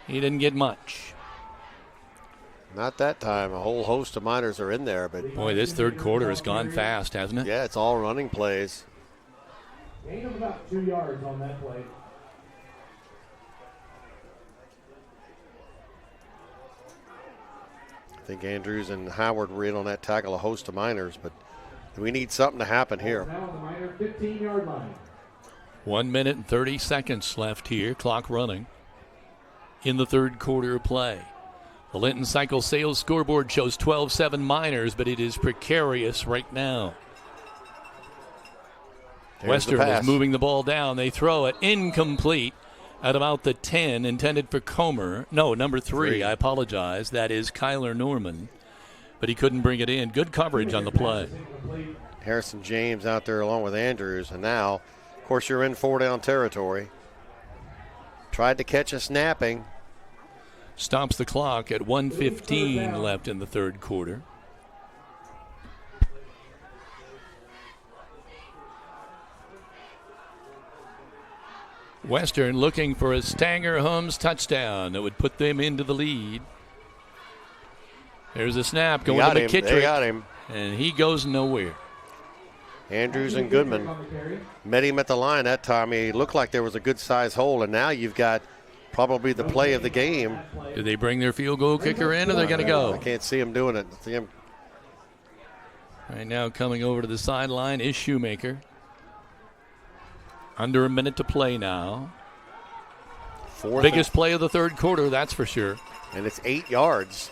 He didn't get much. Not that time. A whole host of Miners are in there, but boy, this third quarter has gone fast, hasn't it? Yeah, it's all running plays. Gain of about 2 yards on that play. I think Andrews and Howard were in on that tackle, a host of Miners, but we need something to happen here. Now on the Miner 15-yard line. 1 minute and 30 seconds left here, clock running in the third quarter of play. The Linton Cycle Sales scoreboard shows 12-7 Miners, but it is precarious right now. Western is moving the ball down. They throw it incomplete at about the 10, intended for Comer. No, number 3. I apologize. That is Kyler Norman, but he couldn't bring it in. Good coverage on the play. Harrison James out there along with Andrews, and now, of course, you're in 4-down territory. Tried to catch a snapping. Stops the clock at 1:15 left in the third quarter. Western looking for a Stanger-Hums touchdown that would put them into the lead. There's a snap going to McKittrick. They got him. And he goes nowhere. Andrews and Goodman met him at the line that time. He looked like there was a good-sized hole, and now you've got probably the play of the game. Do they bring their field goal kicker in, or they're going to go? I can't see him doing it. See him. Right now coming over to the sideline is Shoemaker. Under a minute to play now. Biggest play of the third quarter, that's for sure. And it's 8 yards.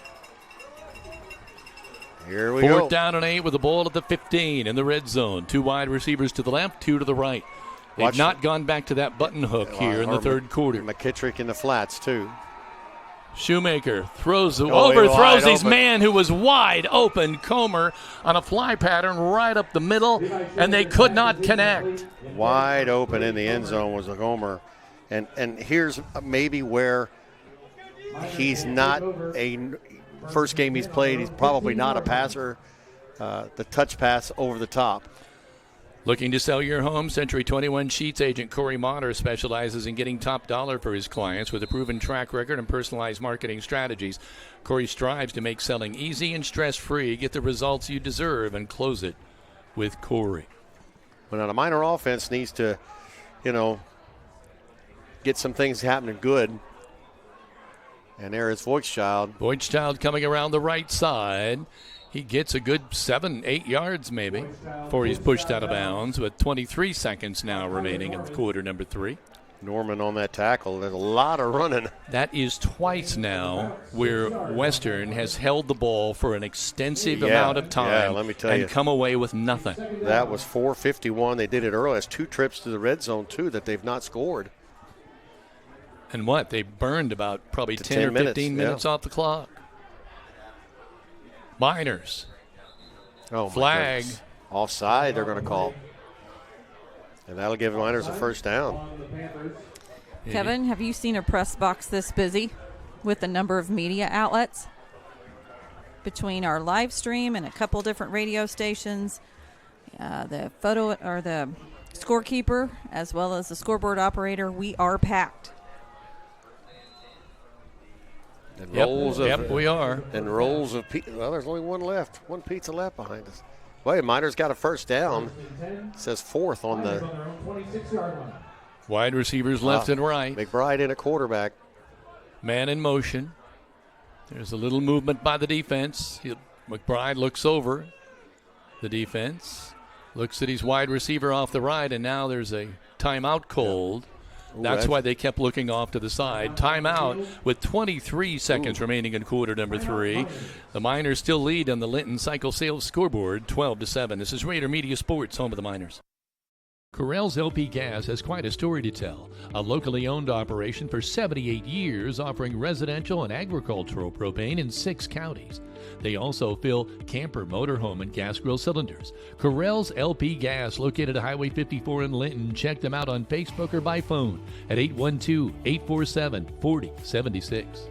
Here we go. Fourth down and 8 with the ball at the 15 in the red zone. 2 wide receivers to the left, 2 to the right. They've not gone back to that button hook here in the third quarter. McKittrick in the flats, too. Shoemaker overthrows his man who was wide open, Comer, on a fly pattern right up the middle, and they could not connect. Wide open in the end zone was a Comer. And here's maybe where he's not a first game he's played. He's probably not a passer. The touch pass over the top. Looking to sell your home? Century 21 Sheets agent Corey Motter specializes in getting top dollar for his clients with a proven track record and personalized marketing strategies. Corey strives to make selling easy and stress-free. Get the results you deserve and close it with Corey. Well, now the Miner offense needs to, get some things happening good. And there is Voigtchild. Voigtchild coming around the right side. He gets a good 7-8 yards maybe before he's pushed out of bounds with 23 seconds now remaining in quarter number 3. Norman on that tackle. There's a lot of running. That is twice now where Western has held the ball for an extensive amount of time let me tell you, come away with nothing. That was 4:51. They did it early. It's 2 trips to the red zone, too, that they've not scored. And what? They burned about probably 10 or 15 minutes off the clock. Miners. Flag. Offside they're going to call. And that'll give Miners a first down. Kevin, have you seen a press box this busy with the number of media outlets? Between our live stream and a couple different radio stations, the photo or the scorekeeper, as well as the scoreboard operator, we are packed. And we are. And rolls of pizza. Well, there's only one left. One pizza left behind us. Wait, Miners got a first down. It says 4th on the. Wide receivers left and right. McBride in a quarterback. Man in motion. There's a little movement by the defense. McBride looks over the defense. Looks at his wide receiver off the right, and now there's a timeout called. That's why they kept looking off to the side. Timeout with 23 seconds remaining in quarter number 3. The Miners still lead on the Linton Cycle Sales scoreboard, 12-7. This is Raider Media Sports, home of the Miners. Correll's LP Gas has quite a story to tell. A locally owned operation for 78 years, offering residential and agricultural propane in 6 counties. They also fill camper, motorhome, and gas grill cylinders. Correll's LP Gas, located at Highway 54 in Linton. Check them out on Facebook or by phone at 812-847-4076.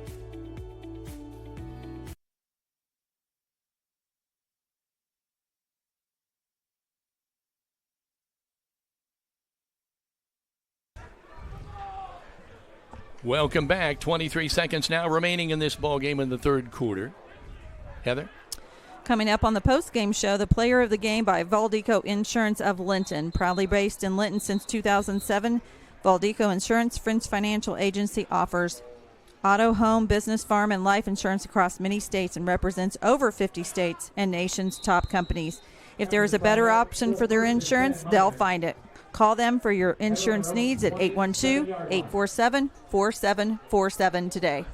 Welcome back. 23 seconds now remaining in this ball game in the third quarter. Heather? Coming up on the post-game show, the player of the game by Valdico Insurance of Linton. Proudly based in Linton since 2007, Valdico Insurance Friends Financial Agency offers auto, home, business, farm, and life insurance across many states and represents over 50 states and nation's top companies. If there is a better option for their insurance, they'll find it. Call them for your insurance needs at 812-847-4747 today.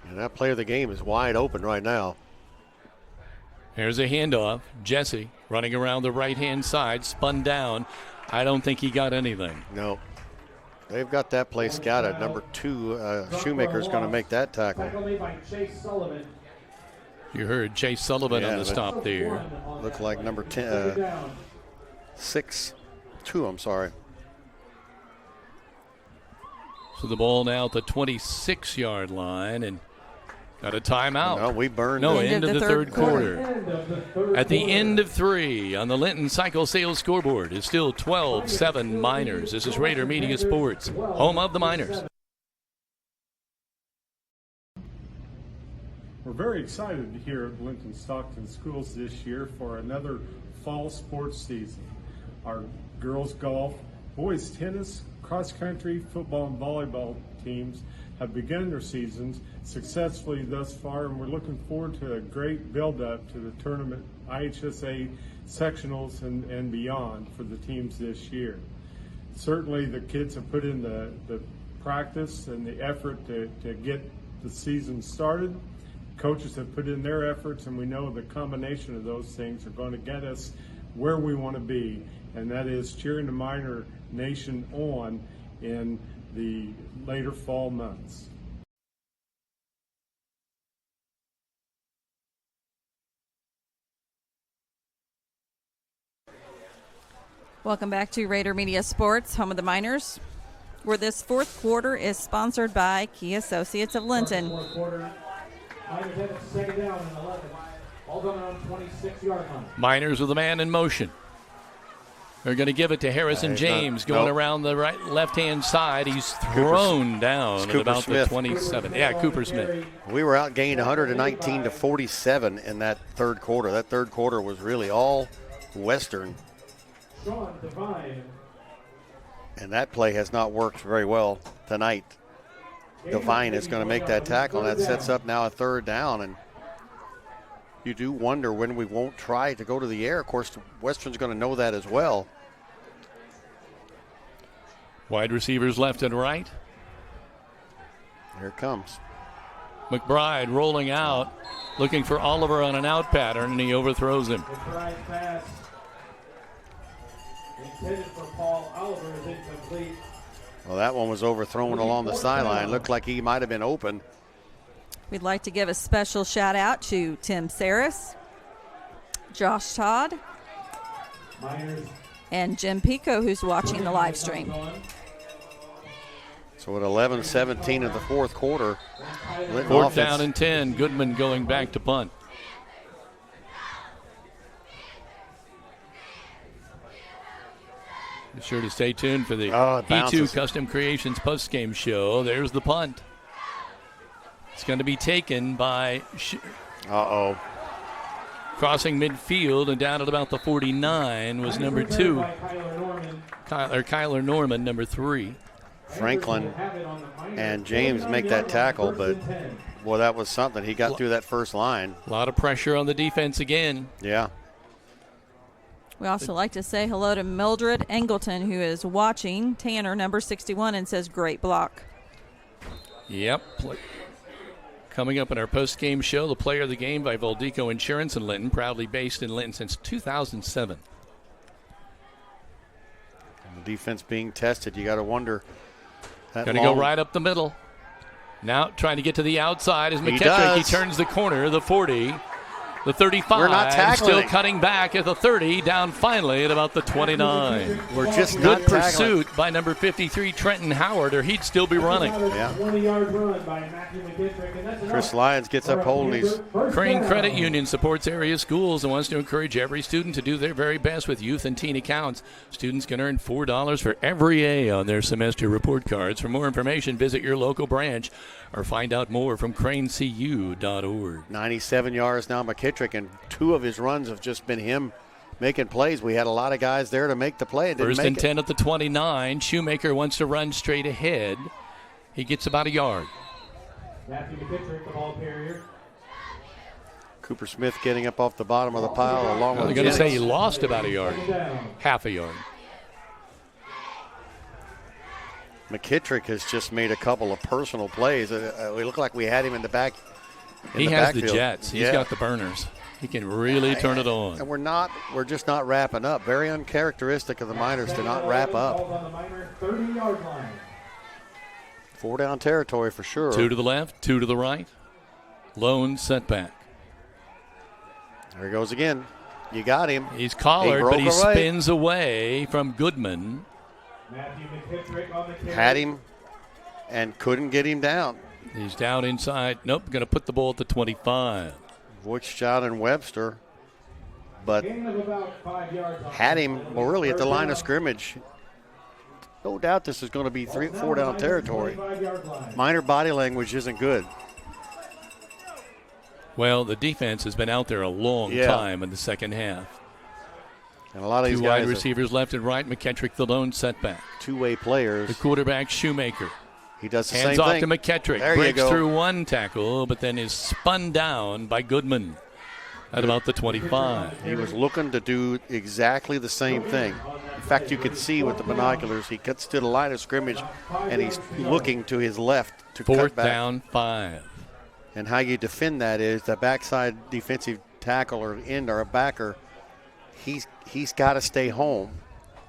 And that play of the game is wide open right now. Here's a handoff. Jesse running around the right-hand side, spun down. I don't think he got anything. No. They've got that play scouted. Number 2, Shoemaker's going to make that tackle. You heard Chase Sullivan on the stop there. Looked like number 6-2, I'm sorry. So the ball now at the 26-yard line, and got a timeout. No, we burned. No, end of the third quarter. At the end of 3 on the Linton Cycle Sales scoreboard is still 12-7 Miners. This is Raider Media Sports, home of the Miners. We're very excited here at Linton Stockton Schools this year for another fall sports season. Our girls golf, boys tennis, cross country, football, and volleyball teams have begun their seasons successfully thus far, and we're looking forward to a great build-up to the tournament, IHSA sectionals and beyond for the teams this year. Certainly the kids have put in the practice and the effort to get the season started. Coaches have put in their efforts, and we know the combination of those things are going to get us where we want to be, and that is cheering the Miner Nation on in the later fall months. Welcome back to Raider Media Sports, home of the Miners, where this fourth quarter is sponsored by Key Associates of Linton. Fourth quarter, Miners have it second down and 11. All done on 26-yard line. Miners with a man in motion. They're going to give it to Harrison James going around the left-hand side. He's thrown down at about the 27. Yeah, Cooper Smith. We were outgained 119-47 in that third quarter. That third quarter was really all Western. And that play has not worked very well tonight. Devine is going to make that tackle, and that sets up now a third down. And you do wonder when we won't try to go to the air. Of course, Western's going to know that as well. Wide receivers left and right. Here it comes. McBride rolling out, looking for Oliver on an out pattern, and he overthrows him. McBride pass intended for Paul Oliver is incomplete. Well, that one was overthrown along the sideline. Looked like he might have been open. We'd like to give a special shout out to Tim Saris, Josh Todd, and Jim Pico, who's watching the live stream. So at 11-17 in the fourth quarter, Linton Fourth down and 10. Goodman going back to punt. Be sure to stay tuned for the E2 Custom Creations postgame show. There's the punt. It's going to be taken by crossing midfield and down at about the 49 was number 2. Kyler Norman, number 3. Franklin and James make that tackle, but boy, that was something. He got through that first line. A lot of pressure on the defense again. Yeah. We also like to say hello to Mildred Engleton, who is watching Tanner, number 61, and says great block. Yep. Coming up in our post-game show, the player of the game by Valdico Insurance in Linton, proudly based in Linton since 2007. And the defense being tested, you got to wonder. Going to go right up the middle. Now trying to get to the outside is McKettrick. He turns the corner, the 40. The 35. We're not tackling. Still cutting back at the 30, down finally at about the 29. We're just good not pursuit tackling. by number 53, Trenton Howard, or he'd still be running. Yeah. 20-yard run by Matthew McKittrick, and that's Chris Lyons gets up holding these. Crane Credit Union supports area schools and wants to encourage every student to do their very best with youth and teen accounts. Students can earn $4 for every A on their semester report cards. For more information, visit your local branch or find out more from cranecu.org. 97 yards now, McKittrick, and 2 of his runs have just been him making plays. We had a lot of guys there to make the play. First and 10 at the 29. Shoemaker wants to run straight ahead. He gets about a yard. Matthew McKittrick, the ball carrier. Cooper Smith getting up off the bottom of the pile along with They're going to say he Jennings. lost about a yard, half a yard. McKittrick has just made a couple of personal plays. We look like we had him in the back. He has the jets. He's got the burners. He can really turn it on. And we're just not wrapping up. Very uncharacteristic of the Miners to not wrap up. 30-yard line. 4 down territory for sure. 2 to the left, 2 to the right. Lone setback. There he goes again. You got him. He's collared, but he away. spins away from Goodman. Matthew McKittrick on the carry. Had him and couldn't get him down. He's down inside. Nope, going to put the ball at the 25. Voigtchild and Webster, but Gain of about 5 yards on had him, well, really at the line of scrimmage. No doubt this is going to be 3-4 down territory. Miner body language isn't good. Well, the defense has been out there a long time in the second half. And a lot of these 2 guys wide receivers left and right. McKittrick, the lone setback. Two-way players. The quarterback, Shoemaker. He does the Hands same off thing. to McKittrick. There you Breaks go. through one tackle, but then is spun down by Goodman at about the 25. He was looking to do exactly the same thing. In fact, you could see with the binoculars, he gets to the line of scrimmage, and he's looking to his left to cut Fourth back. down, 5. And how you defend that is the backside defensive tackle or end or a backer, he's got to stay home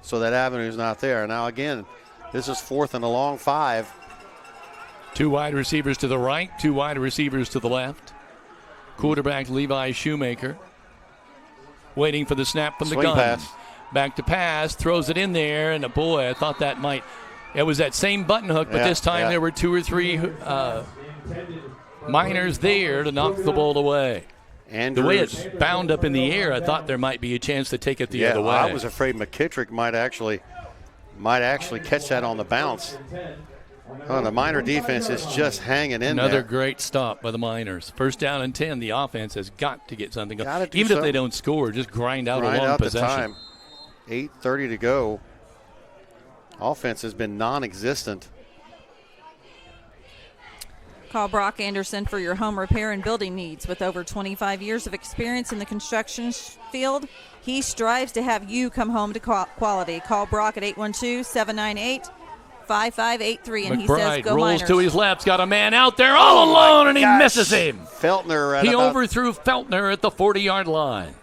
so that avenue's not there. Now, again, this is 4th and a long 5. 2 wide receivers to the right, 2 wide receivers to the left. Quarterback Levi Shoemaker waiting for the snap from the Swing gun. pass. Back to pass, throws it in there, and boy, I thought that might. It was that same button hook, but this time there were 2 or 3 Miners there to knock the ball away. The way it's bound up in the air, I thought there might be a chance to take it the other way. I was afraid McKittrick might actually catch that on the bounce. Oh, the Miner defense is just hanging in Another there. great stop by the Miners. First down and 10. The offense has got to get something going. Gotta do Even if they something. don't score, just grind out a long the possession. time. 8:30 to go. Offense has been non-existent. Call Brock Anderson for your home repair and building needs. With over 25 years of experience in the construction field, he strives to have you come home to quality. Call Brock at 812-798-5583, and he says, McBride go rolls Miners. to his left. He's got a man out there all alone, and he misses him. Feltner at He about- overthrew Feltner at the 40-yard line.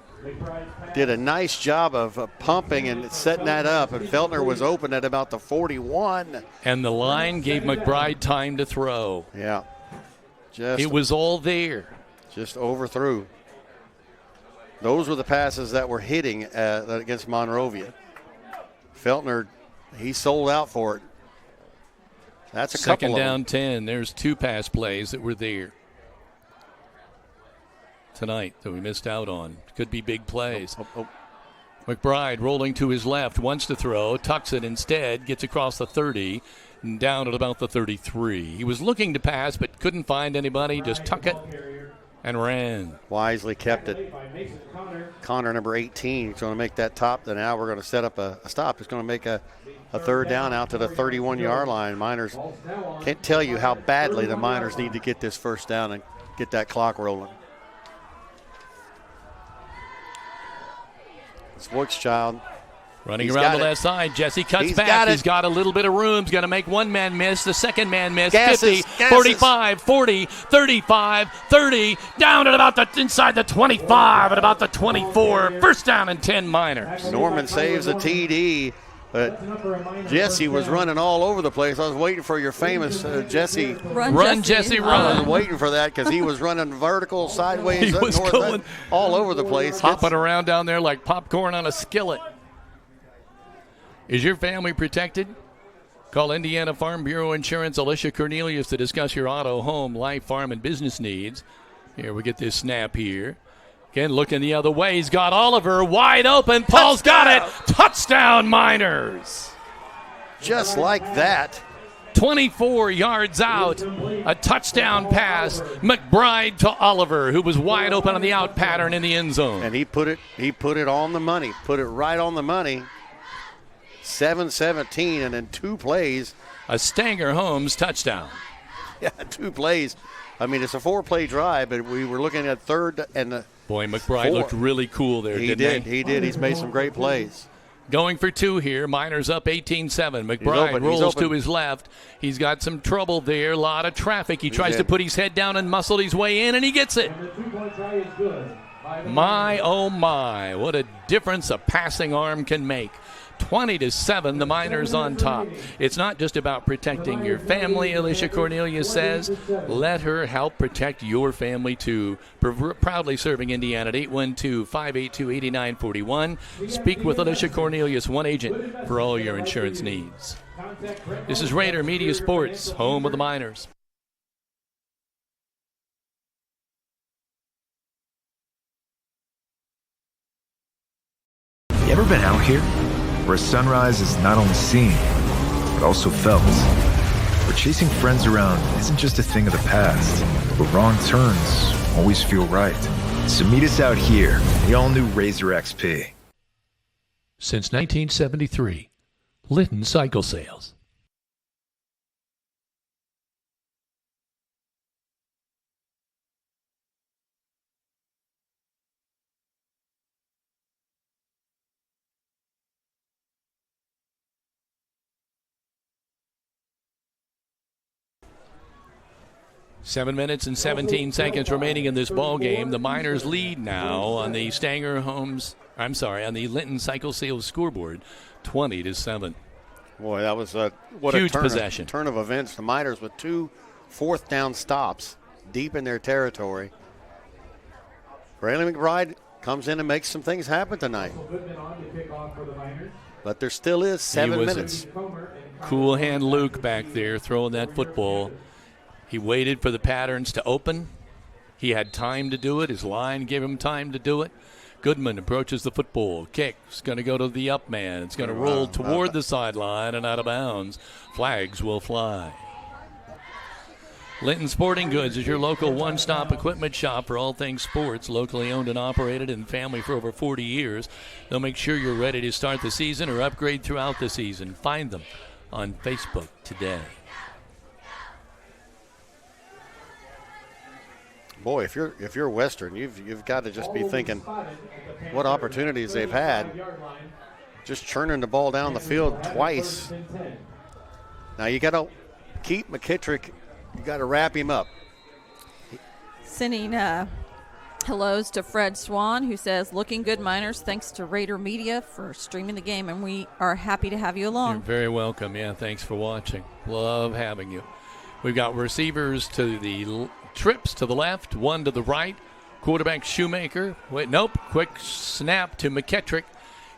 did a nice job of pumping and setting that up, and Feltner was open at about the 41. And the line gave McBride time to throw. Yeah. It was all there. Just overthrew. Those were the passes that were hitting against Monrovia. Feltner, he sold out for it. That's a Second couple down of 10. There's 2 pass plays that were there tonight that we missed out on. Could be big plays. McBride rolling to his left, wants to throw, tucks it instead, gets across the 30, and down at about the 33. He was looking to pass but couldn't find anybody, just tuck it and ran. Wisely kept it. Connor, number 18, is going to make that top. Then now we're going to set up a stop. It's going to make a third down out to the 31-yard line. Miners, can't tell you how badly the Miners need to get this first down and get that clock rolling. It's Voigtchild. Running around the left side. Jesse cuts He's back. got it. He's got a little bit of room. He's going to make one man miss. The second man miss. Gasses, 50, 45, 40, 35, 30. Down at about the inside the 25 at about the 24. First down and 10 Miners. Norman saves a TD, but Jesse was running all over the place. I was waiting for your famous Jesse. Run, Jesse, run. I was waiting for that because he was running vertical, sideways, He up was north, going all over the place. Hopping around down there like popcorn on a skillet. Is your family protected? Call Indiana Farm Bureau Insurance Alicia Cornelius to discuss your auto, home, life, farm, and business needs. Here, we get this snap here. Again, looking the other way. He's got Oliver wide open. Paul's got it. Touchdown, Miners. Just like that. 24 yards out. A touchdown pass. McBride to Oliver, who was wide open on the out pattern in the end zone. And he put it on the money. Put it right on the money. 7-17, and in 2 plays. A Stanger Holmes touchdown. Yeah, 2 plays. I mean, it's a 4-play drive, but we were looking at third and Boy, McBride looked really cool there, didn't he? He did. He's made some great plays. Going for 2 here. Miners up 18-7. McBride rolls to his left. He's got some trouble there. A lot of traffic. He tries to put his head down and muscle his way in, and he gets it. My, oh my, what a difference a passing arm can make. 20-7, the Miners on top. It's not just about protecting your family, Alicia Cornelius says. Let her help protect your family, too. Proudly serving Indiana at 812-582-8941. Speak with Alicia Cornelius, one agent for all your insurance needs. This is Rader Media Sports, home of the Miners. You ever been out here? Where a sunrise is not only seen, but also felt. Where chasing friends around isn't just a thing of the past, but wrong turns always feel right. So meet us out here, the all-new Razor XP. Since 1973, Linton Cycle Sales. Seven minutes and 17 seconds remaining in this ball game. The Miners lead now on the on the Linton Cycle Sales scoreboard, 20-7. Boy, that was what huge a possession. Turn of events. The Miners with 2 fourth-down stops deep in their territory. Reilly McBride comes in and makes some things happen tonight. But there still is 7 minutes. Cool hand Luke back there throwing that football. He waited for the patterns to open. He had time to do it. His line gave him time to do it. Goodman approaches the football. Kick. It's going to go to the up man. It's going to roll toward the sideline and out of bounds. Flags will fly. Linton Sporting Goods is your local one-stop equipment shop for all things sports, locally owned and operated and family for over 40 years. They'll make sure you're ready to start the season or upgrade throughout the season. Find them on Facebook today. Boy, if you're Western, you've got to just be thinking what opportunities they've had. Just churning the ball down the field twice. Now you got to keep McKittrick. You got to wrap him up. Sending hellos to Fred Swan, who says, "Looking good, Miners. Thanks to Rader Media for streaming the game, and we are happy to have you along." You're very welcome. Yeah, thanks for watching. Love having you. We've got receivers to the trips to the left, one to the right. Quarterback Shoemaker. Quick snap to McKittrick.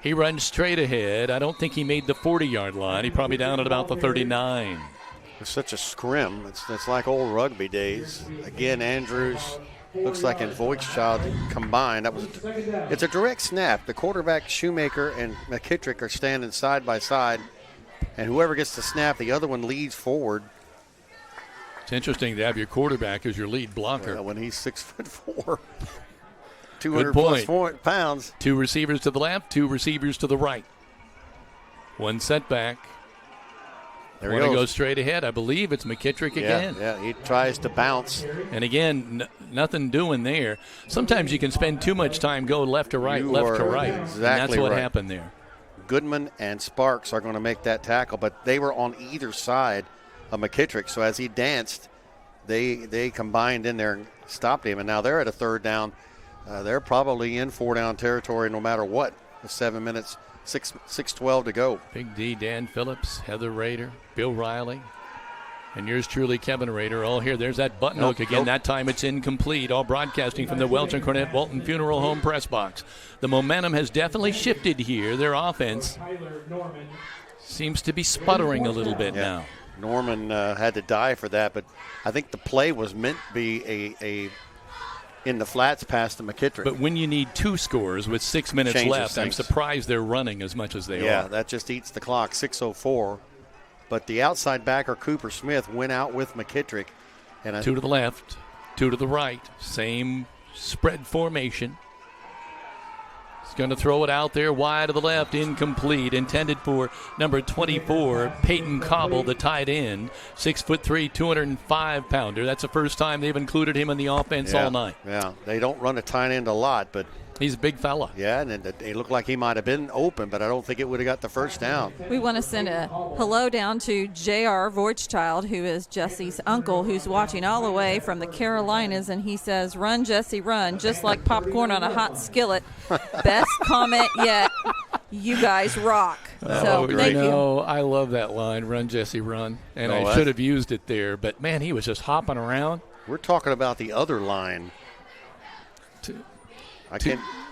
He runs straight ahead. I don't think he made the 40-yard line. He probably down at about the 39. It's such a scrim. It's like old rugby days. Again, Andrews looks like in Voigtchild combined. It's a direct snap. The quarterback Shoemaker and McKittrick are standing side by side, and whoever gets the snap, the other one leads forward. It's interesting to have your quarterback as your lead blocker. Well, when he's 6'4", 200+ pounds. 2 receivers to the left, 2 receivers to the right. One setback. There he goes. goes Straight ahead. I believe it's McKittrick again. Yeah, he tries to bounce. And again, nothing doing there. Sometimes you can spend too much time going left to right, left to right. Exactly, and that's what right. happened there. Goodman and Sparks are going to make that tackle, but they were on either side of McKittrick. So as he danced, they combined in there and stopped him. And now they're at a third down. They're probably in 4-down territory no matter what. With 7 minutes, 6:12 to go. Big D, Dan Phillips, Heather Rader, Bill Reilly, and yours truly, Kevin Rader, all here. There's that button hook again. That time it's incomplete. All broadcasting from the Welch and Cornett Walton Funeral Home press box. The momentum has definitely shifted here. Their offense seems to be sputtering a little bit now. Norman had to die for that, but I think the play was meant to be a in the flats pass to McKittrick. But when you need 2 scores with 6 minutes Changes left, things. I'm surprised they're running as much as they are. Yeah, that just eats the clock, 6:04. But the outside backer, Cooper Smith, went out with McKittrick. And 2 to the left, 2 to the right. Same spread formation. He's going to throw it out there wide to the left, incomplete, intended for number 24, Peyton Cobble, the tight end, 6'3", 205-pounder. That's the first time they've included him in the offense all night. Yeah, they don't run a tight end a lot, but he's a big fella. Yeah, and it looked like he might have been open, but I don't think it would have got the first down. We want to send a hello down to J.R. Voigtchild, who is Jesse's uncle, who's watching all the way from the Carolinas, and he says, "Run, Jesse, run, just like popcorn on a hot skillet." Best comment yet. You guys rock. So thank you. I love that line, "Run, Jesse, run," and I should have used it there, but man, he was just hopping around. We're talking about the other line.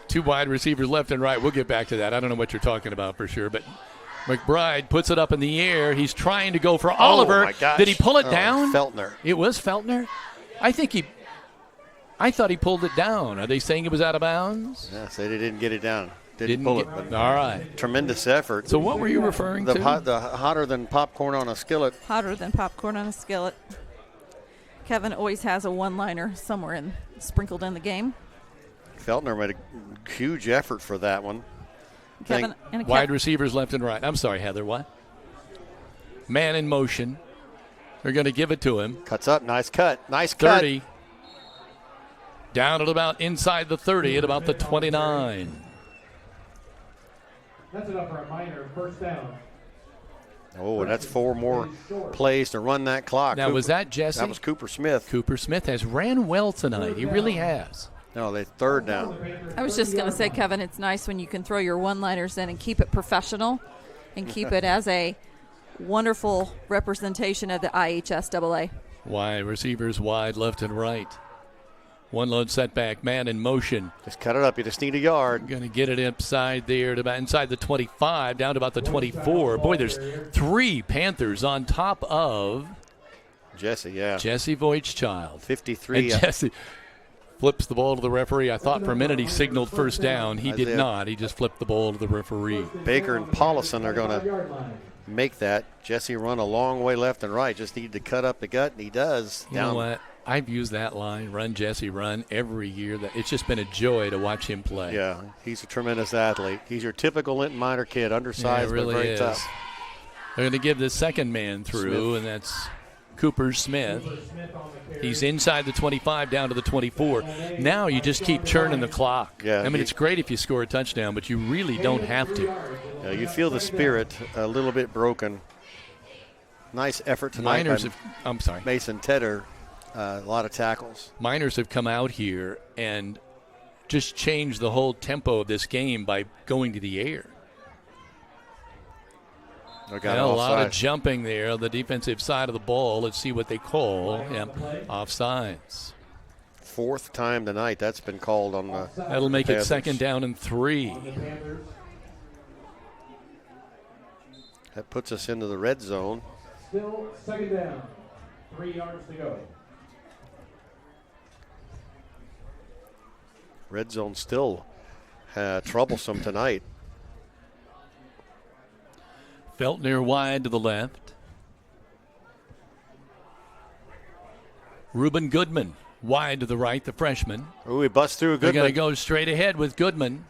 Two wide receivers left and right. We'll get back to that. I don't know what you're talking about for sure, but McBride puts it up in the air. He's trying to go for Oliver. My gosh. Did he pull it down? Feltner. It was Feltner? I thought he pulled it down. Are they saying it was out of bounds? Yeah, so they didn't get it down. Didn't pull it. But all right. Tremendous effort. So what were you referring to? The hotter than popcorn on a skillet. Hotter than popcorn on a skillet. Kevin always has a one-liner somewhere sprinkled in the game. Feltner made a huge effort for that one. Wide receivers left and right. I'm sorry, Heather, what? Man in motion. They're going to give it to him. Cuts up, nice cut. 30. Down at about inside the 30 at about the 29. That's enough for a minor first down. Oh, and that's 4 more plays to run that clock. Now, was that Jesse? That was Cooper Smith. Cooper Smith has ran well tonight. He really has. No, they third down. I was just going to say, Kevin, it's nice when you can throw your one-liners in and keep it professional and keep it as a wonderful representation of the IHSAA. Wide receivers wide left and right. One load setback, man in motion. Just cut it up. You just need a yard. Going to get it inside there to about inside the 25, down to about the 24. Boy, there's 3 Panthers on top of Jesse, yeah. Jesse Voigtchild. 53. And Jesse flips the ball to the referee. I thought for a minute he signaled first down. He did not. He just flipped the ball to the referee. Baker and Paulison are going to make that. Jesse run a long way left and right. Just need to cut up the gut, and he does. You know what? I've used that line, "Run, Jesse, run," every year. It's just been a joy to watch him play. Yeah, he's a tremendous athlete. He's your typical Linton Minor kid, undersized really but very is. tough. They're going to give the second man through, and that's Cooper Smith. He's inside the 25 down to the 24. Now you just keep churning the clock. Yeah, I mean, it's great if you score a touchdown, but you really don't have to. Yeah, you feel the spirit a little bit broken. Nice effort tonight by Mason Tedder. A lot of tackles. Miners have come out here and just changed the whole tempo of this game by going to the air. Got a lot of jumping there on the defensive side of the ball. Let's see what they call. Offsides. 4th time tonight that's been called on the That'll make Panthers. it 2nd down and 3. That puts us into the red zone. Still 2nd down. 3 yards to go. Red zone still troublesome tonight. Feltner wide to the left. Reuben Goodman wide to the right, the freshman. Ooh, he busts through Goodman. They're going to go straight ahead with Goodman.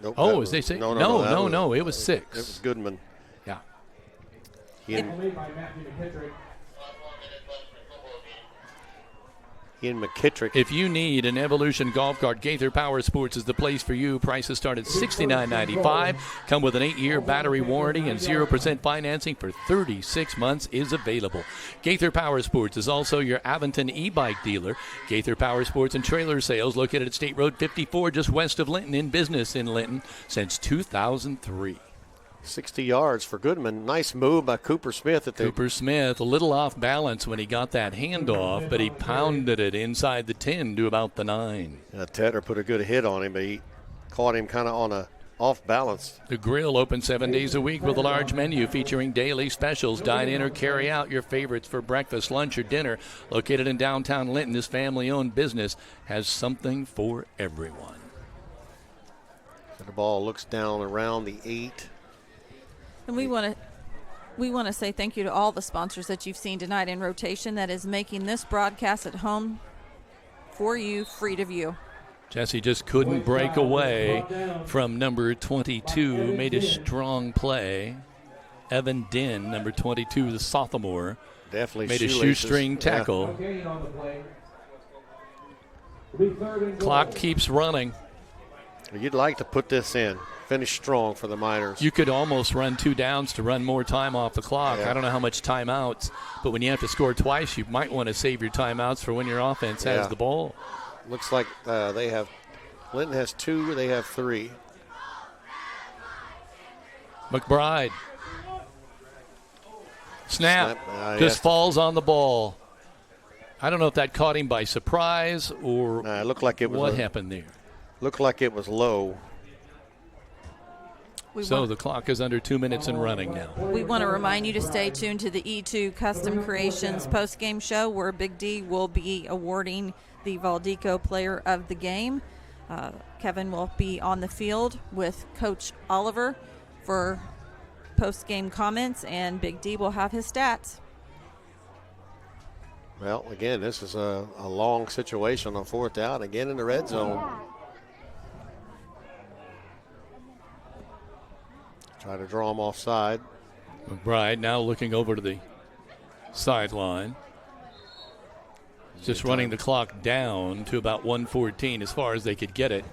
Nope, as they say? No, it was 6. It was Goodman. Yeah. Ian McKittrick. If you need an Evolution golf cart, Gaither Power Sports is the place for you. Prices start at $69.95. Come with an 8-year battery warranty and 0% financing for 36 months is available. Gaither Power Sports is also your Aventon e-bike dealer. Gaither Power Sports and Trailer Sales located at State Road 54 just west of Linton, in business in Linton since 2003. 60 yards for Goodman. Nice move by Cooper Smith. Cooper Smith, a little off balance when he got that handoff, but he pounded it inside the 10 to about the 9. Tedder put a good hit on him, but he caught him kind of on a off balance. The Grill open 7 days a week with a large menu featuring daily specials. Dine in or carry out your favorites for breakfast, lunch, or dinner. Located in downtown Linton, this family-owned business has something for everyone. So the ball looks down around the 8. And we want to say thank you to all the sponsors that you've seen tonight in rotation that is making this broadcast at home for you, free to view. Jesse just couldn't break away from number 22. Made a strong play. Evan Dinn, number 22, the sophomore, definitely made a shoelaces. shoestring tackle. Clock keeps running. You'd like to put this in. Finish strong for the Miners. You could almost run 2 downs to run more time off the clock. Yeah. I don't know how much timeouts, but when you have to score twice, you might want to save your timeouts for when your offense has the ball. Looks like they have – Linton has 2. They have 3. McBride. Snap. Just falls on the ball. I don't know if that caught him by surprise or it looked like it was what happened there. Looked like it was low. So the clock is under 2 minutes and running now. We want to remind you to stay tuned to the E2 Custom Creations post-game show where Big D will be awarding the Valdico Player of the Game. Kevin will be on the field with Coach Oliver for post-game comments, and Big D will have his stats. Well, again, this is a long situation on 4th down, again in the red zone. Try to draw him offside. McBride now looking over to the sideline. Just running the clock down to about 1:14 as far as they could get it.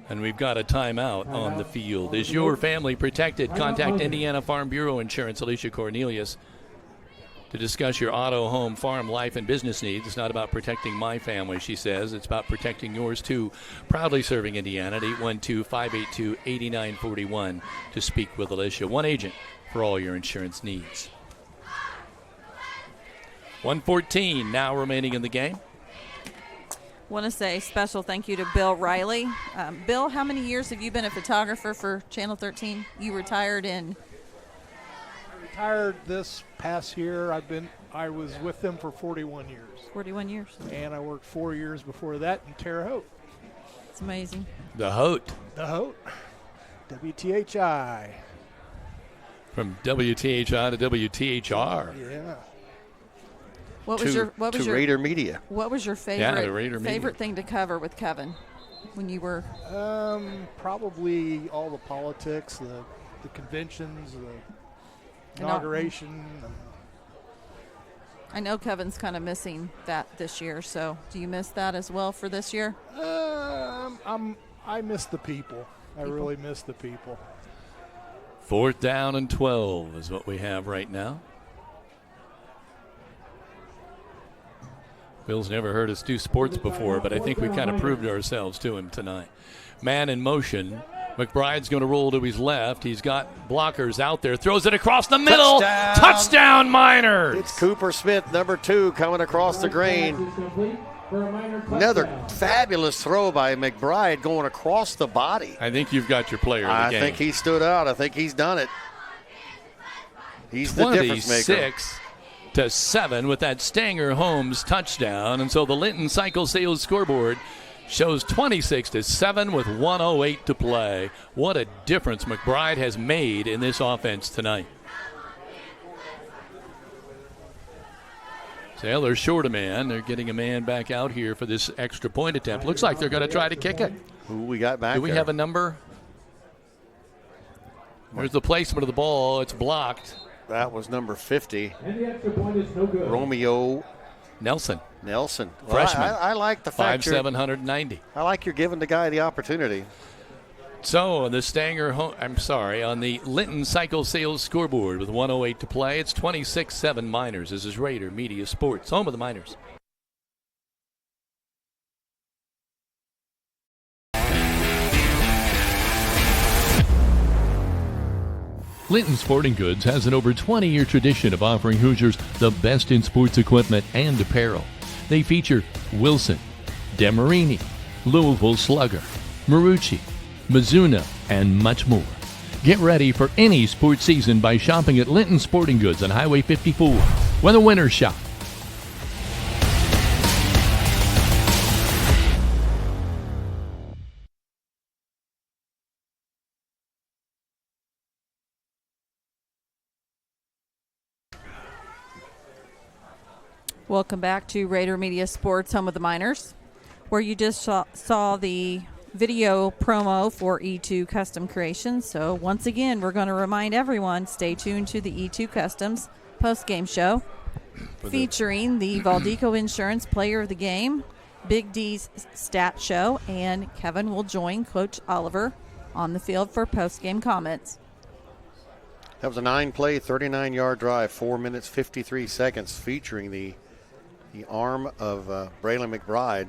And we've got a timeout on the field. Is your family protected? Contact Indiana Farm Bureau Insurance, Alicia Cornelius, to discuss your auto, home, farm, life, and business needs. It's not about protecting my family, she says. It's about protecting yours, too. Proudly serving Indiana at 812-582-8941 to speak with Alicia. One agent for all your insurance needs. 1:14 now remaining in the game. Want to say special thank you to Bill Reilly. Bill, how many years have you been a photographer for Channel 13? You retired in... Retired this past year. I was with them for 41 years. 41 years. And I worked 4 years before that in Terre Haute. It's amazing. The Haute. The Haute. WTHI. From WTHI to WTHR. Yeah. What was your Rader Media? What was your favorite thing to cover with Kevin when you were? Probably all the politics, the conventions, the inauguration. I know Kevin's kind of missing that this year. So, do you miss that as well for this year? I miss the people. I really miss the people. 4th down and 12 is what we have right now. Bill's never heard us do sports before, but I think we kind of proved ourselves to him tonight. Man in motion. McBride's going to roll to his left. He's got blockers out there. Throws it across the middle. Touchdown Miners! It's Cooper Smith, number 2, coming across the grain. Another fabulous throw by McBride going across the body. I think you've got your player of the game. I think he stood out. I think he's done it. He's the difference maker. 26-7 with that Stanger Holmes touchdown. And so the Linton Cycle Sales scoreboard shows 26-7 with 1:08 to play. What a difference McBride has made in this offense tonight. So they're short a man. They're getting a man back out here for this extra point attempt. Looks like they're going to try to kick it. Who we got back Do we there? have a number? There's the placement of the ball. It's blocked. That was number 50. And the extra point is no good. Romeo Nelson. Well, Freshman. I like the fact 5'7", I like you're giving the guy the opportunity. So the on the Linton Cycle Sales scoreboard with 1:08 to play, it's 26-7 Miners. This is Rader Media Sports, home of the Miners. Linton Sporting Goods has an over 20-year tradition of offering Hoosiers the best in sports equipment and apparel. They feature Wilson, Demarini, Louisville Slugger, Marucci, Mizuno, and much more. Get ready for any sports season by shopping at Linton Sporting Goods on Highway 54, where the winners shop. Welcome back to Rader Media Sports, home of the Miners. where you just saw the video promo for E2 Custom Creations. So once again, we're going to remind everyone, stay tuned to the E2 Customs post-game show featuring the Valdico Insurance Player of the Game, Big D's Stat Show, and Kevin will join Coach Oliver on the field for post-game comments. That was a 9-play, 39-yard drive, 4 minutes, 53 seconds, featuring the arm of Braylon McBride.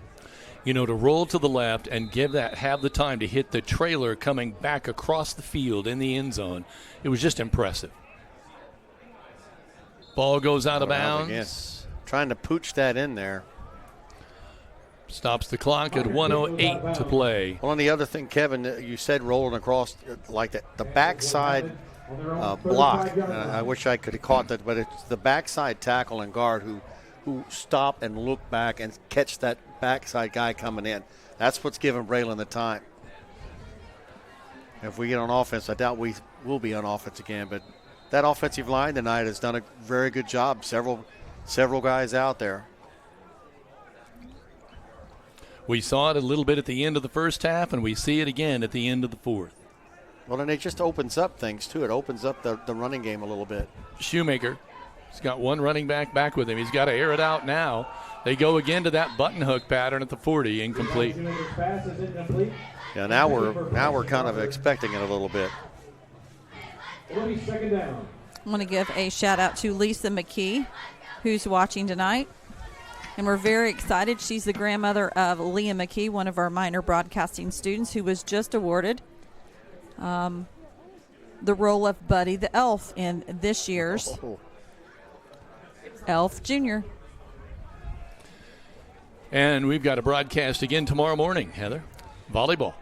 You know, to roll to the left and have the time to hit the trailer coming back across the field in the end zone, it was just impressive. Ball goes out of bounds. Trying to pooch that in there. Stops the clock at 1:08 to play. Well, and the other thing, Kevin, you said rolling across like that, the backside block. I wish I could have caught that, but it's the backside tackle and guard who stop and look back and catch that backside guy coming in. That's what's giving Braylon the time. If we get on offense, I doubt we will be on offense again, but that offensive line tonight has done a very good job. Several guys out there. We saw it a little bit at the end of the first half, and we see it again at the end of the fourth. Well, and it just opens up things, too. It opens up the running game a little bit. Shoemaker, he's got one running back with him. He's got to air it out now. They go again to that button hook pattern at the 40, incomplete. Yeah, now we're kind of expecting it a little bit. Second down. I want to give a shout-out to Lisa McKee, who's watching tonight. And we're very excited. She's the grandmother of Liam McKee, one of our minor broadcasting students, who was just awarded the role of Buddy the Elf in this year's Elf Jr. And we've got a broadcast again tomorrow morning, Heather. Volleyball.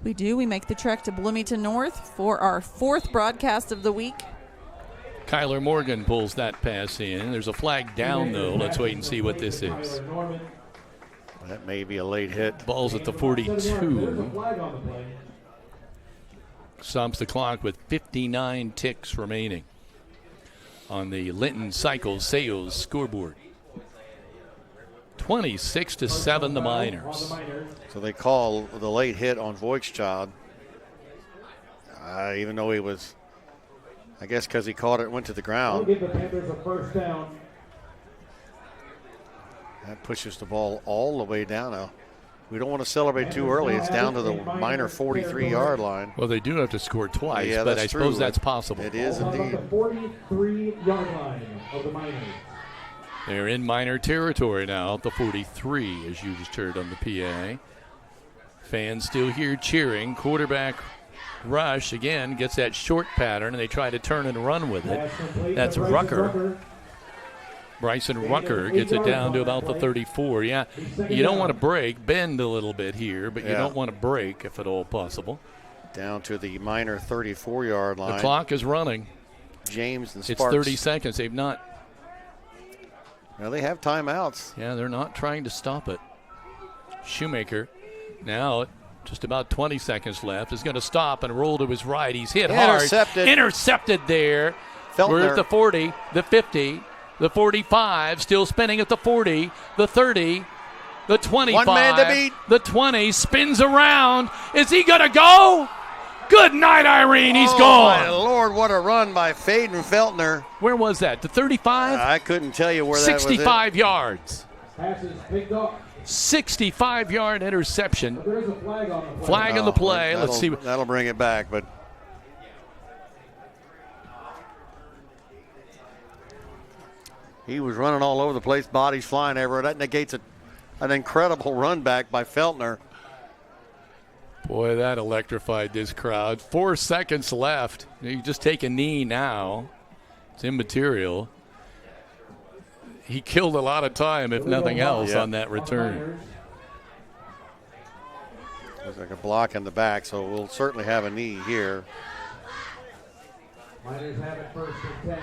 We do. We make the trek to Bloomington North for our 4th broadcast of the week. Kyler Morgan pulls that pass in. There's a flag down, though. Let's wait and see what this is. That may be a late hit. Ball's at the 42. Stops the clock with 59 ticks remaining on the Linton Cycle Sales scoreboard. 26-7 the Miners. So they call the late hit on Voigtchild. Even though he was, I guess because he caught it and went to the ground. Give the Panthers a first down. That pushes the ball all the way down now. We don't want to celebrate too early. It's down to the Miner 43-yard line. Well, they do have to score twice, yeah, but I true. suppose that's possible. It is indeed. The 43-yard line of the Miners. They're in Miner territory now at the 43, as you just heard on the PA. Fans still here cheering. Quarterback rush again gets that short pattern, and they try to turn and run with it. That's Rucker. Bryson Rucker gets it down to about the 34. Yeah, you don't want to break, bend a little bit here, but you don't want to break if at all possible. Down to the Miner 34-yard line. The clock is running. James and It's Sparks. 30 seconds. They've not. Well, they have timeouts. Yeah, they're not trying to stop it. Shoemaker now just about 20 seconds left is going to stop and roll to his right. He's hit hard. Intercepted there. Feltner. We're at the 40, the 50, the 45, still spinning at the 40, the 30, the 25. 1 man to beat. The 20 spins around. Is he going to go? Good night, Irene. He's gone. My Lord, what a run by Faden Feltner. Where was that? The 35? I couldn't tell you where that was. 65 yards. Passes picked off. 65-yard interception. There's a flag on the play. Flag on the play. Let's see. That'll bring it back, but he was running all over the place, bodies flying everywhere. That negates an incredible run back by Feltner. Boy, that electrified this crowd. 4 seconds left. You just take a knee now. It's immaterial. He killed a lot of time, if nothing else, on that return. Looks like a block in the back, so we'll certainly have a knee here. Miners have it first and 10.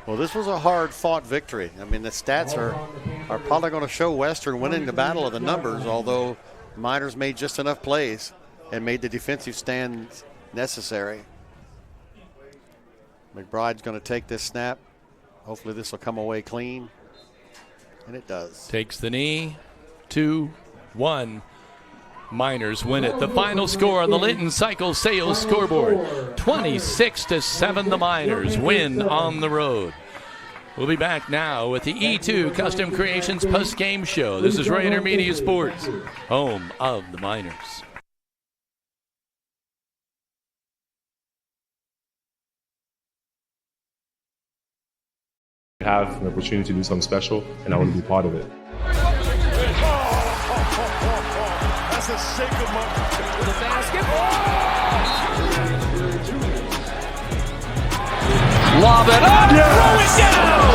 Well, this was a hard-fought victory. I mean, the stats are probably going to show Western winning the battle of the numbers, although Miners made just enough plays and made the defensive stands necessary. McBride's going to take this snap. Hopefully this will come away clean. And it does. Takes the knee. 2-1. Miners win it. The final score on the Linton Cycle Sales scoreboard, 26-7. The Miners win on the road. We'll be back now with the E2 Custom Creations post-game show. This is Rader Media Sports, home of the Miners. Have an opportunity to do something special, and I want to be part of it. That's a sacred moment. The basket. Lob it up. Yes. Throw it down.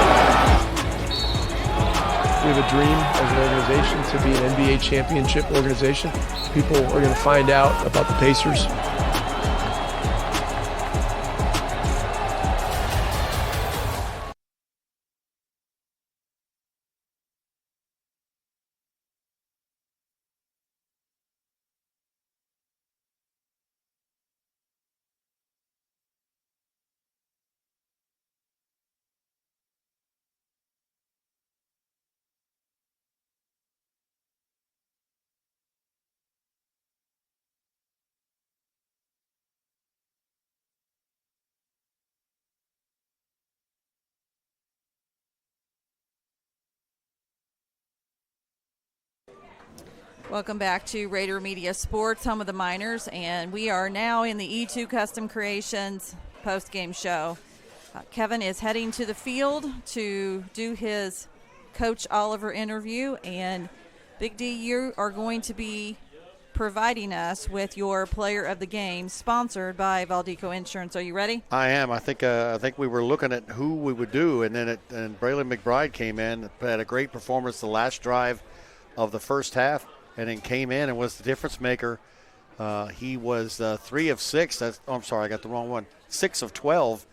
We have a dream as an organization to be an NBA championship organization. People are going to find out about the Pacers. Welcome back to Rader Media Sports, home of the Miners, and we are now in the E2 Custom Creations post-game show. Kevin is heading to the field to do his Coach Oliver interview, and Big D, you are going to be providing us with your player of the game, sponsored by Valdeco Insurance. Are you ready? I am. I think we were looking at who we would do, and then Reilly McBride came in, had a great performance the last drive of the first half, and then came in and was the difference maker. He was 3 of 6. I'm sorry, I got the wrong one. 6 of 12,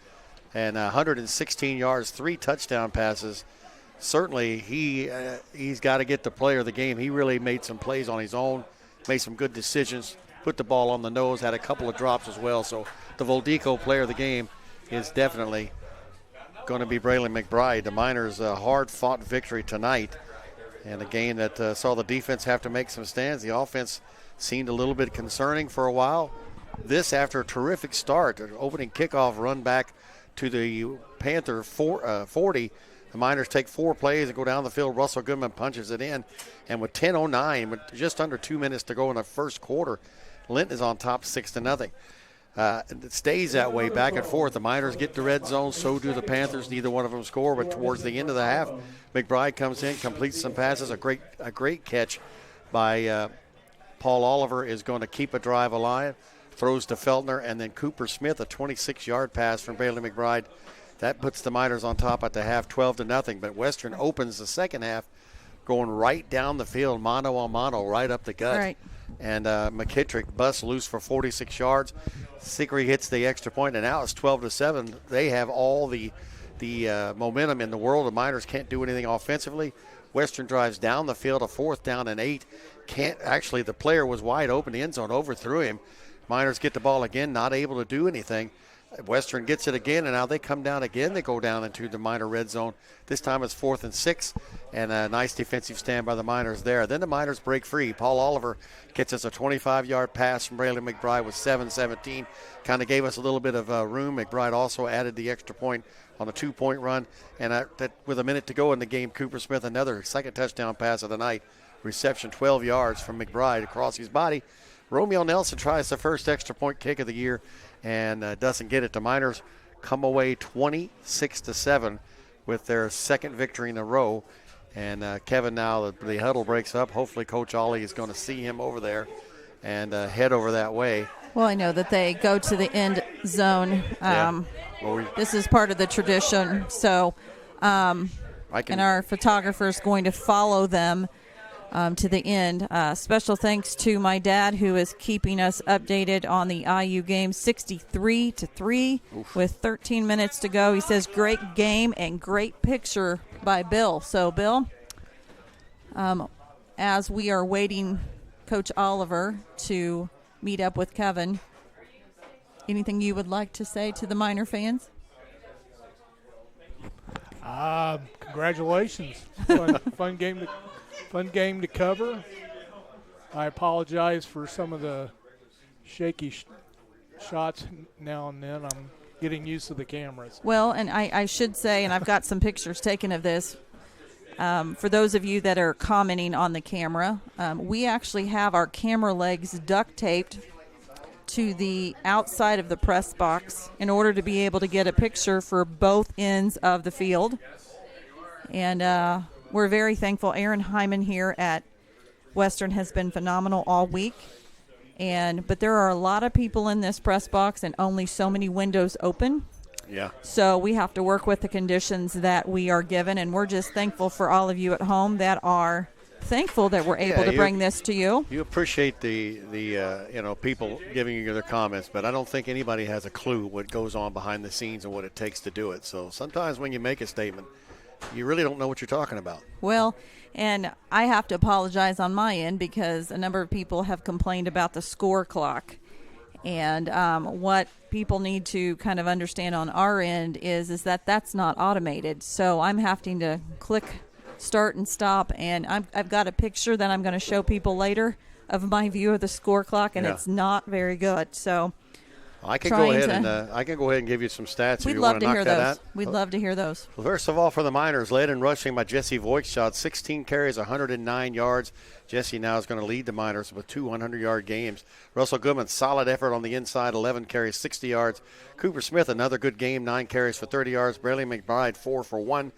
and 116 yards, 3 touchdown passes. Certainly, he's got to get the player of the game. He really made some plays on his own, made some good decisions, put the ball on the nose, had a couple of drops as well. So the Valdeco player of the game is definitely going to be Reilly McBride. The Miners' hard-fought victory tonight, and a game that saw the defense have to make some stands. The offense seemed a little bit concerning for a while. This after a terrific start, an opening kickoff run back to the Panther 40. The Miners take 4 plays and go down the field. Russell Goodman punches it in. And with 10:09, with just under 2 minutes to go in the first quarter, Linton is on top 6-0. It stays that way back and forth. The Miners get the red zone, so do the Panthers. Neither one of them score, but towards the end of the half, McBride comes in, completes some passes. A great catch by Paul Oliver is going to keep a drive alive. Throws to Feltner, and then Cooper Smith, a 26-yard pass from Reilly McBride. That puts the Miners on top at the half, 12-0. But Western opens the second half, going right down the field, mano a mano, right up the gut. Right. And McKittrick busts loose for 46 yards. Sickery hits the extra point, and now it's 12-7. They have all the momentum in the world. The Miners can't do anything offensively. Western drives down the field, a 4th down and 8. The player was wide open. The end zone overthrew him. Miners get the ball again, not able to do anything. Western gets it again, and now they come down again. They go down into the Miner red zone. This time it's 4th and 6, and a nice defensive stand by the Miners there. Then the Miners break free. Paul Oliver gets us a 25-yard pass from Reilly McBride with 7:17. Kind of gave us a little bit of room. McBride also added the extra point on a 2-point run, and with a minute to go in the game, Cooper Smith, another second touchdown pass of the night. Reception 12 yards from McBride across his body. Romeo Nelson tries the first extra point kick of the year and doesn't get it. The Miners come away 26-7 with their second victory in a row. And Kevin, now the huddle breaks up. Hopefully Coach Ollie is going to see him over there and head over that way. Well, I know that they go to the end zone. This is part of the tradition. So, and our photographer is going to follow them to the end. Special thanks to my dad, who is keeping us updated on the IU game, 63-3 with 13 minutes to go. He says great game and great picture by Bill. So, Bill, as we are waiting Coach Oliver to meet up with Kevin, anything you would like to say to the Miner fans? Congratulations. Fun game to cover. I apologize for some of the shaky shots now and then. I'm getting used to the cameras. Well, and I should say, and I've got some pictures taken of this, for those of you that are commenting on the camera, we actually have our camera legs duct taped to the outside of the press box in order to be able to get a picture for both ends of the field. And we're very thankful. Aaron Hyman here at Western has been phenomenal all week. But there are a lot of people in this press box and only so many windows open. Yeah. So we have to work with the conditions that we are given, and we're just thankful for all of you at home that are thankful that we're able to bring this to you. You appreciate the people giving you their comments, but I don't think anybody has a clue what goes on behind the scenes and what it takes to do it. So sometimes when you make a statement, you really don't know what you're talking about. Well, and I have to apologize on my end because a number of people have complained about the score clock. And what people need to kind of understand on our end is that that's not automated. So I'm having to click start and stop, and I've got a picture that I'm going to show people later of my view of the score clock, and it's not very good. So I can go ahead and give you some stats. We'd if you love want to knock hear that those. out. We'd love to hear those. Well, first of all, for the Miners, led in rushing by Jesse Voigtshot, 16 carries, 109 yards. Jesse now is going to lead the Miners with 2 100-yard games. Russell Goodman, solid effort on the inside, 11 carries, 60 yards. Cooper Smith, another good game, 9 carries for 30 yards. Reilly McBride, 4 for 1.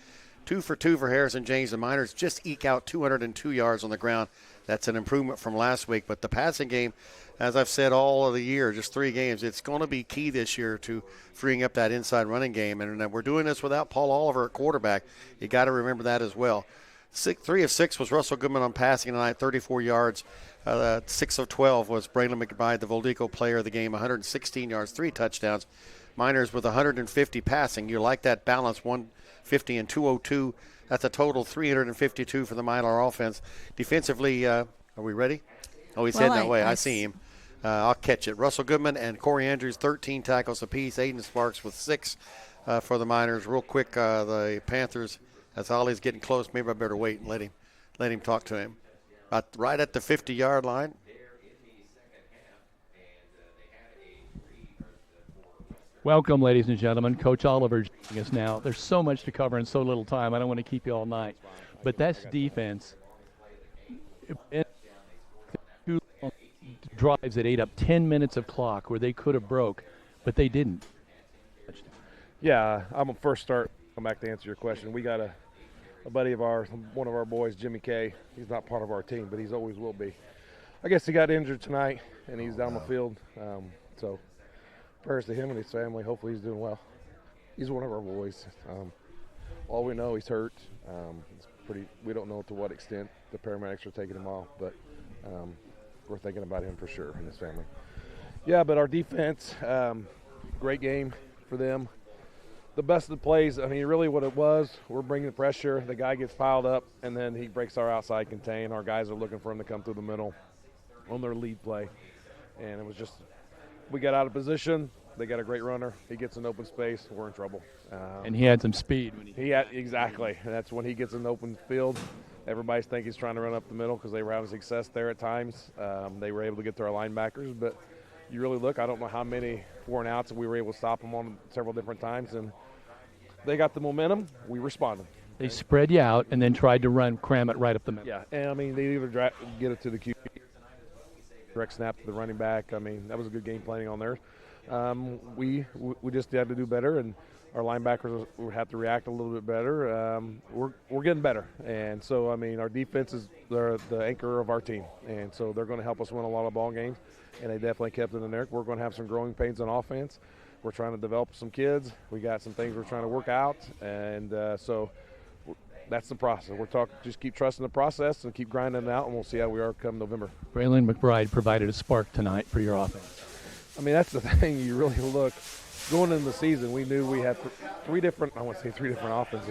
2 for 2 for Harrison James. The Miners just eke out 202 yards on the ground. That's an improvement from last week. But the passing game, as I've said all of the year, just 3 games, it's going to be key this year to freeing up that inside running game. And we're doing this without Paul Oliver at quarterback. You got to remember that as well. 3 of 6 was Russell Goodman on passing tonight, 34 yards. 6 of 12 was Braylon McBride, the Voldico player of the game, 116 yards, 3 touchdowns. Miners with 150 passing. You like that balance, 150 and 202. That's a total 352 for the Miner offense. Defensively, are we ready? Oh, he's heading that way. I see him. I'll catch it. Russell Goodman and Corey Andrews, 13 tackles apiece. Aiden Sparks with 6 for the Miners. Real quick, the Panthers, as Ollie's getting close, maybe I better wait and let him talk to him. Right at the 50-yard line. Welcome, ladies and gentlemen. Coach Oliver joining us now. There's so much to cover in so little time. I don't want to keep you all night. But that's defense. 2 drives that ate up 10 minutes of clock where they could have broke, but they didn't. Yeah, I'm going to first come back to answer your question. We got a buddy of ours, one of our boys, Jimmy K. He's not part of our team, but he's always will be. I guess he got injured tonight, and he's down the field. So prayers to him and his family. Hopefully he's doing well. He's one of our boys. All we know, he's hurt. We don't know to what extent the paramedics are taking him off, but we're thinking about him for sure and his family. Yeah, but our defense, great game for them. The best of the plays, I mean, really what it was, we're bringing the pressure. The guy gets piled up, and then he breaks our outside contain. Our guys are looking for him to come through the middle on their lead play. And it was just, we got out of position. They got a great runner. He gets in open space. We're in trouble. And he had some speed. Exactly. And that's when he gets in the open field. Everybody's think he's trying to run up the middle because they were having success there at times. They were able to get to our linebackers, but you really look, I don't know how many 4 and outs, and we were able to stop them on several different times, and they got the momentum. We responded. They spread you out and then tried to cram it right up the middle. Yeah, and I mean, they either get it to the QB, direct snap to the running back. I mean, that was a good game planning on theirs. We just had to do better, and our linebackers would have to react a little bit better. We're getting better, and so I mean, our defense is the anchor of our team, and so they're going to help us win a lot of ball games, and they definitely kept it in there. We're going to have some growing pains on offense. We're trying to develop some kids. We got some things we're trying to work out, and so that's the process. Just keep trusting the process and keep grinding it out, and we'll see how we are come November. Braylon McBride provided a spark tonight for your offense. I mean, that's the thing. You really look. Going into the season, we knew we had 3 different offenses,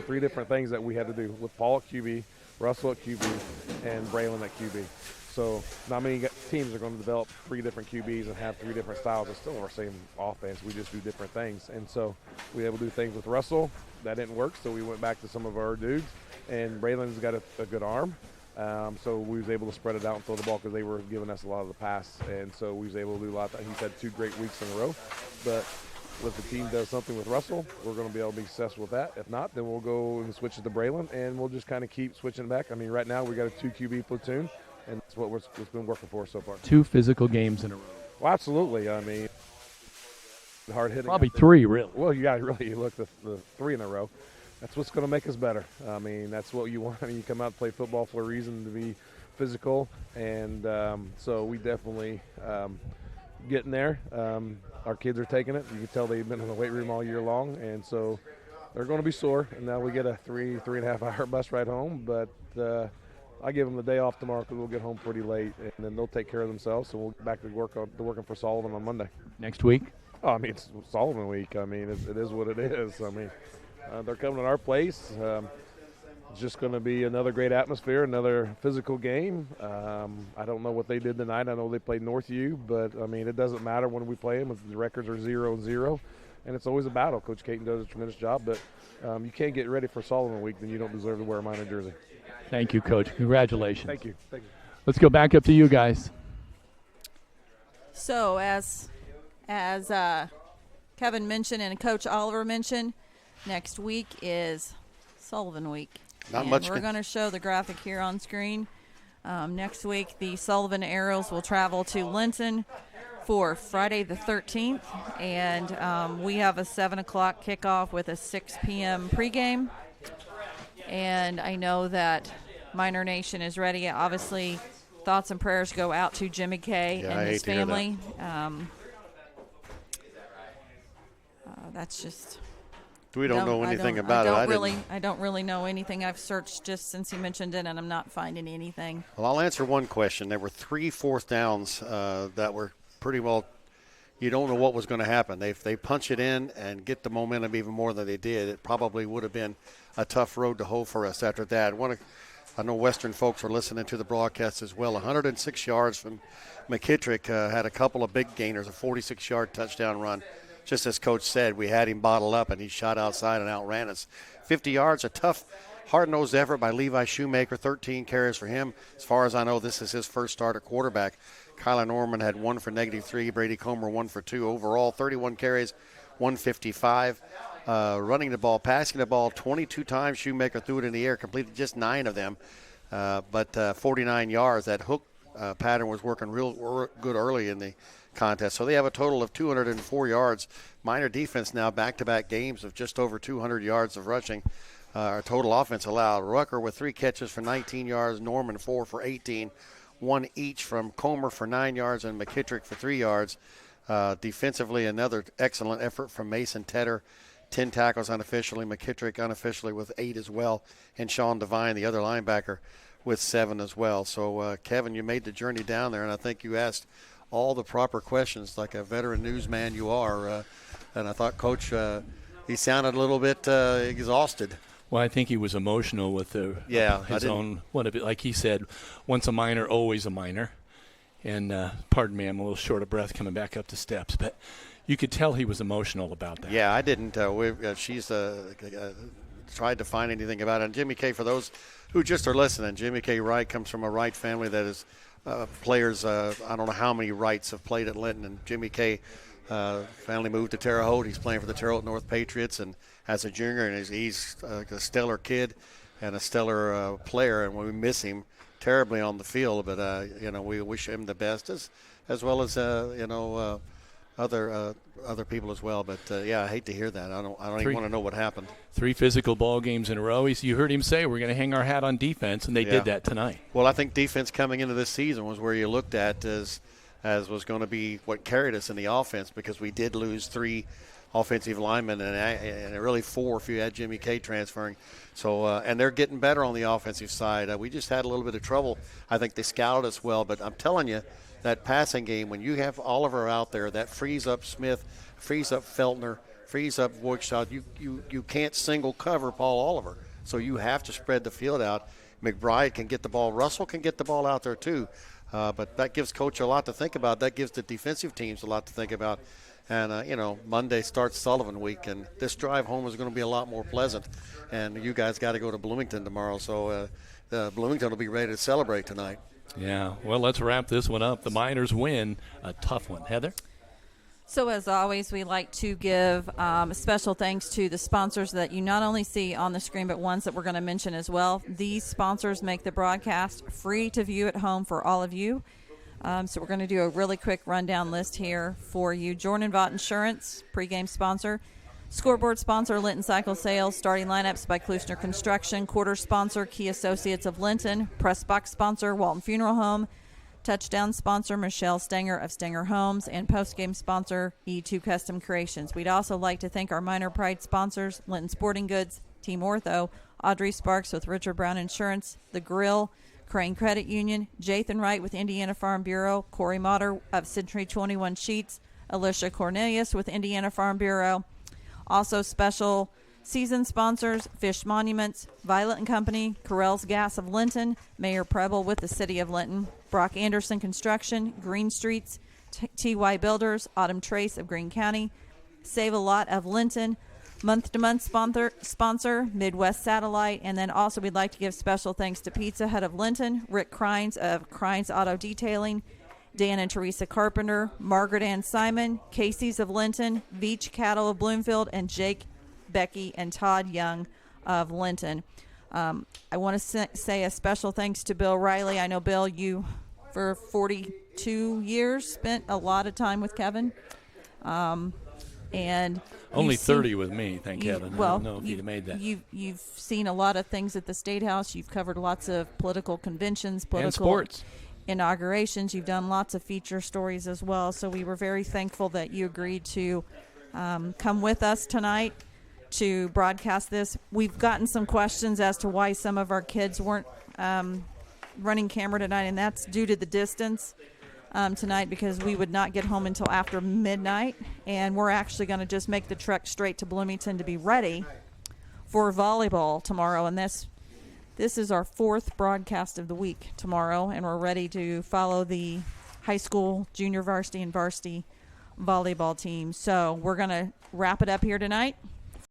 3 different things that we had to do with Paul at QB, Russell at QB, and Braylon at QB. So not many teams are going to develop 3 different QBs and have 3 different styles. It's still our same offense. We just do different things. And so we were able to do things with Russell. That didn't work, so we went back to some of our dudes. And Braylon's got a good arm. So we was able to spread it out and throw the ball because they were giving us a lot of the pass. And so we was able to do a lot. He's had 2 great weeks in a row. But if the team does something with Russell, we're going to be able to be successful with that. If not, then we'll go and switch it to Braylon, and we'll just kind of keep switching back. I mean, right now we got a 2 QB platoon, and that's what's been working for us so far. 2 physical games in a row. Well, absolutely. I mean, hard hitting. Probably 3, really. Well, you look the 3 in a row. That's what's going to make us better. I mean, that's what you want. I mean, you come out and play football for a reason, to be physical, and so we definitely getting there. Our kids are taking it. You can tell they've been in the weight room all year long, and so they're going to be sore. And now we get a 3.5 hour bus ride home, but I give them the day off tomorrow because we'll get home pretty late, and then they'll take care of themselves. So we'll get back to working for Sullivan on Monday. Next week? Oh, I mean, it's Sullivan week. I mean, it is what it is. I mean, they're coming to our place. It's just going to be another great atmosphere, another physical game. I don't know what they did tonight. I know they played Northview, but, I mean, it doesn't matter when we play them. The records are 0-0, and it's always a battle. Coach Caton does a tremendous job, but you can't get ready for Sullivan week, then you don't deserve to wear a Miner jersey. Thank you, Coach. Congratulations. Thank you. Thank you. Let's go back up to you guys. So as Kevin mentioned and Coach Oliver mentioned, next week is Sullivan week. We're going to show the graphic here on screen. Next week, the Sullivan Arrows will travel to Linton for Friday the 13th, and we have a 7 o'clock kickoff with a 6 p.m. pregame. And I know that Miner Nation is ready. Obviously, thoughts and prayers go out to Jimmy K and his family. That's just... We don't know anything about it. I don't really know anything. I've searched just since he mentioned it, and I'm not finding anything. Well, I'll answer one question. There were 3 fourth downs that were pretty well, you don't know what was going to happen. If they punch it in and get the momentum even more than they did, it probably would have been a tough road to hoe for us after that. I know Western folks are listening to the broadcast as well. 106 yards from McKittrick, had a couple of big gainers, a 46-yard touchdown run. Just as Coach said, we had him bottled up, and he shot outside and outran us. 50 yards, a tough, hard-nosed effort by Levi Shoemaker, 13 carries for him. As far as I know, this is his first start at quarterback. Kyler Norman had 1 for -3. Brady Comer 1 for 2. Overall, 31 carries, 155. Running the ball, passing the ball 22 times. Shoemaker threw it in the air, completed just 9 of them. But 49 yards. That hook pattern was working real good early in the contest. So they have a total of 204 yards. Miner defense now back-to-back games of just over 200 yards of rushing. Our total offense allowed. Rucker with 3 catches for 19 yards. Norman 4 for 18. 1 each from Comer for 9 yards and McKittrick for 3 yards. Defensively, another excellent effort from Mason Tedder. 10 tackles unofficially. McKittrick unofficially with 8 as well. And Sean Devine, the other linebacker, with 7 as well. So, Kevin, you made the journey down there, and I think you asked all the proper questions like a veteran newsman you are. And I thought Coach, he sounded a little bit exhausted. Well, I think he was emotional with his own, like he said, once a Miner, always a Miner. And pardon me, I'm a little short of breath coming back up the steps, but you could tell he was emotional about that. Yeah, I didn't. She's tried to find anything about it. And Jimmy K, for those who just are listening, Jimmy K. Wright comes from a Wright family that is players, I don't know how many Wrights have played at Linton. And Jimmy K. Family moved to Terre Haute. He's playing for the Terre Haute North Patriots and as a junior, and he's a stellar kid and a stellar player, and we miss him terribly on the field. But we wish him the best as well as other people as well. But I hate to hear that. I don't even want to know what happened. 3 physical ball games in a row. You heard him say we're going to hang our hat on defense, and they did that tonight. Well, I think defense coming into this season was where you looked at as was going to be what carried us in the offense, because we did lose 3 offensive linemen and really 4 if you had Jimmy K transferring. So and they're getting better on the offensive side. We just had a little bit of trouble. I think they scouted us well, but I'm telling you, that passing game, when you have Oliver out there, that frees up Smith, frees up Feltner, frees up Voigtstadt. You can't single cover Paul Oliver, so you have to spread the field out. McBride can get the ball. Russell can get the ball out there too. But that gives Coach a lot to think about. That gives the defensive teams a lot to think about. And, Monday starts Sullivan week, and this drive home is going to be a lot more pleasant. And you guys got to go to Bloomington tomorrow, so Bloomington will be ready to celebrate tonight. Yeah, well, let's wrap this one up. The Miners win a tough one. Heather? So as always, we like to give special thanks to the sponsors that you not only see on the screen, but ones that we're going to mention as well. These sponsors make the broadcast free to view at home for all of you. So we're going to do a really quick rundown list here for you. Jordan Vaught Insurance, pregame sponsor. Scoreboard sponsor, Linton Cycle Sales. Starting lineups by Klusner Construction. Quarter sponsor, Key Associates of Linton. Press box sponsor, Walton Funeral Home. Touchdown sponsor, Michelle Stenger of Stenger Homes. And postgame sponsor, E2 Custom Creations. We'd also like to thank our Miner Pride sponsors, Linton Sporting Goods, Team Ortho, Audrey Sparks with Richard Brown Insurance, The Grill, Crane Credit Union, Jathan Wright with Indiana Farm Bureau, Corey Motter of Century 21 Sheets, Alicia Cornelius with Indiana Farm Bureau. Also special season sponsors, Fish Monuments, Violet and Company, Carell's Gas of Linton, Mayor Preble with the City of Linton, Brock Anderson Construction, Green Streets, TY Builders, Autumn Trace of Greene County, Save a Lot of Linton, month-to-month sponsor, Midwest Satellite, and then also we'd like to give special thanks to Pizza Hut of Linton, Rick Crines of Crines Auto Detailing, Dan and Teresa Carpenter, Margaret Ann Simon, Casey's of Linton, Veach Cattle of Bloomfield, and Jake, Becky, and Todd Young of Linton. I want to say a special thanks to Bill Reilly. I know, Bill, you, for 42 years, spent a lot of time with Kevin. And only 30 with me, thank heaven. Well, I don't know if you'd have made that. You've seen a lot of things at the State House. You've covered lots of political conventions, political and sports inaugurations. You've done lots of feature stories as well. So we were very thankful that you agreed to come with us tonight to broadcast this. We've gotten some questions as to why some of our kids weren't running camera tonight, and that's due to the distance tonight, because we would not get home until after midnight, and we're actually going to just make the trek straight to Bloomington to be ready for volleyball tomorrow. And this is our 4th broadcast of the week tomorrow, and we're ready to follow the high school, junior varsity, and varsity volleyball team. So we're going to wrap it up here tonight.